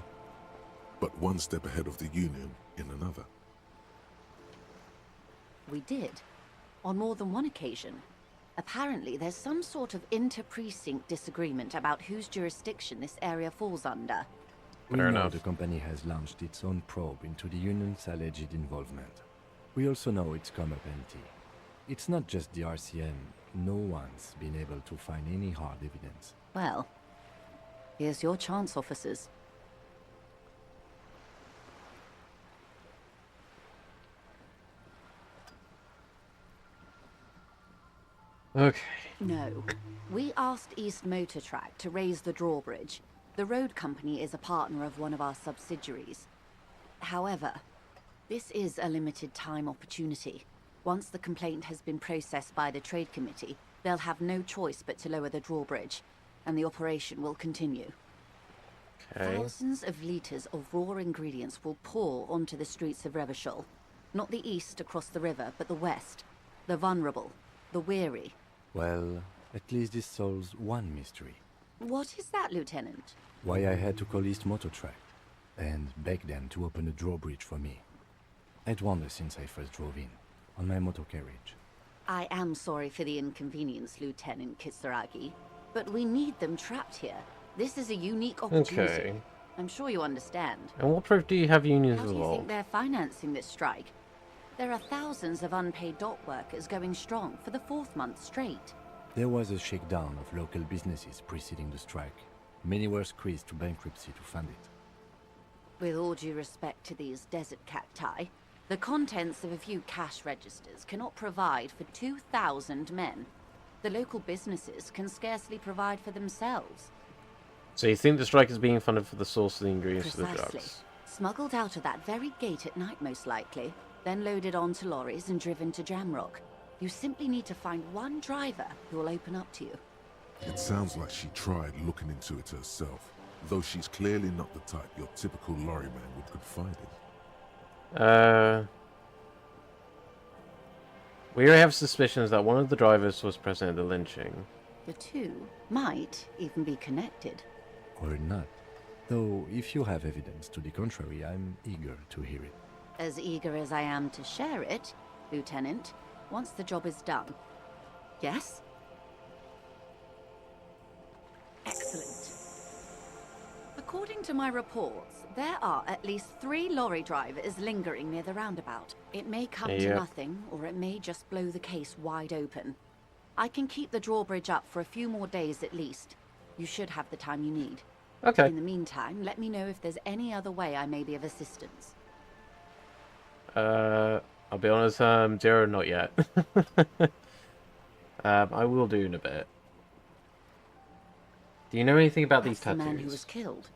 But one step ahead of the Union in another. We did. On more than one occasion. Apparently, there's some sort of inter-precinct disagreement about whose jurisdiction this area falls under. We know the company has launched its own probe into the Union's alleged involvement. We also know it's come up empty. It's not just the RCM. No one's been able to find any hard evidence. Well, here's your chance, officers. Okay. No. We asked East Motor Track to raise the drawbridge. The road company is a partner of one of our subsidiaries. However, this is a limited time opportunity. Once the complaint has been processed by the Trade Committee, they'll have no choice but to lower the drawbridge, and the operation will continue. Okay. Thousands of litres of raw ingredients will pour onto the streets of Revachol. Not the east across the river, but the west. The vulnerable, the weary. Well, at least this solves one mystery. What is that, Lieutenant? Why I had to call East Motor Track and beg them to open a drawbridge for me. I'd wandered since I first drove in, on my motor carriage. I am sorry for the inconvenience, Lieutenant Kitsuragi, but we need them trapped here. This is a unique opportunity. Okay. I'm sure you understand. And what proof do you have unions How do you think involved? they're financing this strike? There are thousands of unpaid dock workers going strong for the 4th month straight. There was a shakedown of local businesses preceding the strike. Many were squeezed to bankruptcy to fund it. With all due respect to these desert cacti, the contents of a few cash registers cannot provide for 2,000 men. The local businesses can scarcely provide for themselves. So you think the strike is being funded for the source of the ingredients for the Precisely. drugs? Smuggled out of that very gate at night, most likely, then loaded onto lorries and driven to Jamrock. You simply need to find one driver who will open up to you. It sounds like she tried looking into it herself, though she's clearly not the type your typical lorryman would confide in. We have suspicions that one of the drivers was present at the lynching. The two might even be connected. Or not. Though, if you have evidence to the contrary, I'm eager to hear it. As eager as I am to share it, Lieutenant, once the job is done. Yes? Excellent. According to my reports, there are at least 3 lorry drivers lingering near the roundabout. It may come to nothing, or it may just blow the case wide open. I can keep the drawbridge up for a few more days at least. You should have the time you need. Okay. In the meantime, let me know if there's any other way I may be of assistance. I'll be honest, Zero, not yet. I will do in a bit. Do you know anything about these That's tattoos? the man who was killed.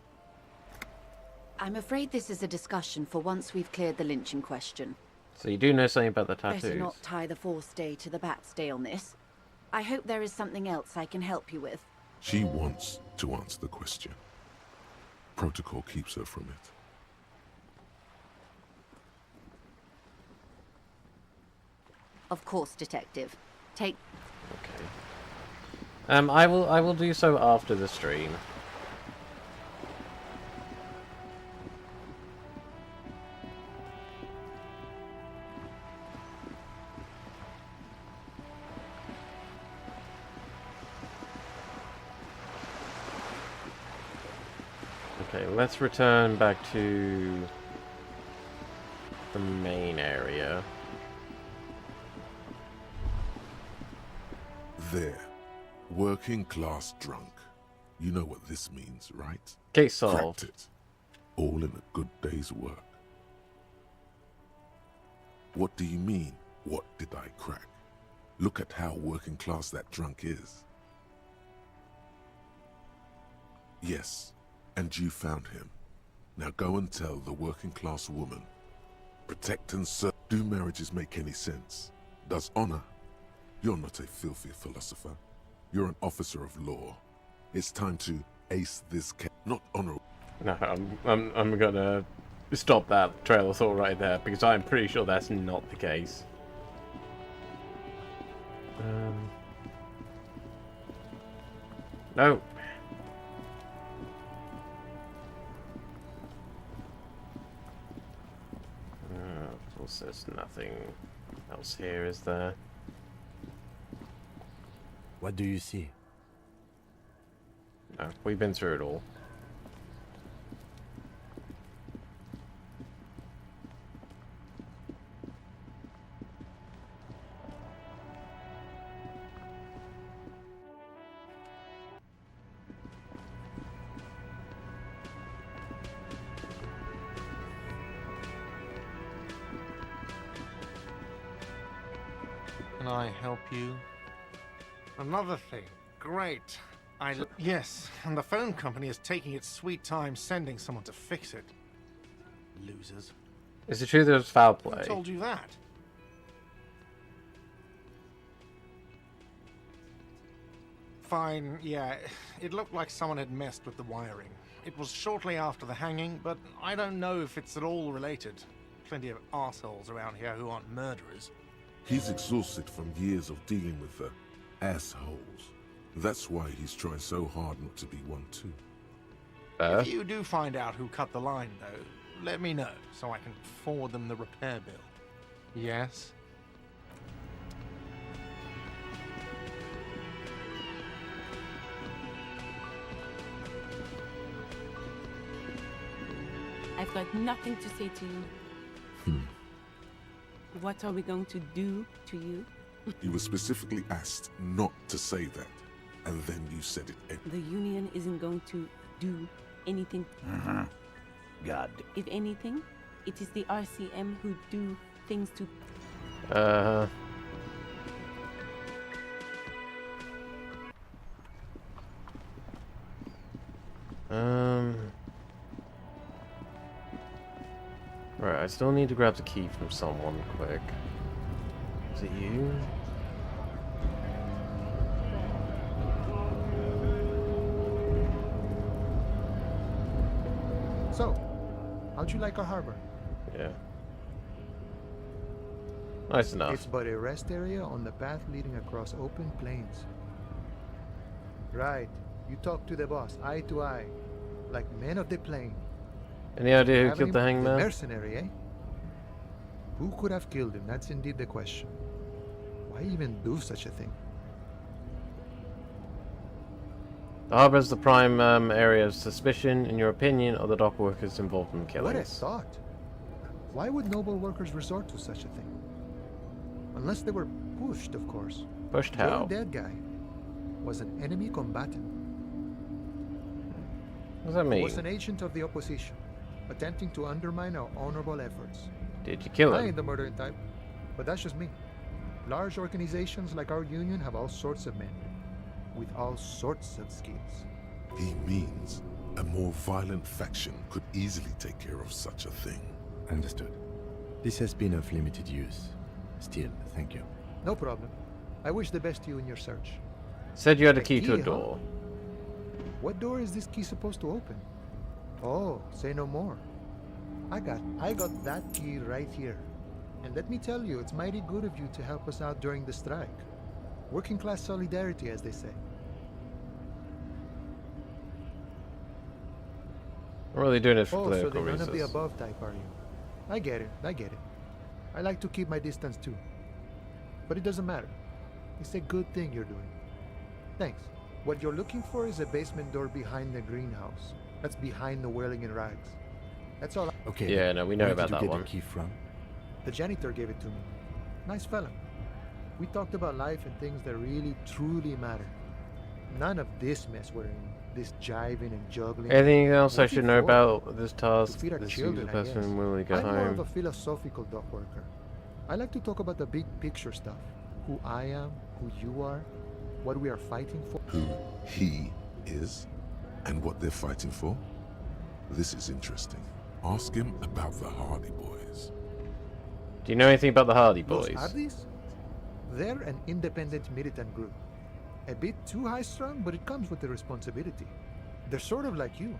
I'm afraid this is a discussion for once we've cleared the lynching question. So you do know something about the Better tattoos? not tie the 4th day to the Bat's day on this. I hope there is something else I can help you with. She wants to answer the question. Protocol keeps her from it. Of course, Detective. Take... Okay. I will do so after the stream. Okay, let's return back to the main area. There. Working class drunk. You know what this means, right? Case solved. Cracked it. All in a good day's work. What do you mean, what did I crack? Look at how working class that drunk is. Yes, and you found him. Now go and tell the working class woman. Protect and serve. Do marriages make any sense? Does honor? You're not a filthy philosopher. You're an officer of law. It's time to ace this case. Not honor. No, I'm gonna stop that trail of thought right there because I'm pretty sure that's not the case. No. Of course, there's nothing else here, is there? What do you see? No, we've been through it all. Can I help you? Another thing. Great. Yes, and the phone company is taking its sweet time sending someone to fix it. Losers. Is it true there's foul play? Who told you that? Fine, yeah. It looked like someone had messed with the wiring. It was shortly after the hanging, but I don't know if it's at all related. Plenty of assholes around here who aren't murderers. He's exhausted from years of dealing with the assholes. That's why he's trying so hard not to be one too. If you do find out who cut the line, though, let me know so I can forward them the repair bill. Yes? I've got nothing to say to you. What are we going to do to you? You were specifically asked not to say that, and then you said it anyway. The Union isn't going to do anything. God. If anything, it is the RCM who do things to... Right, I still need to grab the key from someone quick. Is it you? So, how'd you like our harbor? Yeah. Nice enough. It's but a rest area on the path leading across open plains. Right. You talk to the boss, eye to eye, like men of the plain. Any idea who Have killed the any- hangman? mercenary, eh? Who could have killed him? That's indeed the question. Why even do such a thing? The harbour is the prime area of suspicion, in your opinion, of the dock workers involved in the What a killings. thought. Why would noble workers resort to such a thing? Unless they were pushed, of course. Pushed Your how? dead guy was an enemy combatant. What does that mean? Was an agent of the opposition, attempting to undermine our honorable efforts. Did you kill I him? ain't the murdering type, but that's just me. Large organizations like our union have all sorts of men, with all sorts of skills. He means a more violent faction could easily take care of such a thing. Understood. This has been of limited use. Still, thank you. No problem. I wish the best to you in your search. Said you had a A key to a key, huh? door. What door is this key supposed to open? Oh, say no more. I got that key right here. And let me tell you, it's mighty good of you to help us out during the strike. Working class solidarity, as they say. I'm really doing it for Oh, so political they're none reasons. of the above type, are you? I get it. I like to keep my distance too. But it doesn't matter. It's a good thing you're doing. Thanks. What you're looking for is a basement door behind the greenhouse. That's behind the wailing in rags. That's all. Okay. Yeah, no, we know where about did you that get one. the key from? The janitor gave it to me. Nice fella. We talked about life and things that really, truly matter. None of this mess we're in. This jiving and juggling. Anything else I What's it should know for? about this To task? feed our This children, user I guess. person will go I'm more of home. a philosophical dock worker. I like to talk about the big picture stuff. Who I am, who you are, what we are fighting for. Who he is, and what they're fighting for? This is interesting. Ask him about the Hardy Boys. Do you know anything about the Hardy Those Boys? Hardys? They're an independent militant group. A bit too high-strung, but it comes with the responsibility. They're sort of like you.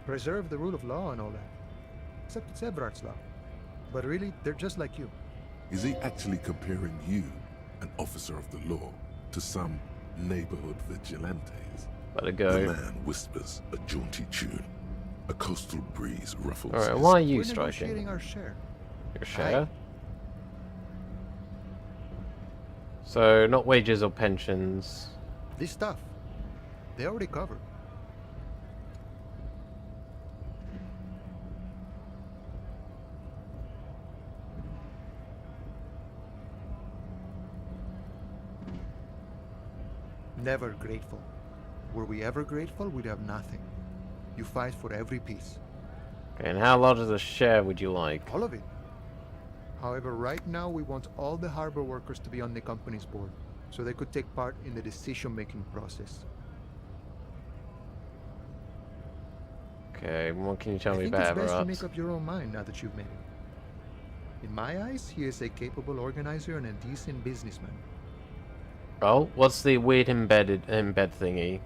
Preserve the rule of law and all that. Except it's Everard's law. But really, they're just like you. Is he actually comparing you, an officer of the law, to some neighborhood vigilantes? Let it go. The man whispers a jaunty tune. A coastal breeze ruffles. Alright, his- why are you We're striking? negotiating our share. Your share? So, not wages or pensions. This stuff, they already covered. Never grateful. Were we ever grateful, we'd have nothing. You fight for every piece. Okay, and how large of a share would you like? All of it. However, right now we want all the harbor workers to be on the company's board, so they could take part in the decision-making process. Okay, what can you tell I me think about it's best to Everard? make up your own mind now that you've made it. In my eyes, he is a capable organizer and a decent businessman. Oh, what's the weird embed thingy?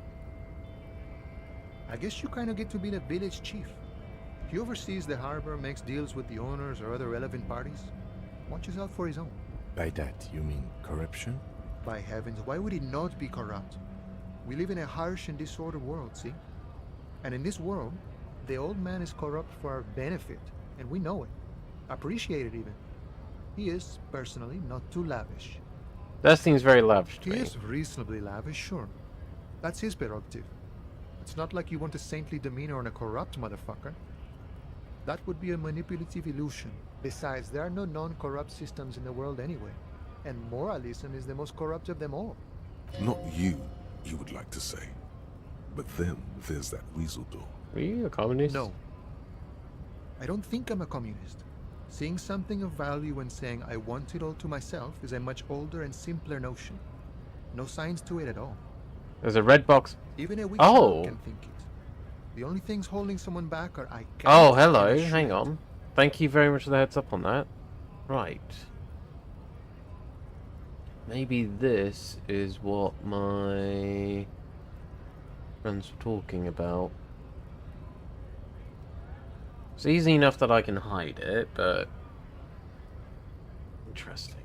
I guess you kind of get to be the village chief. He oversees the harbor, makes deals with the owners or other relevant parties, watches out for his own. By that, you mean corruption? By heavens, why would he not be corrupt? We live in a harsh and disordered world, see? And in this world, the old man is corrupt for our benefit, and we know it. Appreciate it even. He is, personally, not too lavish. That seems very lavish to He me. is reasonably lavish, sure. That's his prerogative. It's not like you want a saintly demeanor on a corrupt motherfucker. That would be a manipulative illusion. Besides, there are no non-corrupt systems in the world anyway. And moralism is the most corrupt of them all. Not you would like to say. But then there's that weasel door. Are you a communist? No. I don't think I'm a communist. Seeing something of value and saying I want it all to myself is a much older and simpler notion. No science to it at all. There's a red box. Even a weak Oh. man can think it. The only things holding someone back are I can't. Oh, hello. and I Hang shouldn't. on. Thank you very much for the heads up on that. Right. Maybe this is what my friends were talking about. It's easy enough that I can hide it, but interesting.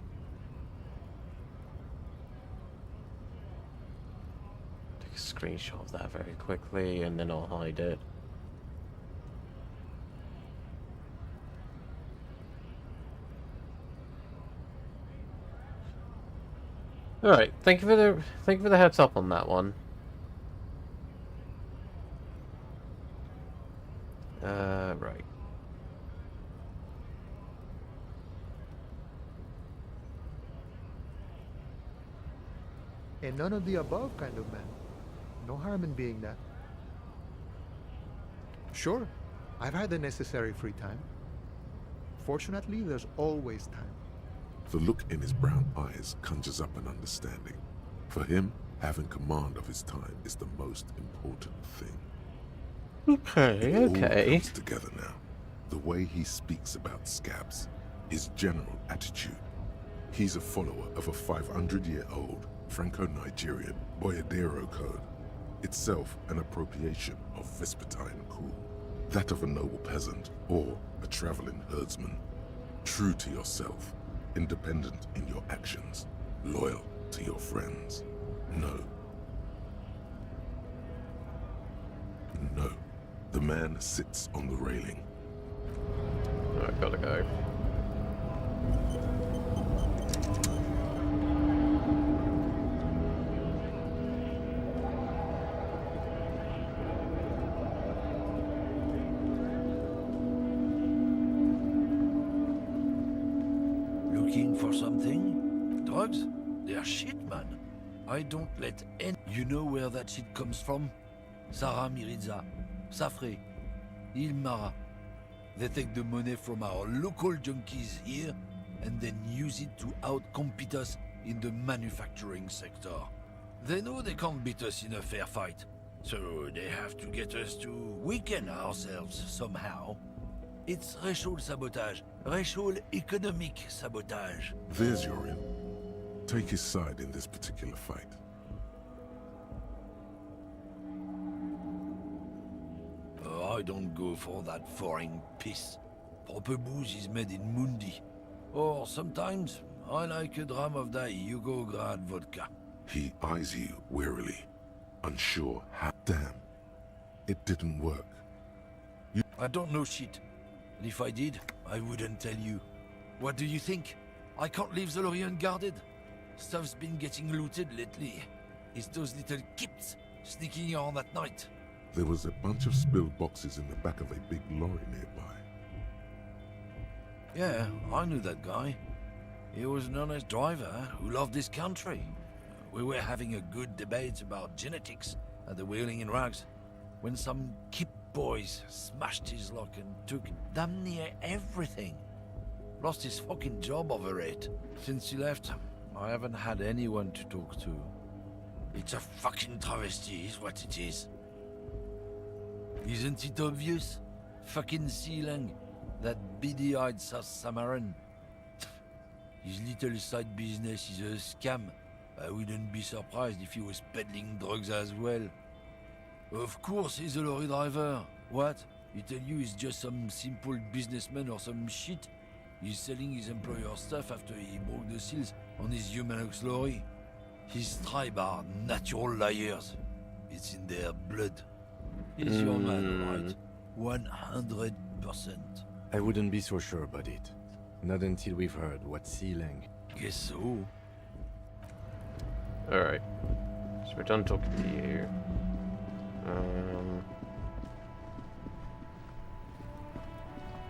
Take a screenshot of that very quickly and then I'll hide it. Alright, thank you for the heads up on that one. Right. A none of the above kind of man. No harm in being that. Sure, I've had the necessary free time. Fortunately, there's always time. The look in his brown eyes conjures up an understanding. For him, having command of his time is the most important thing. Okay, It all okay. comes together now. The way he speaks about scabs, his general attitude. He's a follower of a 500-year-old Franco-Nigerian Boyadero code, itself an appropriation of Vespertine cool. That of a noble peasant or a traveling herdsman. True to yourself, independent in your actions, loyal to your friends. No. No. The man sits on the railing. I gotta go. Looking for something? Drugs? They're shit, man. I don't let any... You know where that shit comes from? Sarah Miriza, Safre, Ilmara. They take the money from our local junkies here and then use it to outcompete us in the manufacturing sector. They know they can't beat us in a fair fight, so they have to get us to weaken ourselves somehow. It's racial sabotage, racial economic sabotage. There's your in. Take his side in this particular fight. I don't go for that foreign piss. Proper booze is made in Mundi. Or sometimes, I like a dram of that Yugograd vodka. He eyes you wearily, unsure how. Damn, it didn't work. I don't know shit. And if I did, I wouldn't tell you. What do you think? I can't leave the lorry unguarded. Stuff's been getting looted lately. It's those little kips sneaking on at night. There was a bunch of spilled boxes in the back of a big lorry nearby. Yeah, I knew that guy. He was an honest driver who loved this country. We were having a good debate about genetics at the Wheeling in Rags when some kip boys smashed his luck and took damn near everything. Lost his fucking job over it. Since he left, I haven't had anyone to talk to. It's a fucking travesty is what it is. Isn't it obvious? Fucking Sealang, that beady-eyed South Samaran. His little side business is a scam. I wouldn't be surprised if he was peddling drugs as well. Of course he's a lorry driver. What? He tell you he's just some simple businessman or some shit? He's selling his employer stuff after he broke the seals on his Humanox lorry. His tribe are natural liars. It's in their blood. He's your man, right? 100%. I wouldn't be so sure about it. Not until we've heard what Sealing. Guess so. Alright. So we're done talking to you.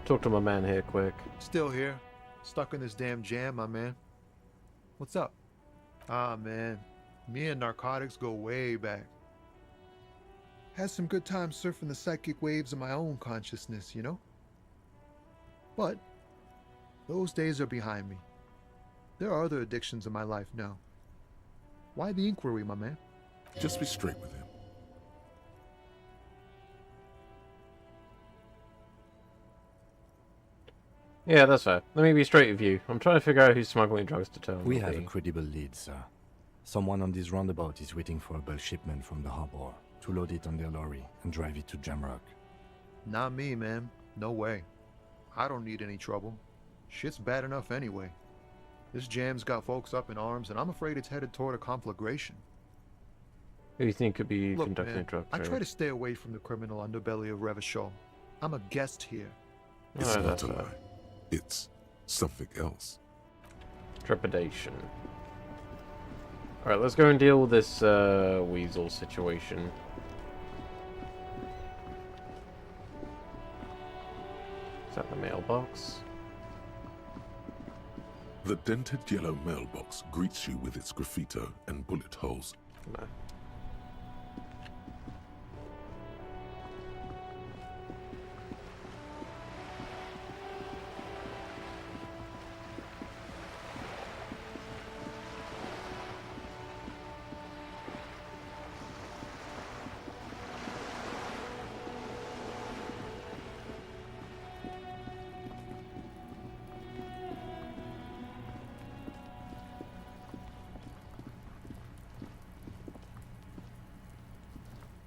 Talk to my man here quick. Still here. Stuck in this damn jam, my man. What's up? Ah, man. Me and narcotics go way back. Had some good times surfing the psychic waves of my own consciousness, you know? But those days are behind me. There are other addictions in my life now. Why the inquiry, my man? Just be straight with him. Yeah, that's fair. Let me be straight with you. I'm trying to figure out who's smuggling drugs to town. We have a credible lead, sir. Someone on this roundabout is waiting for a bulk shipment from the harbor to load it on their lorry and drive it to Jamrock. Not me, man. No way. I don't need any trouble. Shit's bad enough anyway. This jam's got folks up in arms, and I'm afraid it's headed toward a conflagration. Who do you think could be Look, conducting man, a drug I trade? try to stay away from the criminal underbelly of Revachol. I'm a guest here. It's Oh, not that's a fair. lie. It's something else. Trepidation. Alright, let's go and deal with this weasel situation. Is that the mailbox? The dented yellow mailbox greets you with its graffito and bullet holes. No.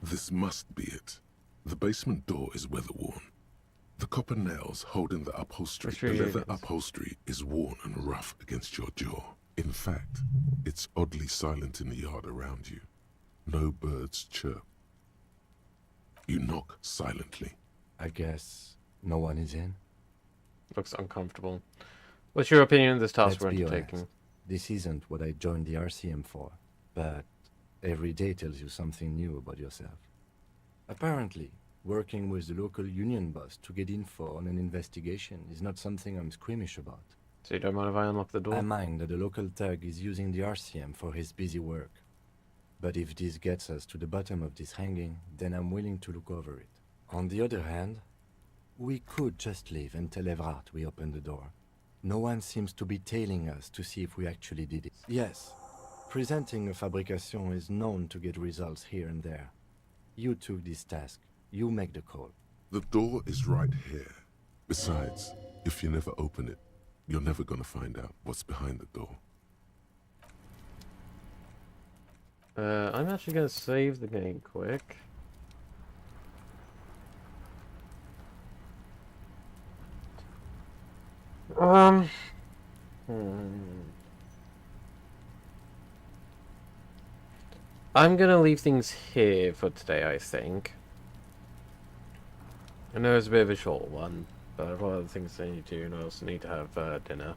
This must be it. The basement door is weather-worn. The copper nails holding the upholstery, That's really the leather good. upholstery is worn and rough against your jaw. In fact, it's oddly silent in the yard around you. No birds chirp. You knock silently. I guess no one is in. Looks uncomfortable. What's your opinion of this task Let's we're be undertaking? honest. This isn't what I joined the RCM for, but every day tells you something new about yourself. Apparently, working with the local union boss to get info on an investigation is not something I'm squeamish about. So you don't mind if I unlock the door? I mind that the local thug is using the RCM for his busy work. But if this gets us to the bottom of this hanging, then I'm willing to look over it. On the other hand, we could just leave and tell Evrart we opened the door. No one seems to be tailing us to see if we actually did it. Yes, presenting a fabrication is known to get results here and there. You took this task. You make the call. The door is right here. Besides, if you never open it, you're never gonna find out what's behind the door. I'm actually going to save the game quick. I'm going to leave things here for today, I think. I know it's a bit of a short one, but I've got other things I need to do, and I also need to have dinner.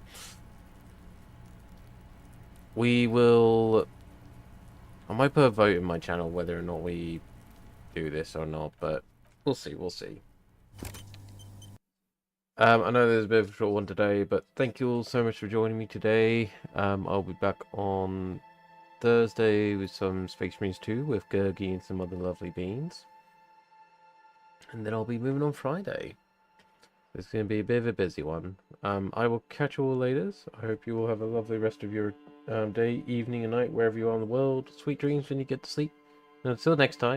We will... I might put a vote in my channel whether or not we do this or not, but we'll see, we'll see. I know there's a bit of a short one today, but thank you all so much for joining me today. I'll be back on Thursday with some Space Marines 2 with Gurgi and some other lovely beans. And then I'll be moving on Friday. It's going to be a bit of a busy one. I will catch you all later. I hope you all have a lovely rest of your day, evening and night, wherever you are in the world. Sweet dreams when you get to sleep. And until next time.